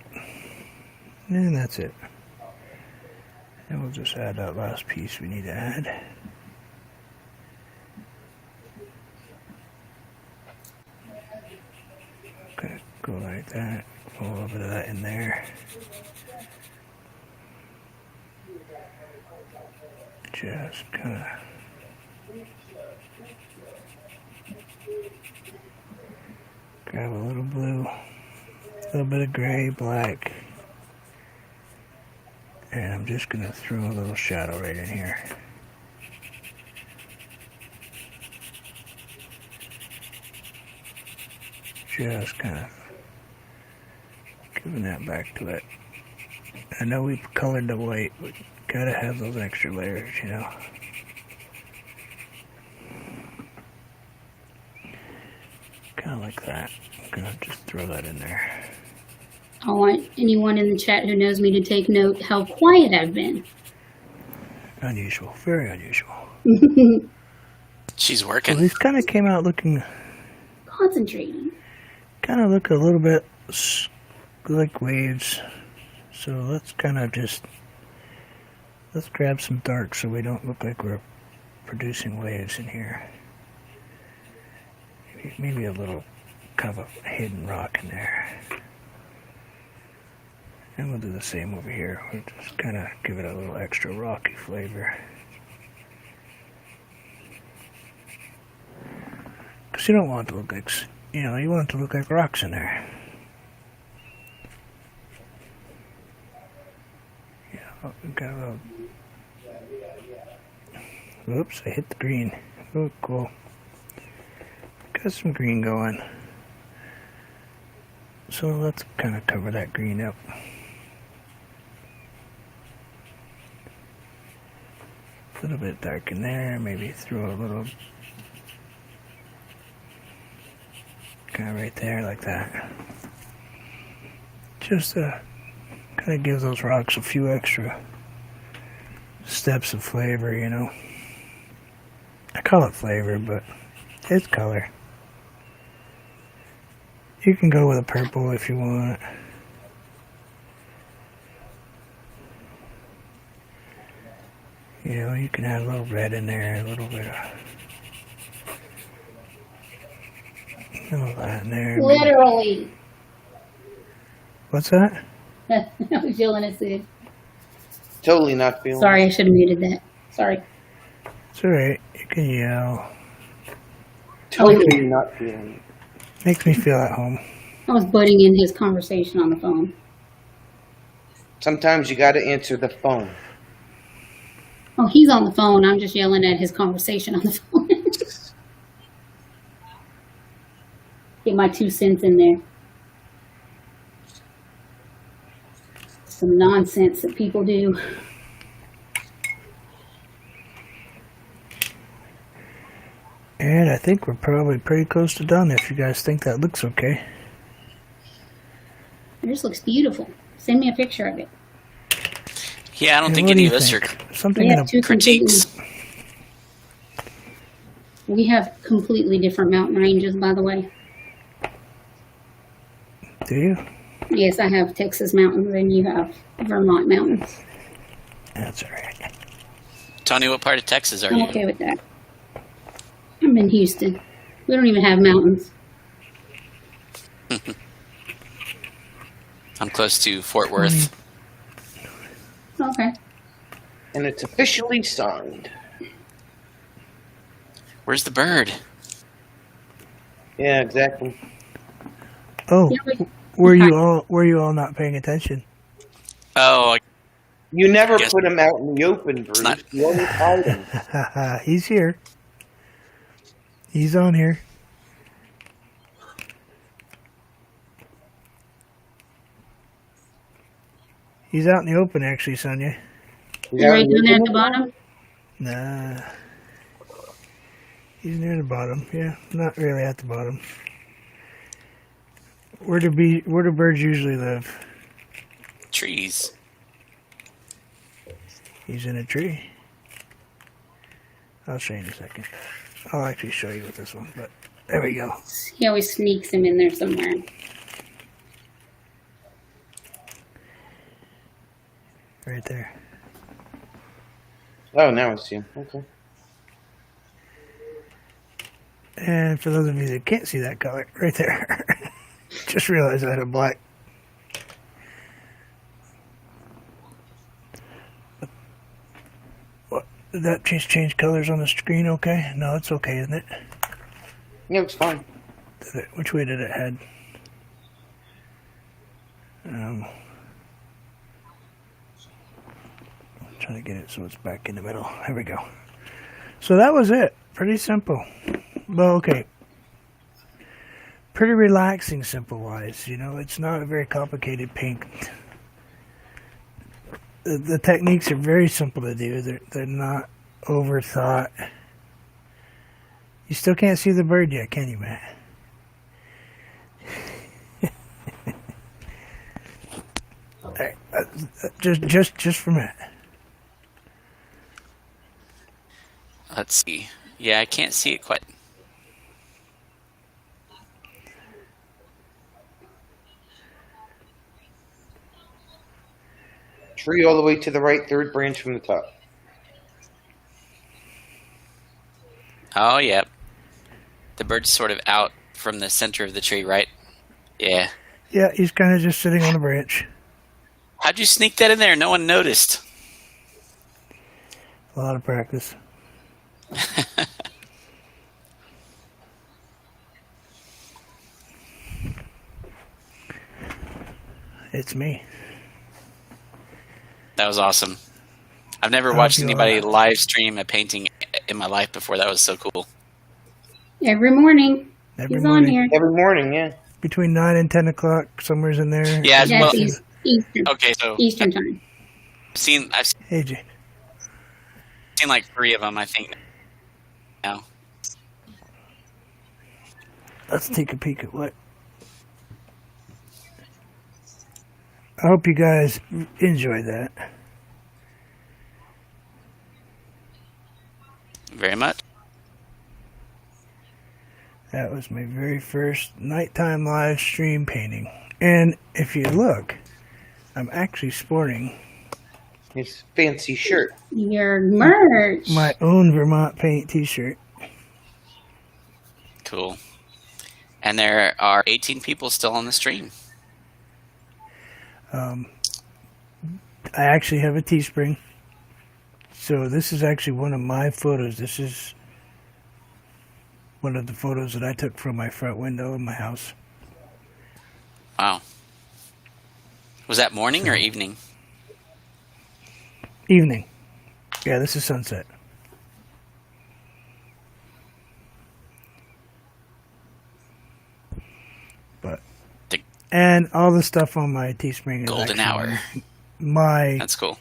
Speaker 1: And that's it. And we'll just add that last piece we need to add. Okay, go like that. Put a little bit of that in there. Just kind of grab a little blue, a little bit of gray, black, and I'm just going to throw a little shadow right in here. Just kind of giving that back to it. I know we've colored the white, but gotta have those extra layers, you know. Kind of like that. I'm gonna just throw that in there.
Speaker 6: I want anyone in the chat who knows me to take note how quiet I've been.
Speaker 1: Unusual, very unusual.
Speaker 7: She's
Speaker 1: So
Speaker 7: working.
Speaker 1: these kind of came out looking,
Speaker 6: Concentrating.
Speaker 1: kind of look a little bit like waves. So let's kind of just, let's grab some dark so we don't look like we're producing waves in here. Maybe a little kind of a hidden rock in there. And we'll do the same over here. We'll just kind of give it a little extra rocky flavor. Because you don't want it to look like, you know, you want it to look like rocks in there. Yeah, we got a little... Whoops, I hit the green. Oh, cool. Got some green going. So let's kind of cover that green up. A little bit dark in there, maybe throw a little kind of right there like that. Just to kind of give those rocks a few extra steps of flavor, you know. I call it flavor, but it's color. You can go with a purple if you want. You know, you can add a little red in there, a little bit of that in there.
Speaker 6: Literally.
Speaker 1: What's that?
Speaker 6: I was yelling at Sid.
Speaker 2: Totally not feeling.
Speaker 6: Sorry, I should have muted that. Sorry.
Speaker 1: It's alright. You can yell.
Speaker 2: Totally not feeling.
Speaker 1: Makes me feel at home.
Speaker 6: I was butting in his conversation on the phone.
Speaker 2: Sometimes you got to answer the phone.
Speaker 6: Oh, he's on the phone. I'm just yelling at his conversation on the phone. Get my 2 cents in there. Some nonsense that people do.
Speaker 1: And I think we're probably pretty close to done if you guys think that looks okay.
Speaker 6: It just looks beautiful. Send me a picture of it.
Speaker 7: Yeah, I don't
Speaker 1: And
Speaker 7: think
Speaker 1: what do
Speaker 7: any
Speaker 1: you
Speaker 7: of us are
Speaker 1: think? Something
Speaker 6: We
Speaker 1: in
Speaker 6: have
Speaker 1: a
Speaker 6: two
Speaker 7: critiques.
Speaker 6: We have completely different mountain ranges, by the way.
Speaker 1: Do you?
Speaker 6: Yes, I have Texas mountains and you have Vermont mountains.
Speaker 1: That's alright.
Speaker 7: Tony, what part of Texas are
Speaker 6: I'm
Speaker 7: you?
Speaker 6: okay with that. I'm in Houston. We don't even have mountains.
Speaker 7: I'm close to Fort Worth.
Speaker 6: Okay.
Speaker 2: And it's officially signed.
Speaker 7: Where's the bird?
Speaker 2: Yeah, exactly.
Speaker 1: Oh,
Speaker 6: Yeah,
Speaker 1: were you all not paying attention?
Speaker 7: Oh,
Speaker 2: You never
Speaker 7: Guess-
Speaker 2: put him out in the open, Bruce.
Speaker 7: not-
Speaker 2: You always hide him.
Speaker 1: He's here. He's on here. He's out in the open, actually, Sonia.
Speaker 6: You right down there at the bottom?
Speaker 1: Nah. He's near the bottom. Yeah, not really at the bottom. Where do birds usually live?
Speaker 7: trees.
Speaker 1: He's in a tree. I'll show you in a second. I'll actually show you with this one, but there we go.
Speaker 6: He always sneaks him in there somewhere.
Speaker 1: Right there.
Speaker 2: Oh, now I see him. Okay.
Speaker 1: And for those of you that can't see that color, right there. Just realized I had a black. What? Did that change colors on the screen okay? No, it's okay, isn't it?
Speaker 2: Yeah, it's fine.
Speaker 1: Which way did it head? I'm trying to get it so it's back in the middle. There we go. So that was it. Pretty simple. Well, okay. Pretty relaxing, simple-wise. You know, it's not a very complicated paint. The techniques are very simple to do. They're not overthought. You still can't see the bird yet, can you, Matt? All right, just for a minute.
Speaker 7: Let's see. Yeah, I can't see it quite.
Speaker 2: Tree all the way to the right, third branch from the top.
Speaker 7: Oh, yeah. The bird's sort of out from the center of the tree, right? Yeah.
Speaker 1: Yeah, he's kind of just sitting on a branch.
Speaker 7: How'd you sneak that in there? No one noticed.
Speaker 1: A lot of practice. It's me.
Speaker 7: That was awesome. I've never
Speaker 1: I'll
Speaker 7: watched
Speaker 1: be
Speaker 7: anybody
Speaker 1: alright.
Speaker 7: live stream a painting in my life before. That was so cool.
Speaker 6: Every morning.
Speaker 1: Every
Speaker 6: He's
Speaker 1: morning.
Speaker 6: on here.
Speaker 2: Every morning, yeah.
Speaker 1: Between 9 and 10 o'clock, somewhere's in there.
Speaker 7: Yeah,
Speaker 6: Yeah,
Speaker 7: well,
Speaker 6: it's Eastern.
Speaker 7: okay, so
Speaker 6: Eastern time.
Speaker 7: I've
Speaker 1: Hey, Jane.
Speaker 7: seen like 3 of them, I think, now.
Speaker 1: Let's take a peek at what. I hope you guys enjoy that.
Speaker 7: Very much.
Speaker 1: That was my very first nighttime live stream painting. And if you look, I'm actually sporting
Speaker 2: His fancy shirt.
Speaker 6: Your merch.
Speaker 1: my own Vermont paint t-shirt.
Speaker 7: Cool. And there are 18 people still on the stream.
Speaker 1: I actually have a Teespring. So this is actually one of my photos. This is one of the photos that I took from my front window in my house.
Speaker 7: Wow. Was that morning or evening?
Speaker 1: Evening. Yeah, this is sunset. But and all the stuff on my Teespring is
Speaker 7: Golden
Speaker 1: actually
Speaker 7: hour.
Speaker 1: my
Speaker 7: That's cool.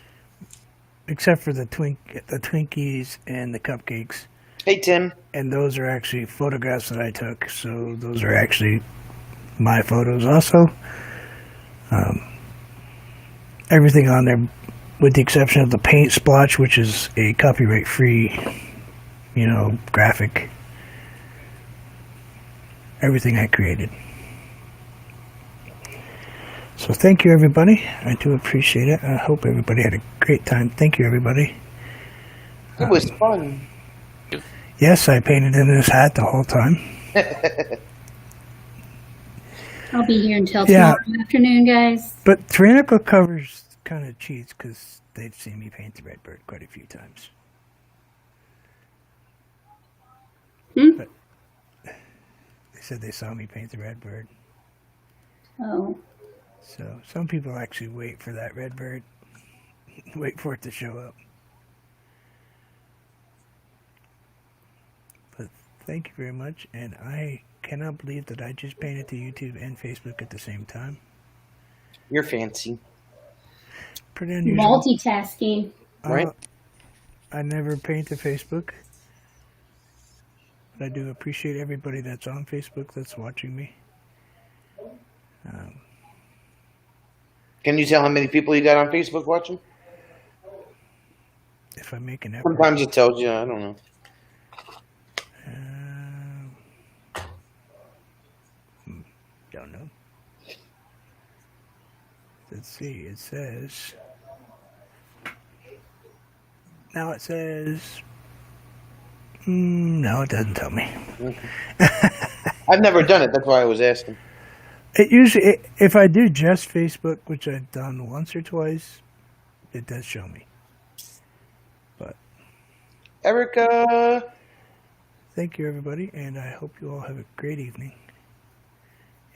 Speaker 1: except for the Twinkies and the cupcakes.
Speaker 2: Hey, Tim.
Speaker 1: And those are actually photographs that I took. So those are actually my photos also. Everything on there, with the exception of the paint splotch, which is a copyright-free, graphic. Everything I created. So thank you, everybody. I do appreciate it. I hope everybody had a great time. Thank you, everybody.
Speaker 2: It was fun.
Speaker 1: Yes, I painted in this hat the whole time.
Speaker 6: I'll be here until
Speaker 1: Yeah.
Speaker 6: tomorrow afternoon, guys.
Speaker 1: But Tyrannical Covers kind of cheats because they've seen me paint the Redbird quite a few times. But they said they saw me paint the Redbird.
Speaker 6: Oh.
Speaker 1: So some people actually wait for that Redbird, wait for it to show up. But thank you very much, and I cannot believe that I just painted to YouTube and Facebook at the same time.
Speaker 2: You're fancy.
Speaker 1: Pretty unusual.
Speaker 6: Multitasking.
Speaker 2: Right.
Speaker 1: I never paint to Facebook. But I do appreciate everybody that's on Facebook that's watching me.
Speaker 2: Can you tell how many people you got on Facebook watching?
Speaker 1: If I make an effort.
Speaker 2: Sometimes it tells you. I don't know.
Speaker 1: Don't know. Let's see. It says. Now it says. No, it doesn't tell me.
Speaker 2: I've never done it. That's why I was asking.
Speaker 1: It usually, if I do just Facebook, which I've done once or twice, it does show me. But
Speaker 2: Erica.
Speaker 1: thank you, everybody, and I hope you all have a great evening.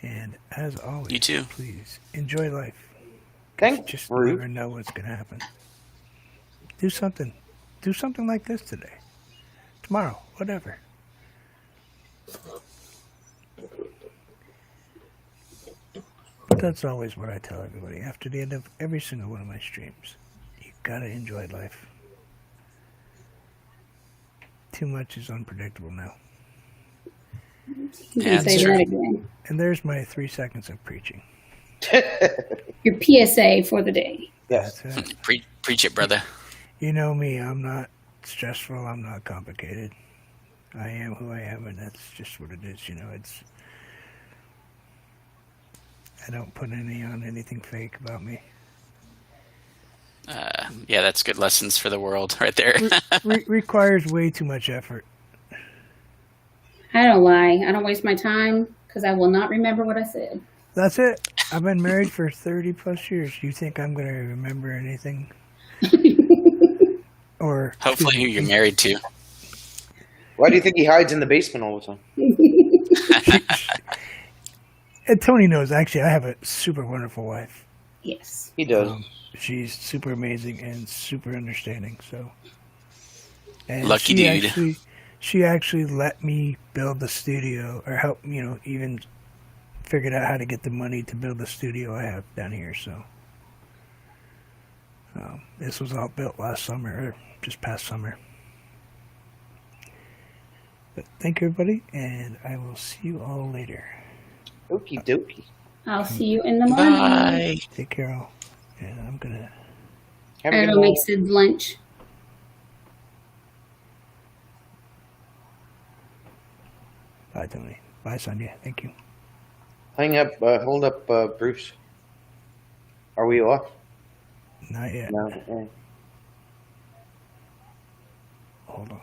Speaker 1: And as always,
Speaker 7: You too.
Speaker 1: please enjoy life.
Speaker 2: Thanks,
Speaker 1: Just
Speaker 2: Ruth.
Speaker 1: never know what's going to happen. Do something. Do something like this today. Tomorrow. Whatever. But that's always what I tell everybody after the end of every single one of my streams. You gotta enjoy life. Too much is unpredictable now.
Speaker 6: You
Speaker 7: Yeah,
Speaker 6: can
Speaker 7: that's
Speaker 6: say
Speaker 7: true.
Speaker 6: that again.
Speaker 1: And there's my 3 seconds of preaching.
Speaker 6: Your PSA for the day.
Speaker 2: Yes.
Speaker 1: That's it.
Speaker 7: Preach it, brother.
Speaker 1: You know me, I'm not stressful, I'm not complicated. I am who I am, and that's just what it is, I don't put any on anything fake about me.
Speaker 7: Yeah, that's good lessons for the world right there.
Speaker 1: Requires way too much effort.
Speaker 6: I don't lie. I don't waste my time because I will not remember what I said.
Speaker 1: That's it. I've been married for 30 plus years. You think I'm going to remember anything? Or
Speaker 7: Hopefully, who you're married to.
Speaker 2: Why do you think he hides in the basement all the time?
Speaker 1: And Tony knows, actually, I have a super wonderful wife.
Speaker 6: Yes.
Speaker 2: He does.
Speaker 1: She's super amazing and super understanding. So, and
Speaker 7: Lucky dude.
Speaker 1: She actually let me build the studio, or help, even figured out how to get the money to build the studio I have down here. So, this was all built last summer, or just past summer. But thank you, everybody, and I will see you all later.
Speaker 2: Okie dokie.
Speaker 6: I'll see you in the morning.
Speaker 7: Bye.
Speaker 1: Take care, all. And I'm gonna.
Speaker 2: Have
Speaker 6: I
Speaker 2: a good
Speaker 6: gotta make
Speaker 2: night.
Speaker 6: Sid's lunch.
Speaker 1: Bye, Tony. Bye, Sonia. Thank you.
Speaker 2: Hang up. Hold up, Bruce. Are we off?
Speaker 1: Not yet.
Speaker 2: No.
Speaker 1: Hold on.